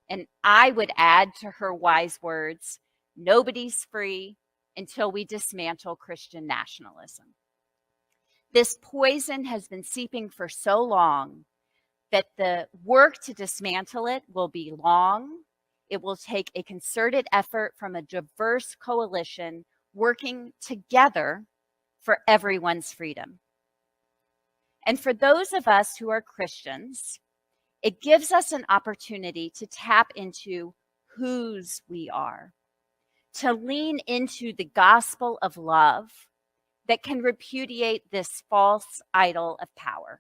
And I would add to her wise words, nobody's free until we dismantle Christian nationalism. This poison has been seeping for so long that the work to dismantle it will be long. It will take a concerted effort from a diverse coalition working together for everyone's freedom. And for those of us who are Christians, it gives us an opportunity to tap into whose we are, to lean into the gospel of love that can repudiate this false idol of power.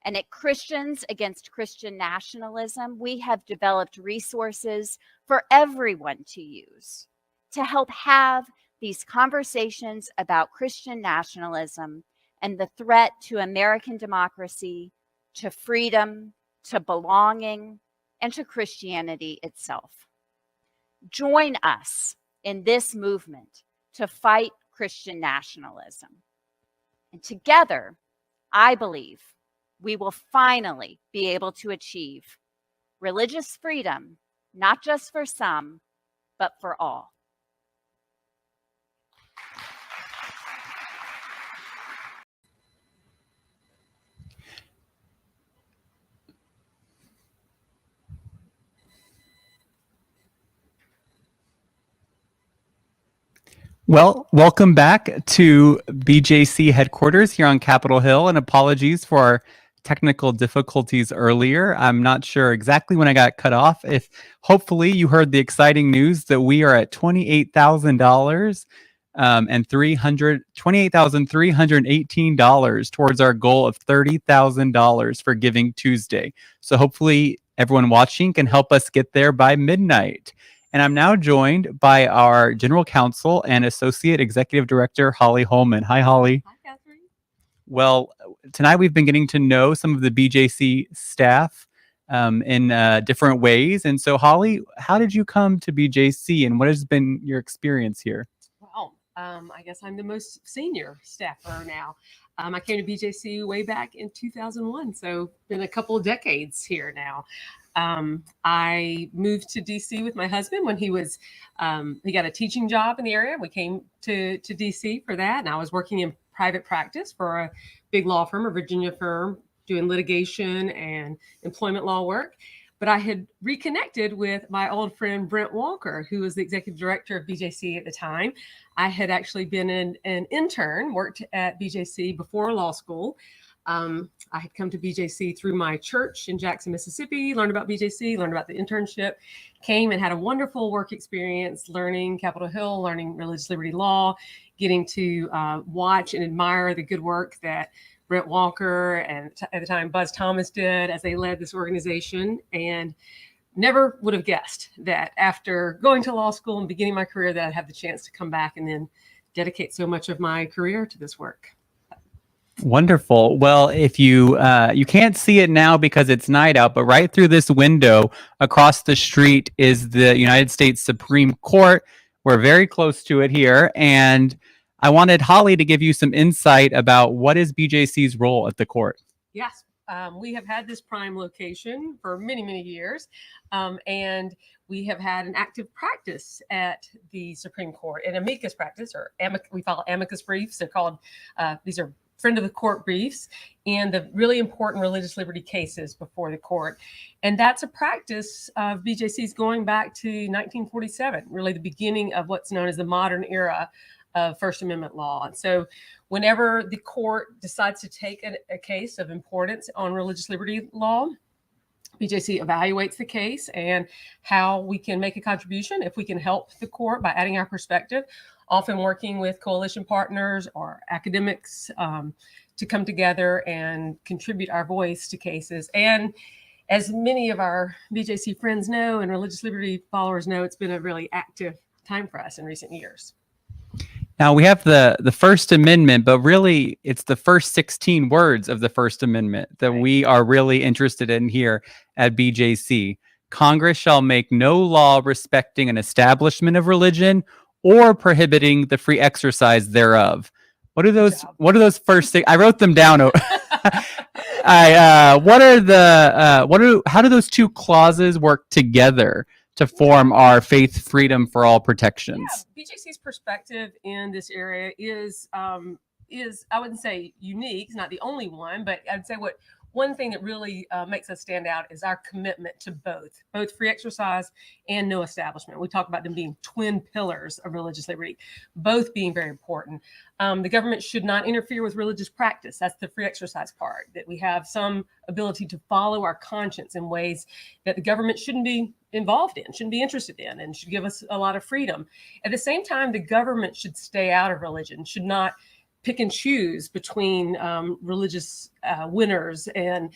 And at Christians Against Christian Nationalism, we have developed resources for everyone to use to help have these conversations about Christian nationalism and the threat to American democracy, to freedom, to belonging, and to Christianity itself. Join us in this movement to fight Christian nationalism. And together, I believe we will finally be able to achieve religious freedom, not just for some, but for all.
Well, welcome back to BJC headquarters here on Capitol Hill, and apologies for our technical difficulties earlier. I'm not sure exactly when I got cut off. If hopefully you heard the exciting news that we are at $28,000 and $28,318 towards our goal of $30,000 for Giving Tuesday. So hopefully everyone watching can help us get there by midnight. And I'm now joined by our General Counsel and Associate Executive Director, Holly Holman. Hi, Holly.
Hi, Catherine.
Well, tonight we've been getting to know some of the BJC staff in different ways. And so, Holly, how did you come to BJC and what has been your experience here?
Well, I guess I'm the most senior staffer now. I came to BJC way back in 2001, so been a couple of decades here now. I moved to DC with my husband when he got a teaching job in the area. We came to DC for that, and I was working in
private practice for a big law firm, a Virginia firm, doing litigation and employment law work. But I had reconnected with my old friend Brent Walker, who was the executive director of BJC at the time. I had actually been an intern, worked at BJC before law school. I had come to BJC through my church in Jackson, Mississippi, learned about BJC, learned about the internship, came and had a wonderful work experience learning Capitol Hill, learning religious liberty law, getting to watch and admire the good work that Brent Walker and at the time Buzz Thomas did as they led this organization, and never would have guessed that after going to law school and beginning my career that I'd have the chance to come back and then dedicate so much of my career to this work.
Wonderful. Well, if you you can't see it now because it's night out, but right through this window across the street is the United States Supreme Court. We're very close to it here, and I wanted Holly to give you some insight about what is BJC's role at the court.
Yes, we have had this prime location for many, many years, and we have had an active practice at the Supreme Court, an amicus practice, or we file amicus briefs. They're called, these are friend of the court briefs, and the really important religious liberty cases before the court. And that's a practice of BJC's going back to 1947, really the beginning of what's known as the modern era of First Amendment law. And so whenever the court decides to take a case of importance on religious liberty law, BJC evaluates the case and how we can make a contribution, if we can help the court by adding our perspective, often working with coalition partners or academics to come together and contribute our voice to cases. And as many of our BJC friends know and religious liberty followers know, it's been a really active time for us in recent years.
Now, we have the First Amendment, but really it's the first 16 words of the First Amendment that we are really interested in here at BJC. Congress shall make no law respecting an establishment of religion or prohibiting the free exercise thereof. What are those first things? I wrote them down. How do those two clauses work together to form our faith freedom for all protections?
Yeah, BJC's perspective in this area is I wouldn't say unique. It's not the only one, but I'd say one thing that really makes us stand out is our commitment to both free exercise and no establishment. We talk about them being twin pillars of religious liberty, both being very important. The government should not interfere with religious practice. That's the free exercise part, that we have some ability to follow our conscience in ways that the government shouldn't be involved in, shouldn't be interested in, and should give us a lot of freedom. At the same time, the government should stay out of religion, should not pick and choose between religious winners and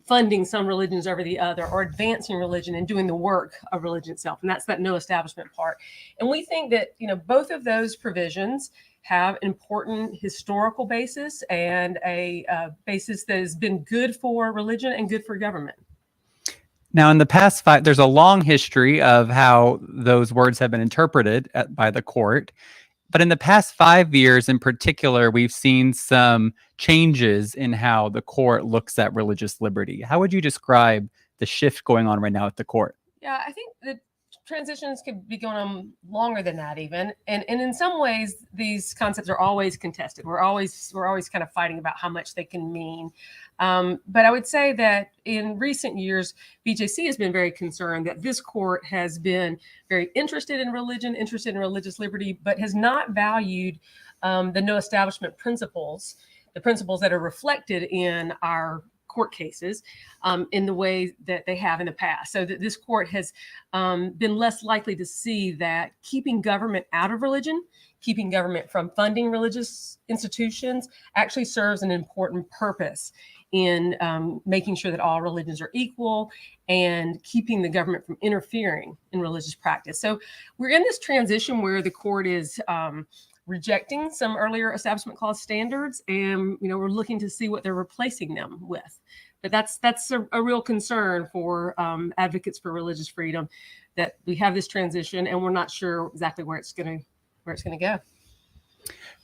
funding some religions over the other, or advancing religion and doing the work of religion itself. And that's that no establishment part. And we think that, both of those provisions have an important historical basis and a basis that has been good for religion and good for government.
Now, in the past there's a long history of how those words have been interpreted by the court. But in the past 5 years in particular, we've seen some changes in how the court looks at religious liberty. How would you describe the shift going on right now at the court?
Yeah, I think the transitions could be going on longer than that even. And in some ways, these concepts are always contested. We're always kind of fighting about how much they can mean. But I would say that in recent years, BJC has been very concerned that this court has been very interested in religion, interested in religious liberty, but has not valued the no establishment principles, the principles that are reflected in our court cases in the way that they have in the past. So that this court has been less likely to see that keeping government out of religion, keeping government from funding religious institutions actually serves an important purpose in making sure that all religions are equal and keeping the government from interfering in religious practice. So we're in this transition where the court is rejecting some earlier Establishment Clause standards, and we're looking to see what they're replacing them with. But that's a real concern for advocates for religious freedom, that we have this transition and we're not sure exactly where it's going to go.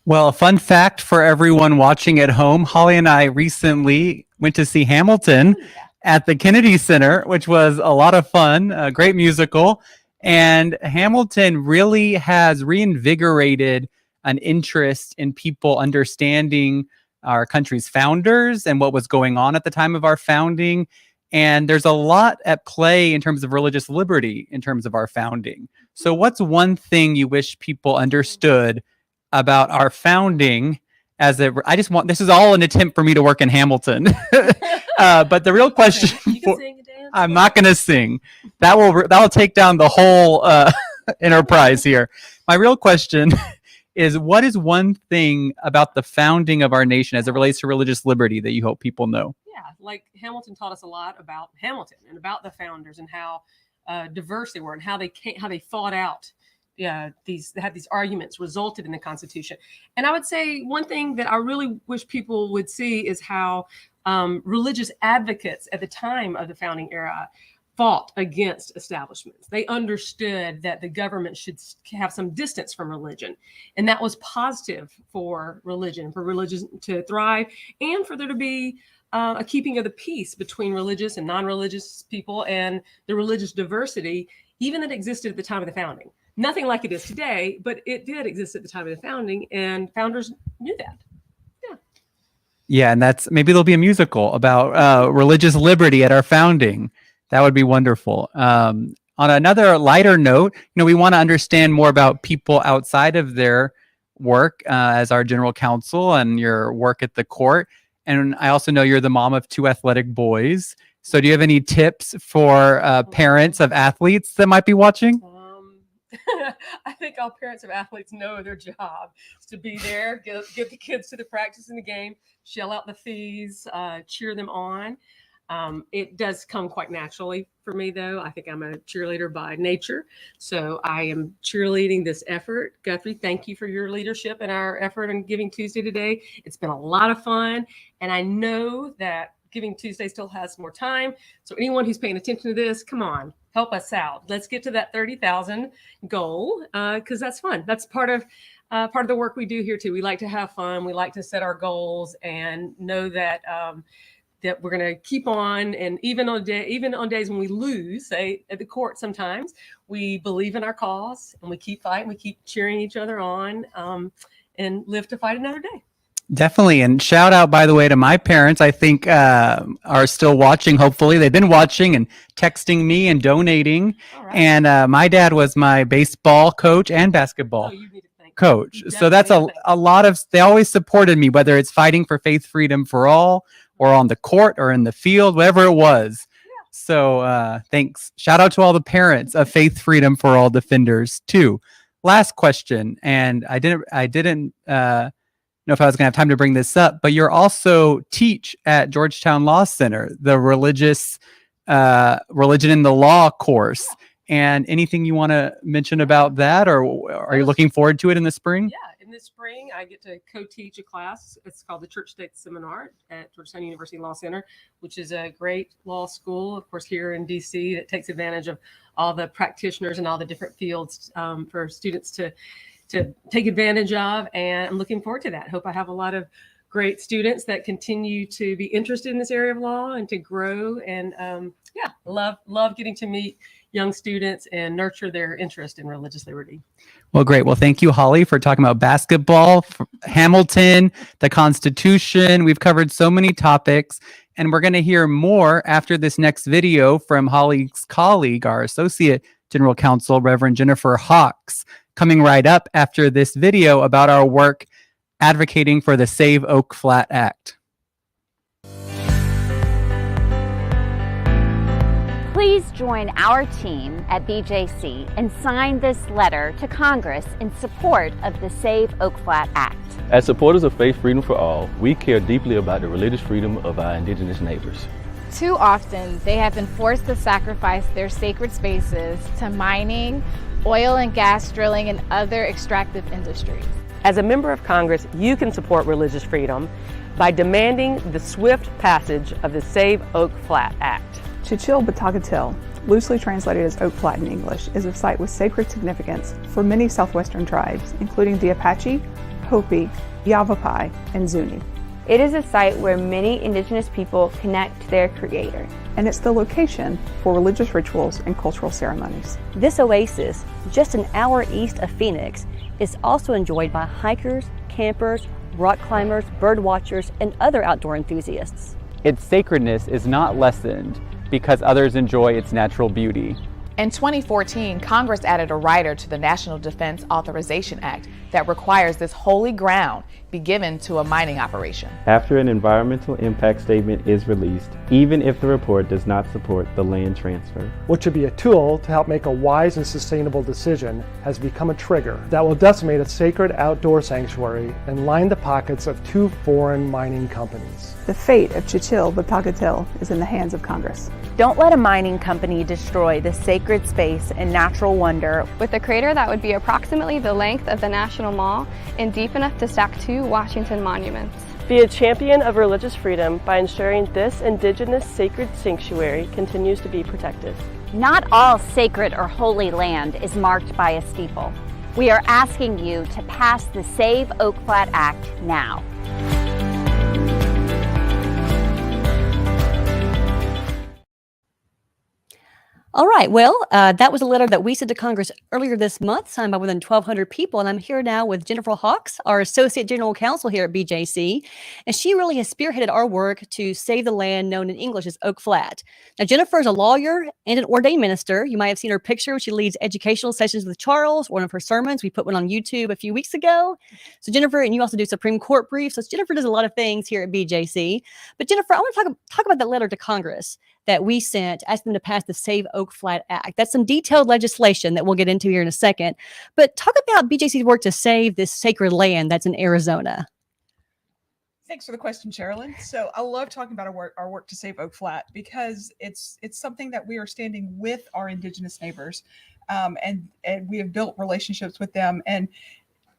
Well, a fun fact for everyone watching at home, Holly and I recently went to see Hamilton at the Kennedy Center, which was a lot of fun, a great musical. And Hamilton really has reinvigorated an interest in people understanding our country's founders and what was going on at the time of our founding. And there's a lot at play in terms of religious liberty in terms of our founding. So what's one thing you wish people understood about our founding this is all an attempt for me to work in Hamilton. But the real question, I'm not going to sing. That will take down the whole enterprise here. My real question is, what is one thing about the founding of our nation as it relates to religious liberty that you hope people know?
Yeah, like Hamilton taught us a lot about Hamilton and about the founders and how diverse they were and how they fought out these arguments resulted in the Constitution. And I would say one thing that I really wish people would see is how religious advocates at the time of the founding era fought against establishments. They understood that the government should have some distance from religion. And that was positive for religion to thrive and for there to be a keeping of the peace between religious and non-religious people and the religious diversity, even that existed at the time of the founding. Nothing like it is today, but it did exist at the time of the founding, and founders knew that.
Yeah, and maybe there'll be a musical about religious liberty at our founding. That would be wonderful. On another lighter note, we want to understand more about people outside of their work as our general counsel and your work at the court. And I also know you're the mom of 2 athletic boys. So do you have any tips for parents of athletes that might be watching?
I think all parents of athletes know their job is to be there, get the kids to the practice and the game, shell out the fees, cheer them on. It does come quite naturally for me, though. I think I'm a cheerleader by nature. So I am cheerleading this effort. Guthrie, thank you for your leadership and our effort on Giving Tuesday today. It's been a lot of fun. And I know that Giving Tuesday still has more time. So anyone who's paying attention to this, come on, help us out. Let's get to that 30,000 goal because that's fun. That's part of the work we do here too. We like to have fun. We like to set our goals and know that that we're going to keep on. And even on days when we lose, say at the court, sometimes we believe in our cause and we keep fighting. We keep cheering each other on and live to fight another day.
Definitely. And shout out, by the way, to my parents, I think are still watching. Hopefully they've been watching and texting me and donating. Right. And my dad was my baseball coach and basketball coach. So that's a lot of, they always supported me, whether it's fighting for faith freedom for all or on the court or in the field, whatever it was. Yeah. So thanks. Shout out to all the parents of Faith Freedom for All defenders too. Last question. And I didn't know if I was going to have time to bring this up, but you're also teach at Georgetown Law Center, the religion in the law course. And anything you want to mention about that, or are you looking forward to it in the spring?
Yeah, in the spring, I get to co-teach a class. It's called the Church State Seminar at Georgetown University Law Center, which is a great law school, of course, here in DC that takes advantage of all the practitioners and all the different fields for students to take advantage of. And I'm looking forward to that. Hope I have a lot of great students that continue to be interested in this area of law and to grow. And love getting to meet young students and nurture their interest in religious liberty.
Well, great. Well, thank you, Holly, for talking about basketball, Hamilton, the Constitution. We've covered so many topics, and we're going to hear more after this next video from Holly's colleague, our Associate General Counsel, Reverend Jennifer Hawks, coming right up after this video about our work advocating for the Save Oak Flat Act.
Please join our team at BJC and sign this letter to Congress in support of the Save Oak Flat Act.
As supporters of Faith Freedom for All, we care deeply about the religious freedom of our indigenous neighbors.
Too often, they have been forced to sacrifice their sacred spaces to mining, oil and gas drilling, and other extractive industries.
As a member of Congress, you can support religious freedom by demanding the swift passage of the Save Oak Flat Act.
Chichil Batagatil, loosely translated as Oak Flat in English, is a site with sacred significance for many southwestern tribes, including the Apache, Hopi, Yavapai, and Zuni.
It is a site where many indigenous people connect to their creator.
And it's the location for religious rituals and cultural ceremonies.
This oasis, just an hour east of Phoenix, is also enjoyed by hikers, campers, rock climbers, bird watchers, and other outdoor enthusiasts.
Its sacredness is not lessened because others enjoy its natural beauty.
In 2014, Congress added a rider to the National Defense Authorization Act that requires this holy ground be given to a mining operation.
After an environmental impact statement is released, even if the report does not support the land transfer,
which should be a tool to help make a wise and sustainable decision, has become a trigger that will decimate a sacred outdoor sanctuary and line the pockets of 2 foreign mining companies.
The fate of Chichil Batacatil is in the hands of Congress.
Don't let a mining company destroy the sacred space and natural wonder.
With a crater that would be approximately the length of the National Mall and deep enough to stack 2 Washington monuments.
Be a champion of religious freedom by ensuring this indigenous sacred sanctuary continues to be protected.
Not all sacred or holy land is marked by a steeple. We are asking you to pass the Save Oak Flat Act now.
All right, well, that was a letter that we sent to Congress earlier this month, signed by more than 1,200 people. And I'm here now with Jennifer Hawks, our Associate General Counsel here at BJC. And she really has spearheaded our work to save the land known in English as Oak Flat. Now, Jennifer is a lawyer and an ordained minister. You might have seen her picture. She leads educational sessions with Charles, one of her sermons. We put one on YouTube a few weeks ago. So Jennifer, and you also do Supreme Court briefs. So Jennifer does a lot of things here at BJC. But Jennifer, I want to talk about that letter to Congress that we sent asking them to pass the Save Oak Flat Act. That's some detailed legislation that we'll get into here in a second. But talk about BJC's work to save this sacred land that's in Arizona.
Thanks for the question, Sherilyn. So I love talking about our work to save Oak Flat because it's something that we are standing with our indigenous neighbors, and we have built relationships with them. And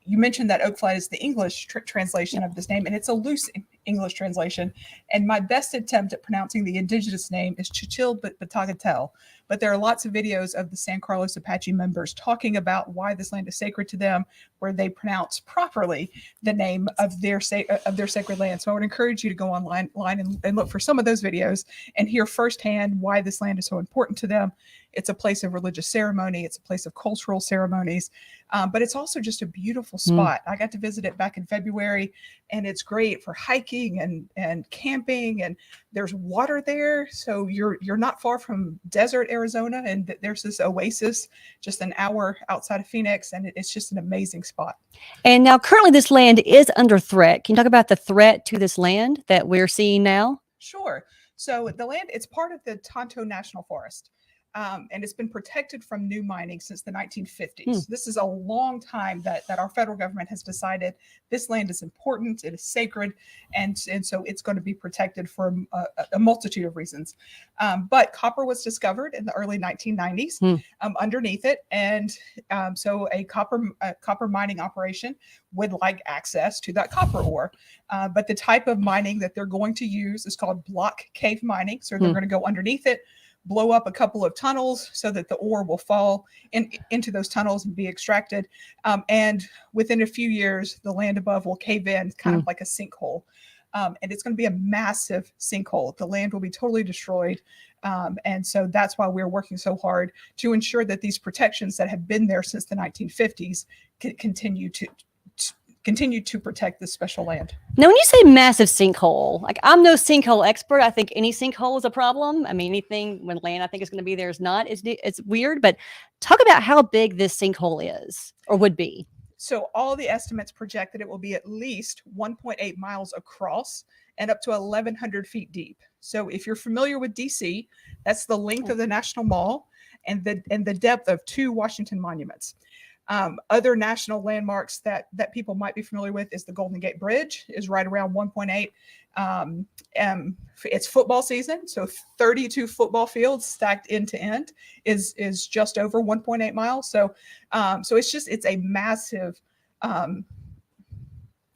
you mentioned that Oak Flat is the English translation of this name, and it's a loose English translation. And my best attempt at pronouncing the indigenous name is Chichil Batacatel. But there are lots of videos of the San Carlos Apache members talking about why this land is sacred to them, where they pronounce properly the name of their sacred land. So I would encourage you to go online and look for some of those videos and hear firsthand why this land is so important to them. It's a place of religious ceremony. It's a place of cultural ceremonies, but it's also just a beautiful spot. I got to visit it back in February, and it's great for hiking and camping, and there's water there. So you're not far from desert Arizona, and there's this oasis just an hour outside of Phoenix, and it's just an amazing spot.
And now currently this land is under threat. Can you talk about the threat to this land that we're seeing now?
Sure. So the land, it's part of the Tonto National Forest. And it's been protected from new mining since the 1950s. This is a long time that our federal government has decided this land is important, it is sacred, and so it's going to be protected for a multitude of reasons. But copper was discovered in the early 1990s underneath it, and so a copper mining operation would like access to that copper ore. But the type of mining that they're going to use is called block cave mining. So they're going to go underneath it, blow up a couple of tunnels so that the ore will fall into those tunnels and be extracted. And within a few years, the land above will cave in, kind of like a sinkhole. And it's going to be a massive sinkhole. The land will be totally destroyed. And so that's why we're working so hard to ensure that these protections that have been there since the 1950s can continue to protect this special land.
Now, when you say massive sinkhole, like I'm no sinkhole expert. I think any sinkhole is a problem. I mean, anything when land I think is going to be there is not. It's weird, but talk about how big this sinkhole is or would be.
So all the estimates project that it will be at least 1.8 miles across and up to 1,100 feet deep. So if you're familiar with DC, that's the length of the National Mall and the depth of 2 Washington monuments. Other national landmarks that people might be familiar with is the Golden Gate Bridge, is right around 1.8. It's football season, so 32 football fields stacked end to end is just over 1.8 miles. So it's a massive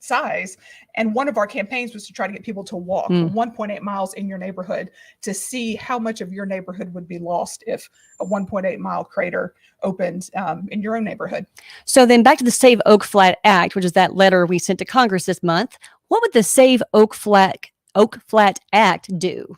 size. And one of our campaigns was to try to get people to walk 1.8 miles in your neighborhood to see how much of your neighborhood would be lost if a 1.8 mile crater opened in your own neighborhood.
So then back to the Save Oak Flat Act, which is that letter we sent to Congress this month.
What would the Save Oak Flat Act do?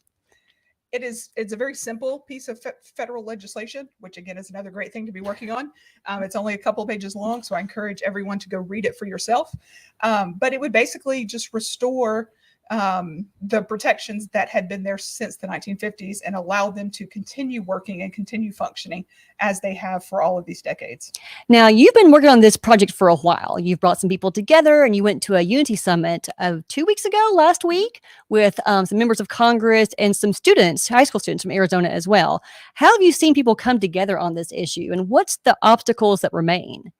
It's a very simple piece of federal legislation, which again is another great thing to be working on. It's only a couple pages long, so I encourage everyone to go read it for yourself. But it would basically just restore the protections that had been there since the 1950s and allow them to continue working and continue functioning as they have for all of these decades.
Now, you've been working on this project for a while. You've brought some people together and you went to a Unity Summit 2 weeks ago, last week, with some members of Congress and some students, high school students from Arizona as well. How have you seen people come together on this issue, and what's the obstacles that remain?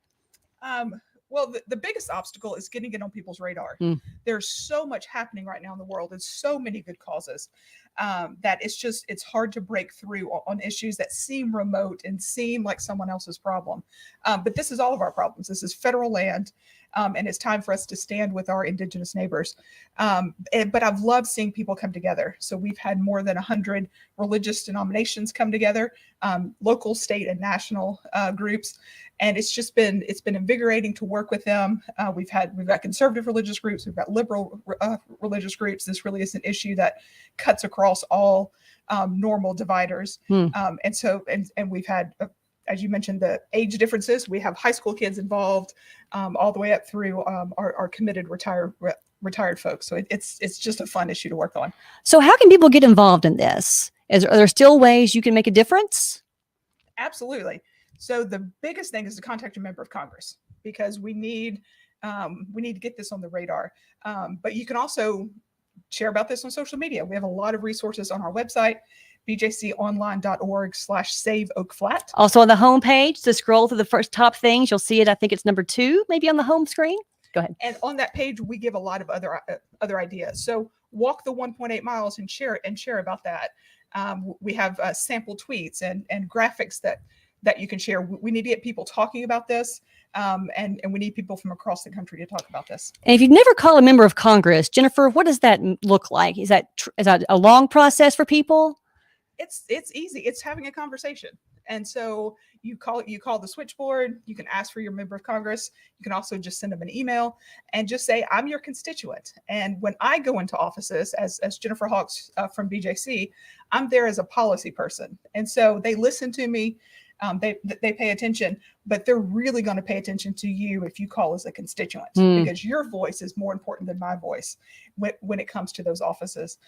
Well, the biggest obstacle is getting it on people's radar. There's so much happening right now in the world and so many good causes that it's hard to break through on issues that seem remote and seem like someone else's problem. But this is all of our problems. This is federal land, and it's time for us to stand with our indigenous neighbors. But I've loved seeing people come together. So we've had more than 100 religious denominations come together, local, state, and national groups. And it's been invigorating to work with them. We've got conservative religious groups, we've got liberal religious groups. This really is an issue that cuts across all normal dividers. And we've had, as you mentioned, the age differences. We have high school kids involved, all the way up through our committed retired folks. So it's just a fun issue to work on.
So how can people get involved in this? Are there still ways you can make a difference?
Absolutely. So the biggest thing is to contact a member of Congress, because we need to get this on the radar. But you can also share about this on social media. We have a lot of resources on our website, bjconline.org/saveoakflat.
Also on the homepage, to scroll through the first top things, you'll see it. I think it's number 2, maybe on the home screen. Go ahead.
And on that page, we give a lot of other ideas. So walk the 1.8 miles and share about that. We have sample tweets and graphics that you can share. We need to get people talking about this, and we need people from across the country to talk about this.
And if you've never called a member of Congress, Jennifer, what does that look like? Is that a long process for people?
It's easy. It's having a conversation. And so you call the switchboard. You can ask for your member of Congress. You can also just send them an email and just say, I'm your constituent. And when I go into offices as Jennifer Hawks from BJC, I'm there as a policy person. And so they listen to me. They pay attention, but they're really going to pay attention to you if you call as a constituent, because your voice is more important than my voice when it comes to those offices.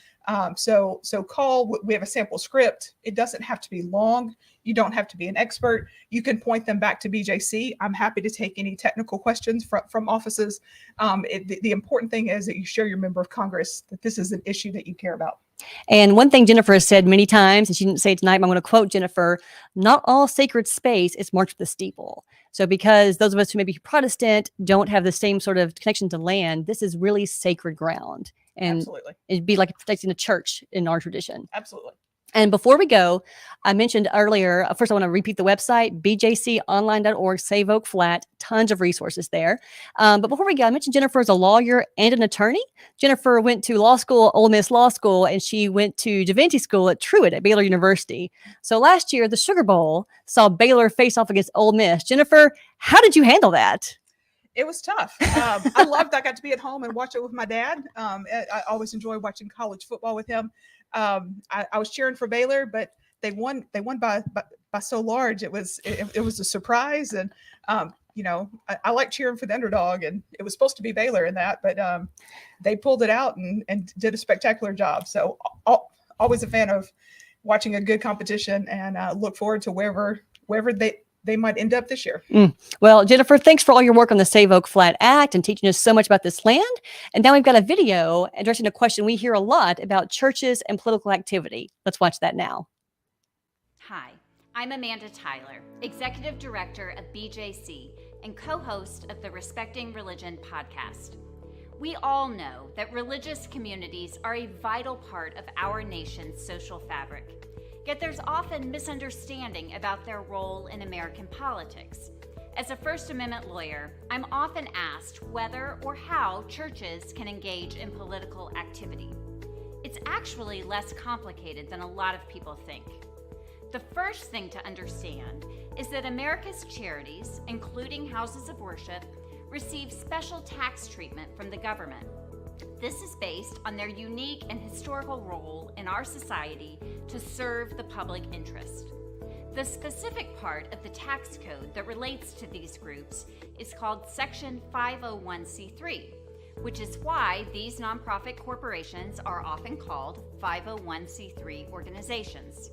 So call. We have a sample script. It doesn't have to be long. You don't have to be an expert. You can point them back to BJC. I'm happy to take any technical questions from offices. The important thing is that you show your member of Congress that this is an issue that you care about.
And one thing Jennifer has said many times, and she didn't say it tonight, but I'm going to quote Jennifer: not all sacred space is marked with a steeple. So because those of us who may be Protestant don't have the same sort of connection to land, this is really sacred ground. And
Absolutely.
It'd be like protecting a church in our tradition.
Absolutely.
And before we go, I mentioned earlier, first I want to repeat the website, bjconline.org, Save Oak Flat, tons of resources there. But before we go, I mentioned Jennifer is a lawyer and an attorney. Jennifer went to law school, Ole Miss Law School, and she went to divinity school at Truett at Baylor University. So last year, the Sugar Bowl saw Baylor face off against Ole Miss. Jennifer, how did you handle that?
It was tough. I loved I got to be at home and watch it with my dad. I always enjoy watching college football with him. I was cheering for Baylor, but they won by so large. It was a surprise. And, I like cheering for the underdog, and it was supposed to be Baylor in that, but they pulled it out and did a spectacular job. So always a fan of watching a good competition, and look forward to wherever they might end up this year.
Well, Jennifer, thanks for all your work on the Save Oak Flat Act and teaching us so much about this land. And now we've got a video addressing a question we hear a lot about churches and political activity. Let's watch that now.
Hi, I'm Amanda Tyler, Executive Director of BJC and co-host of the Respecting Religion podcast. We all know that religious communities are a vital part of our nation's social fabric. Yet there's often misunderstanding about their role in American politics. As a First Amendment lawyer, I'm often asked whether or how churches can engage in political activity. It's actually less complicated than a lot of people think. The first thing to understand is that America's charities, including houses of worship, receive special tax treatment from the government. This is based on their unique and historical role in our society to serve the public interest. The specific part of the tax code that relates to these groups is called Section 501c3, which is why these nonprofit corporations are often called 501c3 organizations.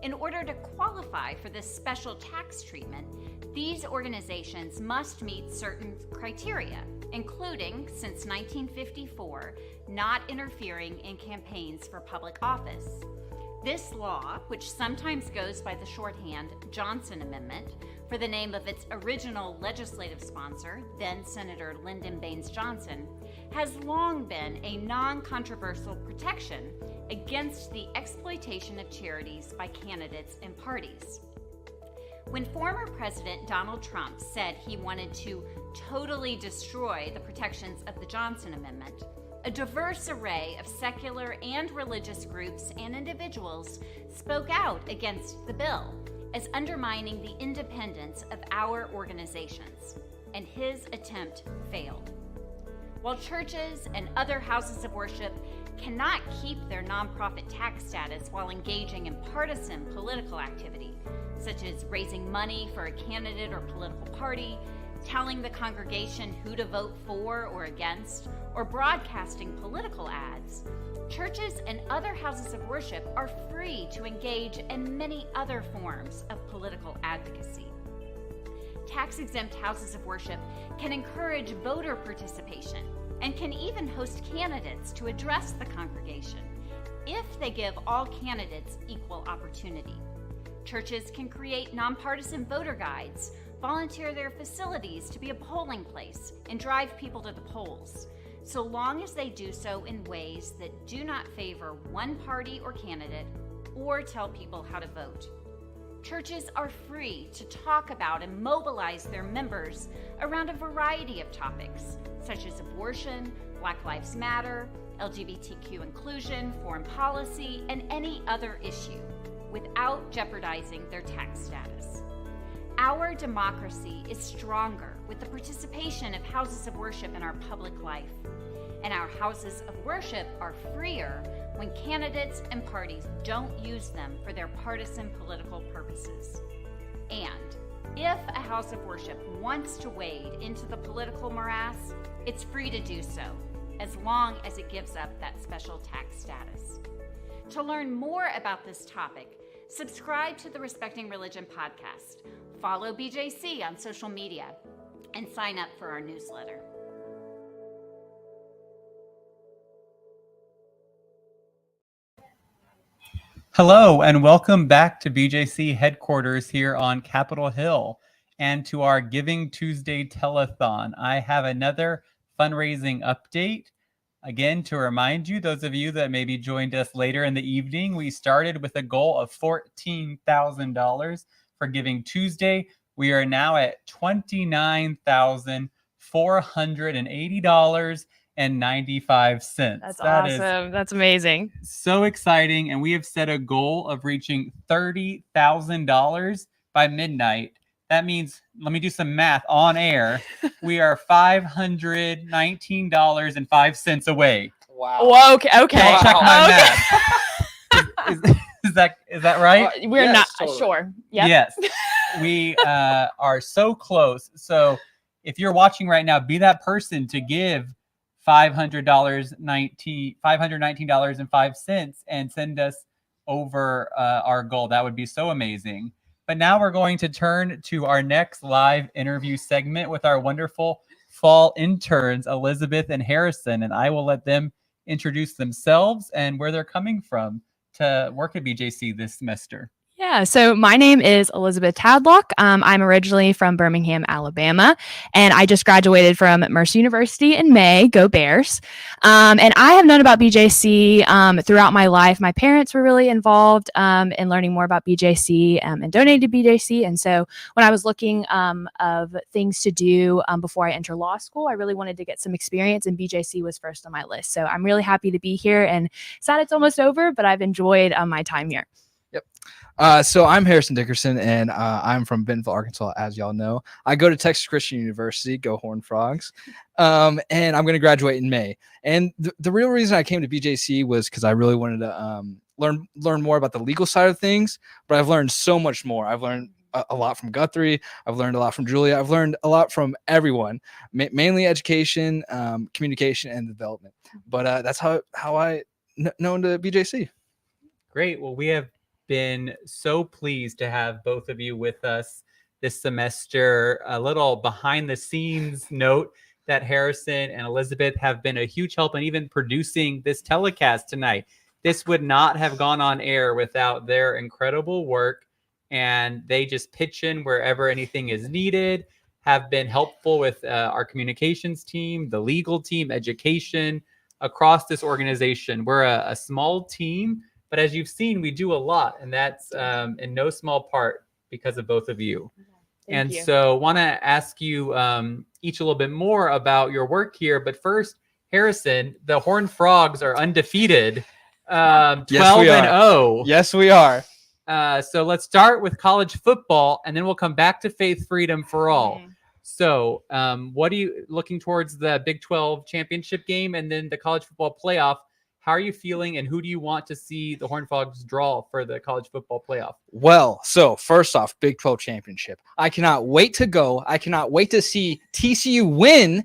In order to qualify for this special tax treatment, these organizations must meet certain criteria, including, since 1954, not interfering in campaigns for public office. This law, which sometimes goes by the shorthand Johnson Amendment for the name of its original legislative sponsor, then Senator Lyndon Baines Johnson, has long been a non-controversial protection against the exploitation of charities by candidates and parties. When former President Donald Trump said he wanted to totally destroy the protections of the Johnson Amendment, a diverse array of secular and religious groups and individuals spoke out against the bill as undermining the independence of our organizations, and his attempt failed. While churches and other houses of worship cannot keep their nonprofit tax status while engaging in partisan political activity, such as raising money for a candidate or political party, telling the congregation who to vote for or against, or broadcasting political ads, churches and other houses of worship are free to engage in many other forms of political advocacy. Tax-exempt houses of worship can encourage voter participation and can even host candidates to address the congregation if they give all candidates equal opportunity. Churches can create nonpartisan voter guides, volunteer their facilities to be a polling place, and drive people to the polls, so long as they do so in ways that do not favor one party or candidate or tell people how to vote. Churches are free to talk about and mobilize their members around a variety of topics, such as abortion, Black Lives Matter, LGBTQ inclusion, foreign policy, and any other issue, without jeopardizing their tax status. Our democracy is stronger with the participation of houses of worship in our public life, and our houses of worship are freer when candidates and parties don't use them for their partisan political purposes. And if a house of worship wants to wade into the political morass, it's free to do so, as long as it gives up that special tax status. To learn more about this topic, subscribe to the Respecting Religion podcast, follow BJC on social media, and sign up for our newsletter.
Hello, and welcome back to BJC headquarters here on Capitol Hill and to our Giving Tuesday Telethon. I have another fundraising update. Again, to remind you, those of you that maybe joined us later in the evening, we started with a goal of $14,000 for Giving Tuesday. We are now at $29,480.95.
That's awesome. That's amazing.
So exciting. And we have set a goal of reaching $30,000 by midnight. That means, let me do some math on air. We are $519.05 away.
Wow. Whoa, okay.
I'll check my math. Is that right?
We're not sure. Yep.
Yes. We are so close. So if you're watching right now, be that person to give $519.05 and send us over our goal. That would be so amazing. But now we're going to turn to our next live interview segment with our wonderful fall interns, Elizabeth and Harrison, and I will let them introduce themselves and where they're coming from to work at BJC this semester.
Yeah, so my name is Elizabeth Tadlock. I'm originally from Birmingham, Alabama, and I just graduated from Mercer University in May. Go Bears! And I have known about BJC throughout my life. My parents were really involved in learning more about BJC and donated to BJC. And so when I was looking of things to do before I enter law school, I really wanted to get some experience, and BJC was first on my list. So I'm really happy to be here, and sad it's almost over, but I've enjoyed my time here.
Yep. So I'm Harrison Dickerson, and I'm from Bentonville, Arkansas, as y'all know. I go to Texas Christian University, go Horned Frogs, and I'm going to graduate in May. And the real reason I came to BJC was because I really wanted to learn more about the legal side of things, but I've learned so much more. I've learned a lot from Guthrie. I've learned a lot from Julia. I've learned a lot from everyone, mainly education, communication, and development. But that's how I known to BJC.
Great. Well, we have been so pleased to have both of you with us this semester. A little behind the scenes note that Harrison and Elizabeth have been a huge help in even producing this telecast tonight. This would not have gone on air without their incredible work, and they just pitch in wherever anything is needed, have been helpful with our communications team, the legal team, education, across this organization. We're a small team, but as you've seen, we do a lot, and that's in no small part because of both of you. And so want to ask you each a little bit more about your work here. But first, Harrison, the Horned Frogs are undefeated, 12-0.
Yes, we are.
So let's start with college football, and then we'll come back to Faith Freedom for All. So what are you looking towards the Big 12 championship game and then the college football playoff? How are you feeling, and who do you want to see the Horned Frogs draw for the college football playoff?
Well, so first off, Big 12 championship. I cannot wait to go. I cannot wait to see TCU win,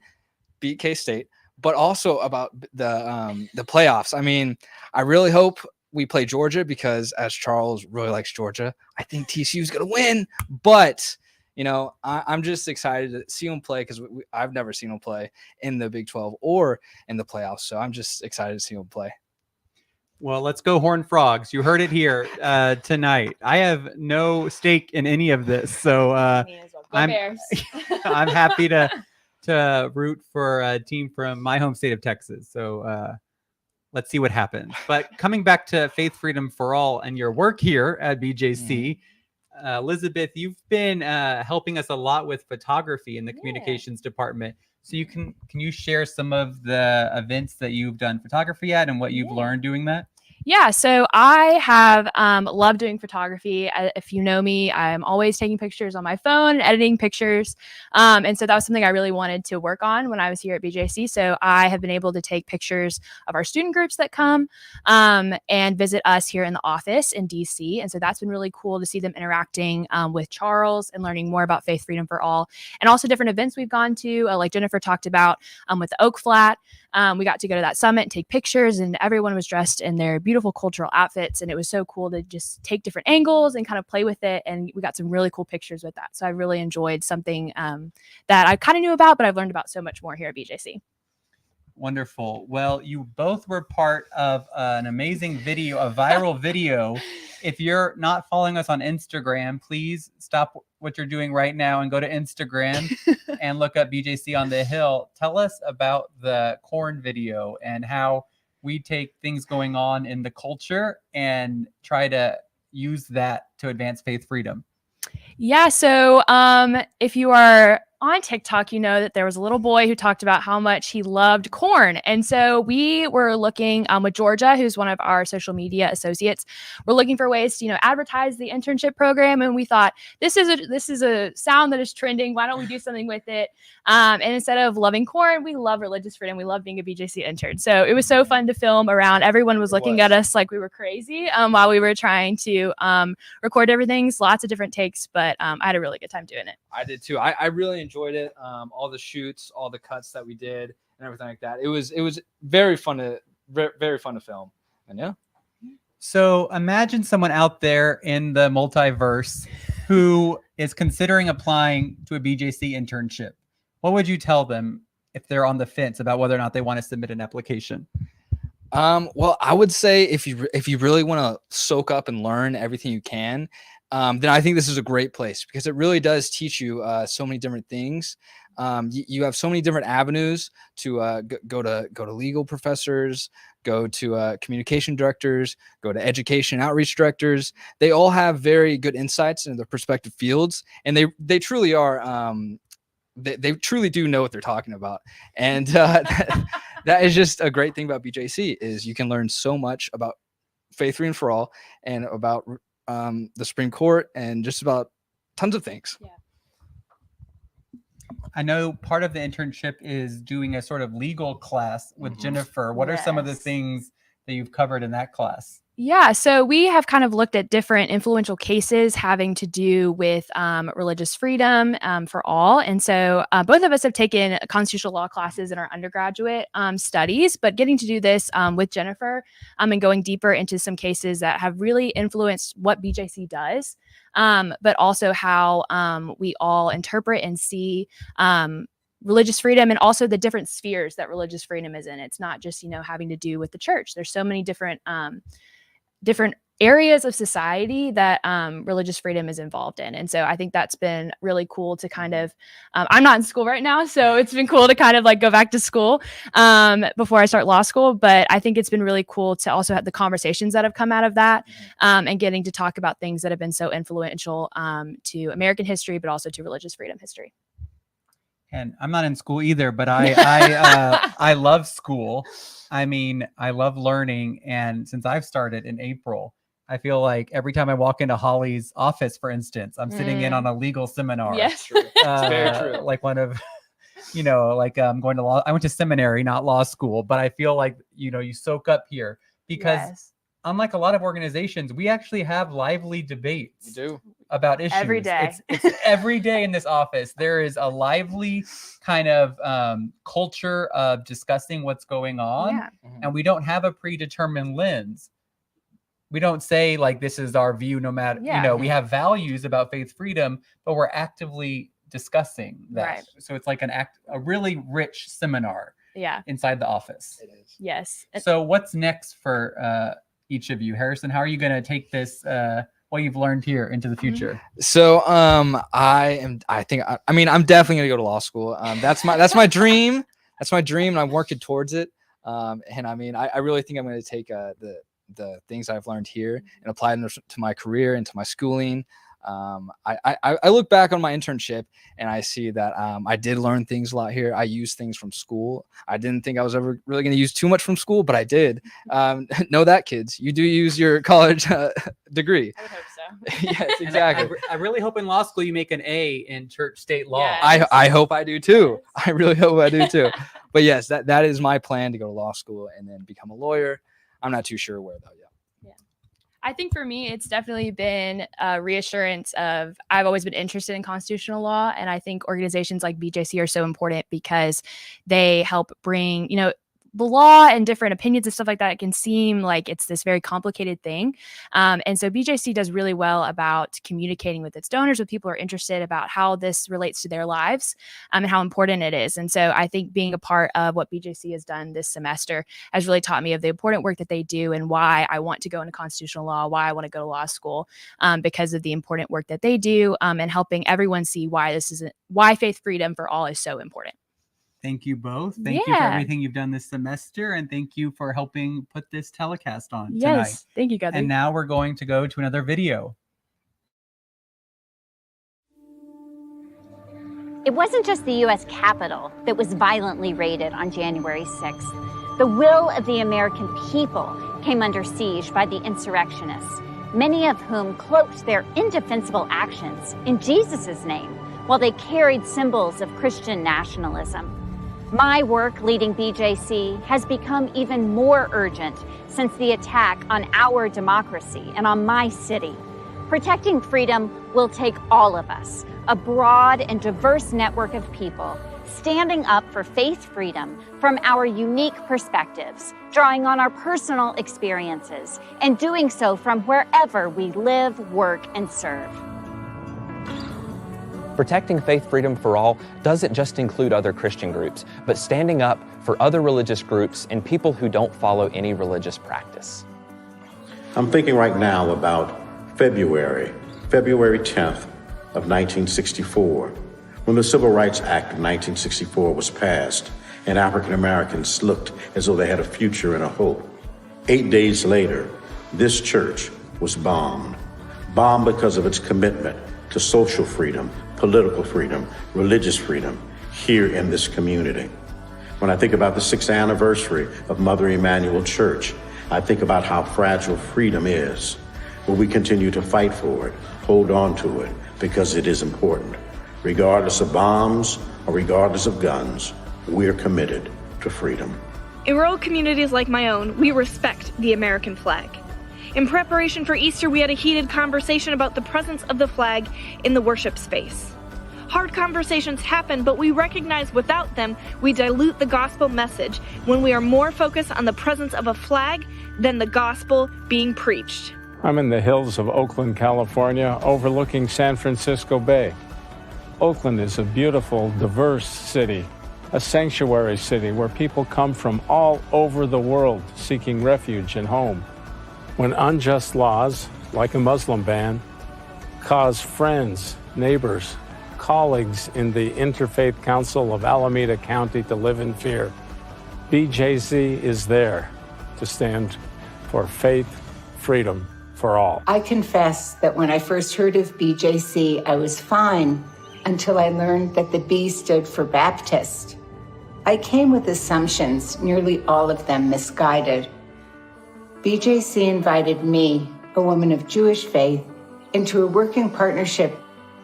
beat K-State, but also about the playoffs. I mean, I really hope we play Georgia because, as Charles really likes Georgia, I think TCU is going to win. But you know, I'm just excited to see them play because I've never seen them play in the Big 12 or in the playoffs. So I'm just excited to see them play.
Well, let's go Horned Frogs. You heard it here tonight. I have no stake in any of this, so I'm happy to root for a team from my home state of Texas. So let's see what happens. But coming back to Faith Freedom for All and your work here at BJC. Elizabeth, you've been helping us a lot with photography in the communications department. So can you share some of the events that you've done photography at and what you've learned doing that?
Yeah, so I have loved doing photography. If you know me, I'm always taking pictures on my phone, editing pictures. And so that was something I really wanted to work on when I was here at BJC. So I have been able to take pictures of our student groups that come and visit us here in the office in DC. And so that's been really cool to see them interacting with Charles and learning more about Faith Freedom for All. And also different events we've gone to, like Jennifer talked about with the Oak Flat. We got to go to that summit and take pictures, and everyone was dressed in their beautiful cultural outfits. And it was so cool to just take different angles and kind of play with it. And we got some really cool pictures with that. So I really enjoyed something that I kind of knew about, but I've learned about so much more here at BJC.
Wonderful. Well, you both were part of an amazing video, a viral video. If you're not following us on Instagram, please stop what you're doing right now and go to Instagram and look up BJC on the Hill. Tell us about the corn video and how we take things going on in the culture and try to use that to advance faith freedom.
Yeah. So if you are on TikTok, you know that there was a little boy who talked about how much he loved corn. And so we were looking with Georgia, who's one of our social media associates. We're looking for ways to, advertise the internship program. And we thought, this is a sound that is trending. Why don't we do something with it? And instead of loving corn, we love religious freedom. We love being a BJC intern. So it was so fun to film around. Everyone was looking at us like we were crazy while we were trying to record everything. So lots of different takes, but I had a really good time doing it.
I did too. I really enjoyed it. All the shoots, all the cuts that we did, and everything like that. It was very fun to film. And yeah.
So imagine someone out there in the multiverse who is considering applying to a BJC internship. What would you tell them if they're on the fence about whether or not they want to submit an application?
Well, I would say if you really want to soak up and learn everything you can, then I think this is a great place because it really does teach you so many different things. You have so many different avenues to go to legal professors, go to communication directors, go to education outreach directors. They all have very good insights into their respective fields, and they truly are. They truly do know what they're talking about, and that is just a great thing about BJC is you can learn so much about Faith Freedom for All and about the Supreme Court, and just about tons of things.
Yeah.
I know part of the internship is doing a sort of legal class with Jennifer. What are some of the
Yes.
things that you've covered in that class?
Yeah, so we have kind of looked at different influential cases having to do with religious freedom for all. And so both of us have taken constitutional law classes in our undergraduate studies, but getting to do this with Jennifer and going deeper into some cases that have really influenced what BJC does, but also how we all interpret and see religious freedom, and also the different spheres that religious freedom is in. It's not just, having to do with the church. There's so many different areas of society that religious freedom is involved in. And so I think that's been really cool to kind of, I'm not in school right now, so it's been cool to kind of like go back to school before I start law school. But I think it's been really cool to also have the conversations that have come out of that and getting to talk about things that have been so influential to American history, but also to religious freedom history.
And I'm not in school either, but I love school. I mean, I love learning. And since I've started in April, I feel like every time I walk into Holly's office, for instance, I'm sitting in on a legal seminar.
Yes.
It's very true.
Like one of, I'm going to law. I went to seminary, not law school, but I feel like, you soak up here because unlike a lot of organizations, we actually have lively debates.
You do.
About issues
every day.
It's every day in this office. There is a lively kind of culture of discussing what's going on, and we don't have a predetermined lens. We don't say like this is our view, no matter we have values about faith freedom, but we're actively discussing that.
Right.
So it's like a really rich seminar.
Yeah.
Inside the office.
It is.
Yes.
So what's next for each of you, Harrison? How are you going to take this? What you've learned here into the future?
So I'm definitely gonna go to law school. That's my dream. That's my dream, and I'm working towards it. And I really think I'm going to take the things I've learned here and apply them to my career and to my schooling. I look back on my internship and I see that I did learn things a lot here. I used things from school. I didn't think I was ever really going to use too much from school, but I did. Know that, kids. You do use your college degree.
I would hope so.
Yes, exactly.
I really hope in law school you make an A in church state law.
Yes.
I hope I do too. I really hope I do too. But yes, that is my plan, to go to law school and then become a lawyer. I'm not too sure where though yet.
I think for me, it's definitely been a reassurance of I've always been interested in constitutional law. And I think organizations like BJC are so important because they help bring, the law and different opinions and stuff like that. It can seem like it's this very complicated thing. And so BJC does really well about communicating with its donors, with people who are interested about how this relates to their lives and how important it is. And so I think being a part of what BJC has done this semester has really taught me of the important work that they do and why I want to go into constitutional law, why I want to go to law school, because of the important work that they do and helping everyone see why faith freedom for all is so important.
Thank you both. Thank you for everything you've done this semester, and thank you for helping put this telecast on tonight.
Yes, thank you, Guthrie.
And now we're going to go to another video.
It wasn't just the U.S. Capitol that was violently raided on January 6th. The will of the American people came under siege by the insurrectionists, many of whom cloaked their indefensible actions in Jesus' name while they carried symbols of Christian nationalism. My work leading BJC has become even more urgent since the attack on our democracy and on my city. Protecting freedom will take all of us, a broad and diverse network of people, standing up for faith freedom from our unique perspectives, drawing on our personal experiences, and doing so from wherever we live, work, and serve.
Protecting faith freedom for all doesn't just include other Christian groups, but standing up for other religious groups and people who don't follow any religious practice.
I'm thinking right now about February 10th of 1964, when the Civil Rights Act of 1964 was passed and African Americans looked as though they had a future and a hope. 8 days later, this church was bombed because of its commitment to social freedom, political freedom, religious freedom here in this community. When I think about the 6th anniversary of Mother Emanuel Church, I think about how fragile freedom is. Will we continue to fight for it, hold on to it, because it is important? Regardless of bombs or regardless of guns, we're committed to freedom.
In rural communities like my own, we respect the American flag. In preparation for Easter, we had a heated conversation about the presence of the flag in the worship space. Hard conversations happen, but we recognize without them, we dilute the gospel message when we are more focused on the presence of a flag than the gospel being preached.
I'm in the hills of Oakland, California, overlooking San Francisco Bay. Oakland is a beautiful, diverse city, a sanctuary city where people come from all over the world seeking refuge and home. When unjust laws, like a Muslim ban, cause friends, neighbors, colleagues in the Interfaith Council of Alameda County to live in fear, BJC is there to stand for faith, freedom for all.
I confess that when I first heard of BJC, I was fine until I learned that the B stood for Baptist. I came with assumptions, nearly all of them misguided. BJC invited me, a woman of Jewish faith, into a working partnership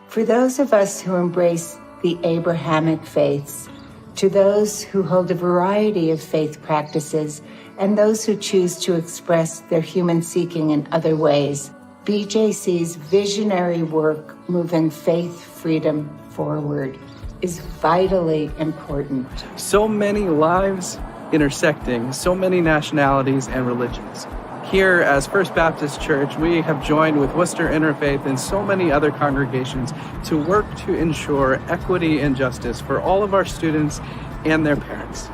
for those of us who embrace the Abrahamic faiths, to those who hold a variety of faith practices, and those who choose to express their human seeking in other ways. BJC's visionary work moving faith freedom forward is vitally important.
So many lives intersecting, so many nationalities and religions. Here as First Baptist Church, we have joined with Worcester Interfaith and so many other congregations to work to ensure equity and justice for all of our students and their parents.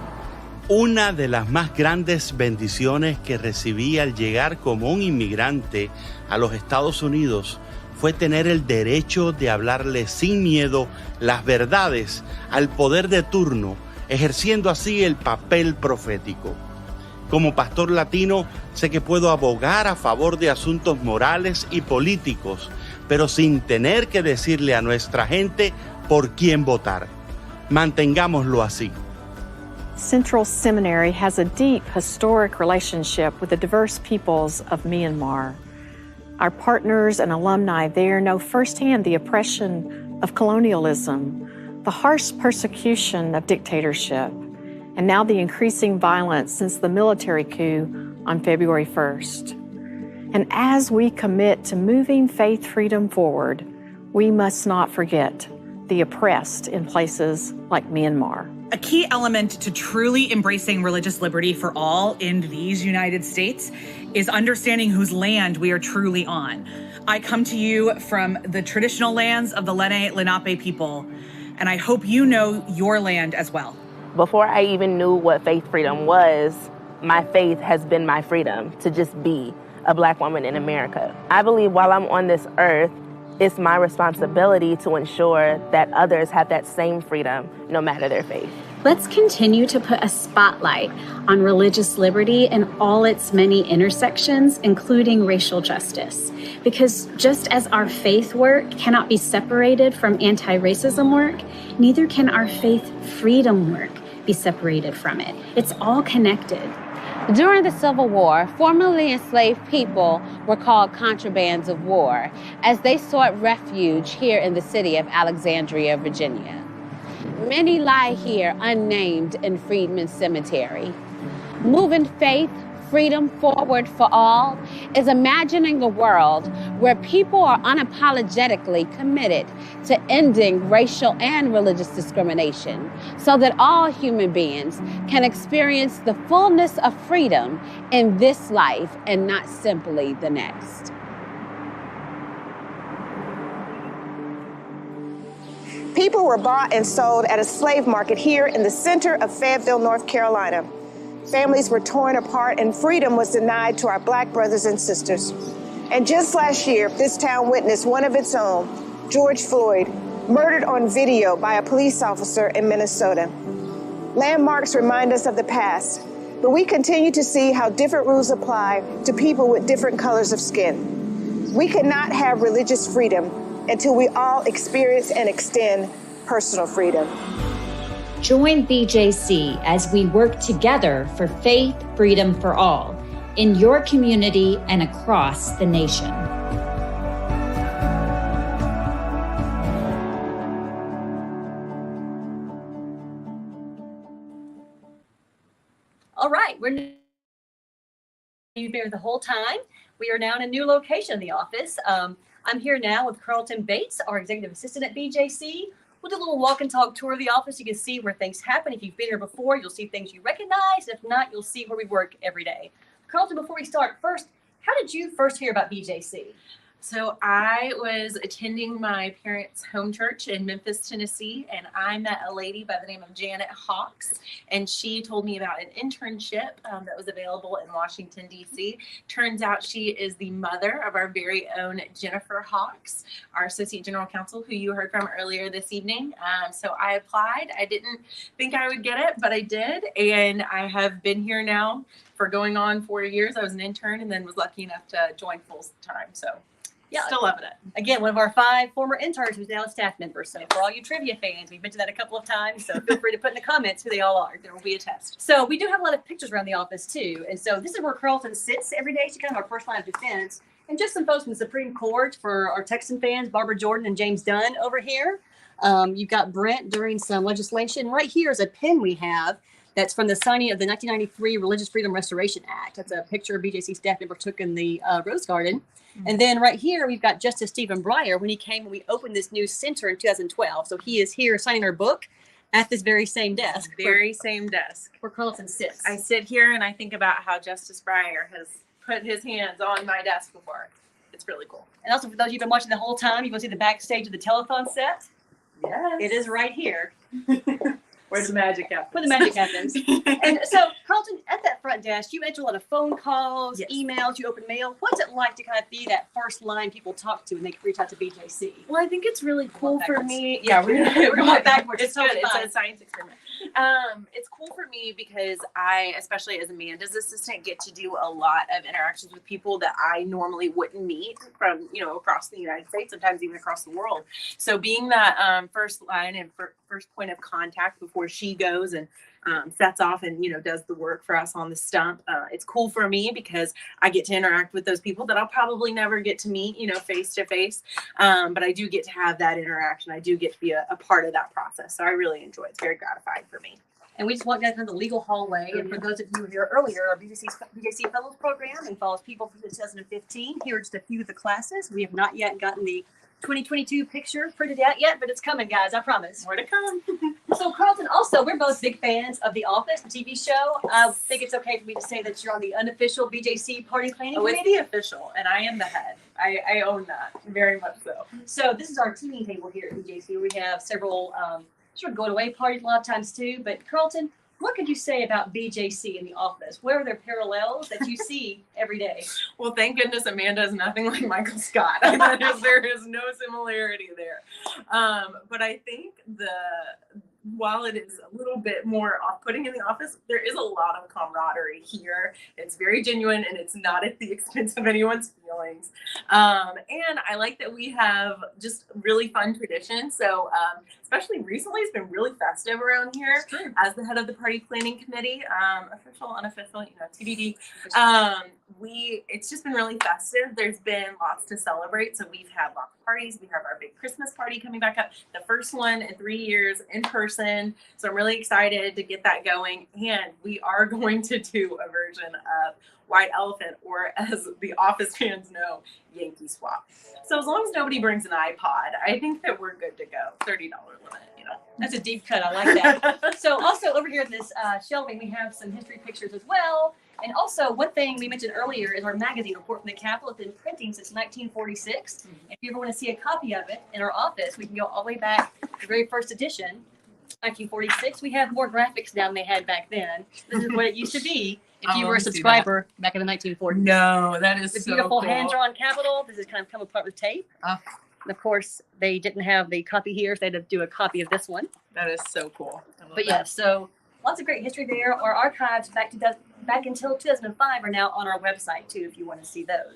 Una de las más grandes bendiciones que recibí al llegar como un inmigrante a los Estados Unidos fue tener el derecho de hablarle sin miedo las verdades al poder de turno, ejerciendo así el papel profético. Como pastor latino, sé que puedo abogar a favor de asuntos morales y políticos, pero sin tener que decirle a nuestra gente por quién votar. Mantengámoslo así.
Central Seminary has a deep historic relationship with the diverse peoples of Myanmar. Our partners and alumni there know firsthand the oppression of colonialism, the harsh persecution of dictatorship, and now the increasing violence since the military coup on February 1st. And as we commit to moving faith freedom forward, we must not forget the oppressed in places like Myanmar.
A key element to truly embracing religious liberty for all in these United States is understanding whose land we are truly on. I come to you from the traditional lands of the Lenni Lenape people, and I hope you know your land as well.
Before I even knew what faith freedom was, my faith has been my freedom to just be a Black woman in America. I believe while I'm on this earth, it's my responsibility to ensure that others have that same freedom, no matter their faith.
Let's continue to put a spotlight on religious liberty in all its many intersections, including racial justice. Because just as our faith work cannot be separated from anti-racism work, neither can our faith freedom work be separated from it. It's all connected.
During the Civil War, formerly enslaved people were called contrabands of war as they sought refuge here in the city of Alexandria, Virginia. Many lie here unnamed in Freedmen's Cemetery. Moving faith, freedom forward for all is imagining a world where people are unapologetically committed to ending racial and religious discrimination so that all human beings can experience the fullness of freedom in this life and not simply the next.
People were bought and sold at a slave market here in the center of Fayetteville, North Carolina. Families were torn apart and freedom was denied to our Black brothers and sisters. And just last year, this town witnessed one of its own, George Floyd, murdered on video by a police officer in Minnesota. Landmarks remind us of the past, but we continue to see how different rules apply to people with different colors of skin. We cannot have religious freedom until we all experience and extend personal freedom.
Join BJC as we work together for faith, freedom for all in your community and across the nation.
All right, you've been here the whole time. We are now in a new location in the office. I'm here now with Carlton Bates, our executive assistant at BJC. We'll do a little walk and talk tour of the office. You can see where things happen. If you've been here before, you'll see things you recognize. If not, you'll see where we work every day. Carlton, before we start, first, how did you first hear about BJC?
So I was attending my parents' home church in Memphis, Tennessee, and I met a lady by the name of Janet Hawks, and she told me about an internship that was available in Washington, D.C. Turns out she is the mother of our very own Jennifer Hawks, our Associate General Counsel, who you heard from earlier this evening. So I applied. I didn't think I would get it, but I did, and I have been here now for going on 4 years. I was an intern and then was lucky enough to join full time. So yeah, still loving it.
Again, one of our 5 former interns who's now a staff member. So for all you trivia fans, we've mentioned that a couple of times. So feel free to put in the comments who they all are.
There will be a test.
So we do have a lot of pictures around the office too. And so this is where Carlton sits every day. She's kind of our first line of defense. And just some folks from the Supreme Court for our Texan fans, Barbara Jordan and James Dunn over here. You've got Brent during some legislation. Right here is a pin we have that's from the signing of the 1993 Religious Freedom Restoration Act. That's a picture a BJC staff member took in the Rose Garden. And then right here, we've got Justice Stephen Breyer when he came and we opened this new center in 2012. So he is here signing our book at this very same desk.
Same desk.
Where Carlton sits.
I sit here and I think about how Justice Breyer has put his hands on my desk before. It's really cool.
And also for those of you who've been watching the whole time, you can see the backstage of the Telethon set.
Yes.
It is right here.
Where the magic happens.
Where the magic happens. And so, Carlton, at that front desk, you answer a lot of phone calls, emails, you open mail. What's it like to kind of be that first line people talk to when they reach out to BJC?
Well, I think it's really cool for me.
Yeah, we're going backwards.
It's good. It's a science experiment. It's cool for me because I, especially as Amanda's assistant, get to do a lot of interactions with people that I normally wouldn't meet from, across the United States, sometimes even across the world. So being that first line and first point of contact before she goes and sets off and does the work for us on the stump, it's cool for me because I get to interact with those people that I'll probably never get to meet face to face, but I do get to have that interaction. I do get to be a part of that process, so I really enjoy it. It's very gratifying for me.
And we just walked down the legal hallway. And for those of you who were here earlier, our BJC Fellows program involves people from 2015. Here are just a few of the classes. We have not yet gotten the 2022 picture printed out yet, but it's coming, guys. I promise.
More to come.
So, Carlton, also, we're both big fans of The Office, the TV show. I think it's okay for me to say that you're on the unofficial BJC party planning committee.
It's the official, and I am the head. I own that very much so.
So this is our teaming table here at BJC. We have several sort of going away parties a lot of times too. But Carlton, what could you say about BJC in the office? Where are there parallels that you see every day?
Well, thank goodness Amanda is nothing like Michael Scott. There is no similarity there. But I think while it is a little bit more off-putting in the office, there is a lot of camaraderie here. It's very genuine and it's not at the expense of anyone's feelings. And I like that we have just really fun traditions. So especially recently, it's been really festive around here. As the head of the party planning committee, official, unofficial, TBD. It's just been really festive. There's been lots to celebrate. So we've had lots of parties. We have our big Christmas party coming back up, the first one in 3 years in person. So I'm really excited to get that going. And we are going to do a version of White Elephant, or as the office fans know, Yankee Swap. So as long as nobody brings an iPod, I think that we're good to go. $30 limit,
That's a deep cut. I like that. So also over here at this shelving, we have some history pictures as well. And also one thing we mentioned earlier is our magazine Report from the Capitol. It's been printing since 1946. If you ever want to see a copy of it in our office, we can go all the way back to the very first edition, 1946. We have more graphics now than they had back then. This is what it used to be if you were a subscriber back in the 1940s.
No, that is
the
so
beautiful
cool.
hand-drawn Capitol. This has kind of come apart with tape. And of course, they didn't have the copy here, so they had to do a copy of this one.
That is so cool.
But yeah, so lots of great history there. Our archives back until 2005 are now on our website too, if you want to see those.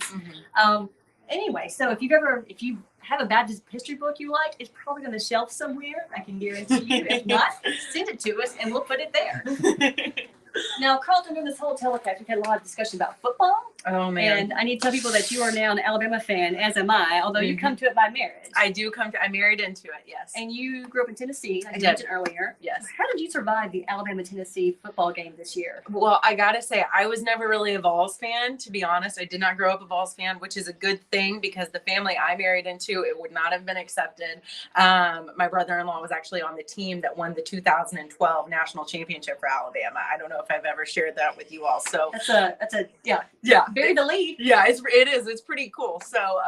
Anyway, so if you have a Baptist history book you like, it's probably on the shelf somewhere. I can guarantee you. If not, send it to us and we'll put it there. Now, Carlton, during this whole telecast, we've had a lot of discussion about football.
Oh man.
And I need to tell people that you are now an Alabama fan, as am I, although you come to it by marriage.
I do I married into it, yes.
And you grew up in Tennessee, as
I
you
did.
mentioned earlier.
Yes.
How did you survive the Alabama-Tennessee football game this year?
Well, I gotta say, I was never really a Vols fan, to be honest. I did not grow up a Vols fan, which is a good thing because the family I married into, it would not have been accepted. My brother-in-law was actually on the team that won the 2012 national championship for Alabama. I don't know if I've ever shared that with you all. So
That's a bury the lead.
Yeah, it is. It's pretty cool. So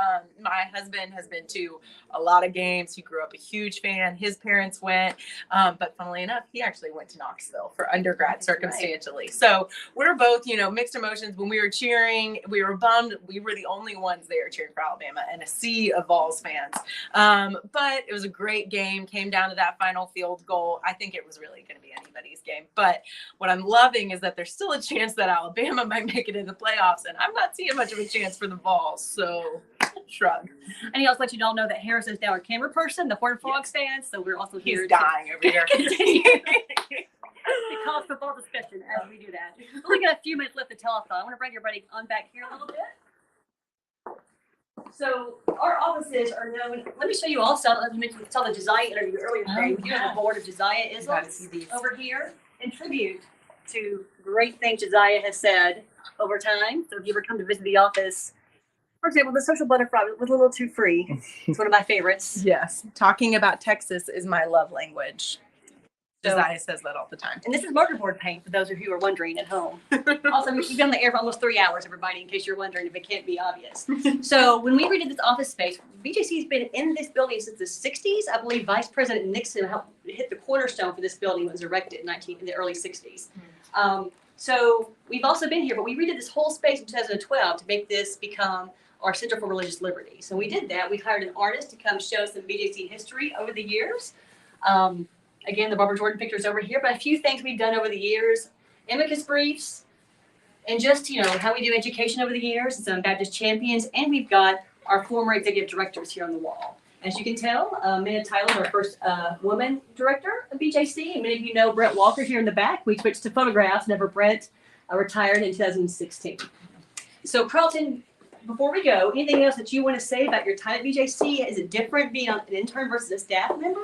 my husband has been to a lot of games. He grew up a huge fan. His parents went, but funnily enough, he actually went to Knoxville for undergrad circumstantially. So we're both, mixed emotions. When we were cheering, we were bummed. We were the only ones there cheering for Alabama and a sea of Vols fans. But it was a great game. Came down to that final field goal. I think it was really going to be anybody's game. But what I'm loving is that there's still a chance that Alabama might make it in the playoffs, and I'm not seeing much of a chance for the Vols. So shrug.
And he also let you all know that Harris is now our camera person, the Horned Frogs fan. So we're also here.
He's dying over here.
Continue the college football discussion as we do that. We only got a few minutes left to telethon. I want to bring everybody on back here a little bit. So our offices are known. Let me show you also. You mentioned we saw the Josiah interview earlier today. We do have a board of Josiah Isms over here in tribute to great things Josiah has said over time. So if you ever come to visit the office, for example, the social butterfly was a little too free. It's one of my favorites.
Yes. Talking about Texas is my love language. Josiah says that all the time.
And this is marker board paint for those of you who are wondering at home. Also, we've been on the air for almost 3 hours, everybody, in case you're wondering if it can't be obvious. So when we redid this office space, BJC has been in this building since the 60s. I believe Vice President Nixon helped hit the cornerstone for this building when it was erected in the early 60s. So we've also been here, but we redid this whole space in 2012 to make this become our Center for Religious Liberty. So we did that. We hired an artist to come show some BJC history over the years. Again, the Barbara Jordan picture is over here, but a few things we've done over the years, amicus briefs, and just, how we do education over the years, and some Baptist champions, and we've got our former executive directors here on the wall. As you can tell, Minna Tyler, our first woman director of BJC, and many of you know Brett Walker here in the back. We switched to photographs whenever Brett retired in 2016. So Carlton, before we go, anything else that you want to say about your time at BJC? Is it different being an intern versus a staff member?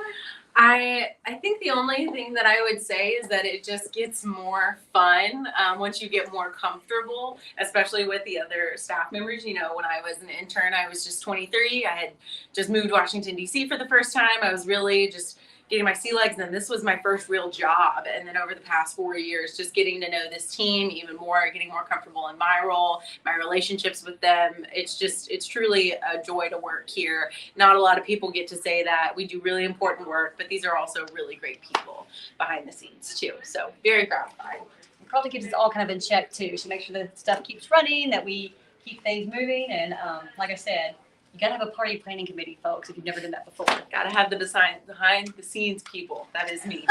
I think the only thing that I would say is that it just gets more fun once you get more comfortable, especially with the other staff members. When I was an intern, I was just 23. I had just moved to Washington, D.C. for the first time. I was really just getting my sea legs, and then this was my first real job. And then over the past 4 years, just getting to know this team even more, getting more comfortable in my role, my relationships with them. It's truly a joy to work here. Not a lot of people get to say that. We do really important work, but these are also really great people behind the scenes too. So very gratified.
Carlton keeps us all kind of in check too. She makes sure that stuff keeps running, that we keep things moving. And like I said, you got to have a party planning committee, folks, if you've never done that before.
Got to have the behind the scenes people. That is me.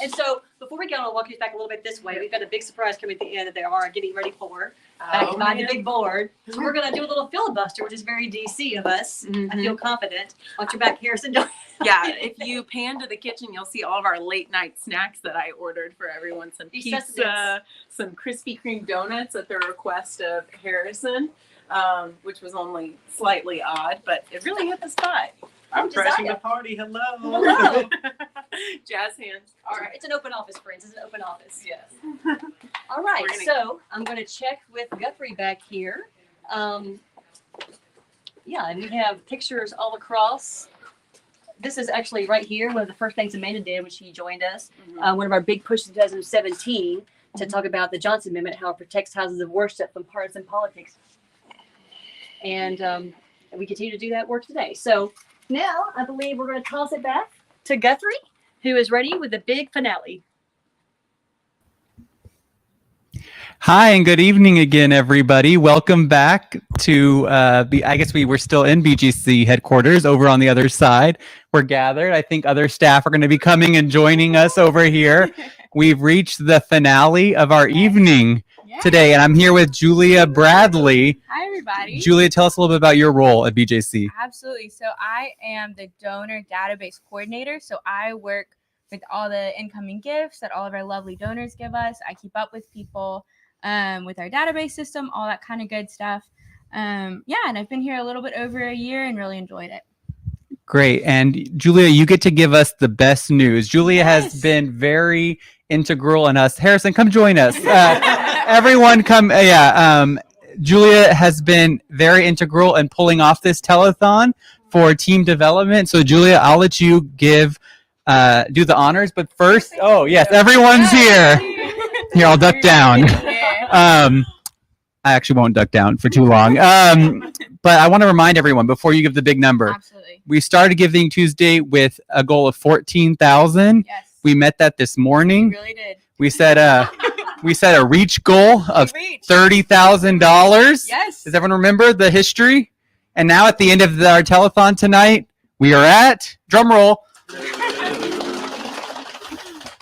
And so before we go, I'll walk you back a little bit this way. We've got a big surprise coming at the end that they are getting ready for. Back behind the big board. So we're going to do a little filibuster, which is very DC of us. I feel confident. Watch your back, Harrison.
Yeah, if you pan to the kitchen, you'll see all of our late night snacks that I ordered for everyone. Some pizza, some Krispy Kreme donuts at the request of Harrison. Which was only slightly odd, but it really hit the spot.
I'm crashing the party. Hello.
Hello.
Jazz hands.
All right. It's an open office, friends. It's an open office.
Yes.
All right. So I'm going to check with Guthrie back here. And we have pictures all across. This is actually right here. One of the first things Amanda did when she joined us. One of our big pushes in 2017 to talk about the Johnson Amendment, how it protects houses of worship from partisan politics. And we continue to do that work today. So now I believe we're going to toss it back to Guthrie, who is ready with the big finale.
Hi, and good evening again, everybody. Welcome back to I guess we were still in BGC headquarters over on the other side. We're gathered. I think other staff are going to be coming and joining us over here. We've reached the finale of our evening today, and I'm here with Julia Bradley.
Hi, everybody.
Julia, tell us a little bit about your role at BJC.
Absolutely. So I am the donor database coordinator. So I work with all the incoming gifts that all of our lovely donors give us. I keep up with people. with our database system, all that kind of good stuff. And I've been here a little bit over a year and really enjoyed it.
Great. And Julia, you get to give us the best news. Julia has been very integral in us. Harrison, come join us. Everyone come. Julia has been very integral in pulling off this telethon for team development. So Julia, I'll let you do the honors. But first, everyone's here. Here, I'll duck down. I actually won't duck down for too long. But I want to remind everyone before you give the big number.
Absolutely.
We started Giving Tuesday with a goal of 14,000.
Yes.
We met that this morning.
We really did.
We set a reach goal of $30,000.
Yes.
Does everyone remember the history? And now at the end of our telethon tonight, we are at drum roll.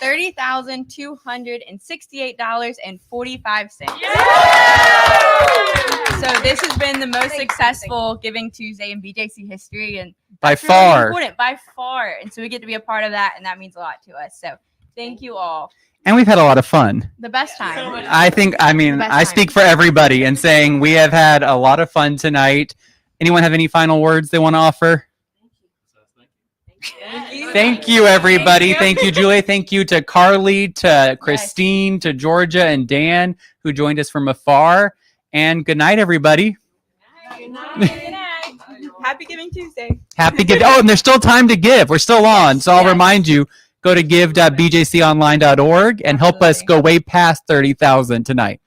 $30,268.45. So this has been the most successful Giving Tuesday in BJC history, and
By
that's really
far.
important, by far. And so we get to be a part of that, and that means a lot to us. So thank you all.
And we've had a lot of fun.
The best time.
I speak for everybody in saying we have had a lot of fun tonight. Anyone have any final words they want to offer? Thank you, everybody. Thank you, Julia. Thank you to Carly, to Christine, to Georgia, and Dan, who joined us from afar. And good night, everybody.
Good night. Happy Giving Tuesday.
Happy give. Oh, and there's still time to give. We're still on. So I'll remind you, go to give.bjconline.org and help us go way past 30,000 tonight.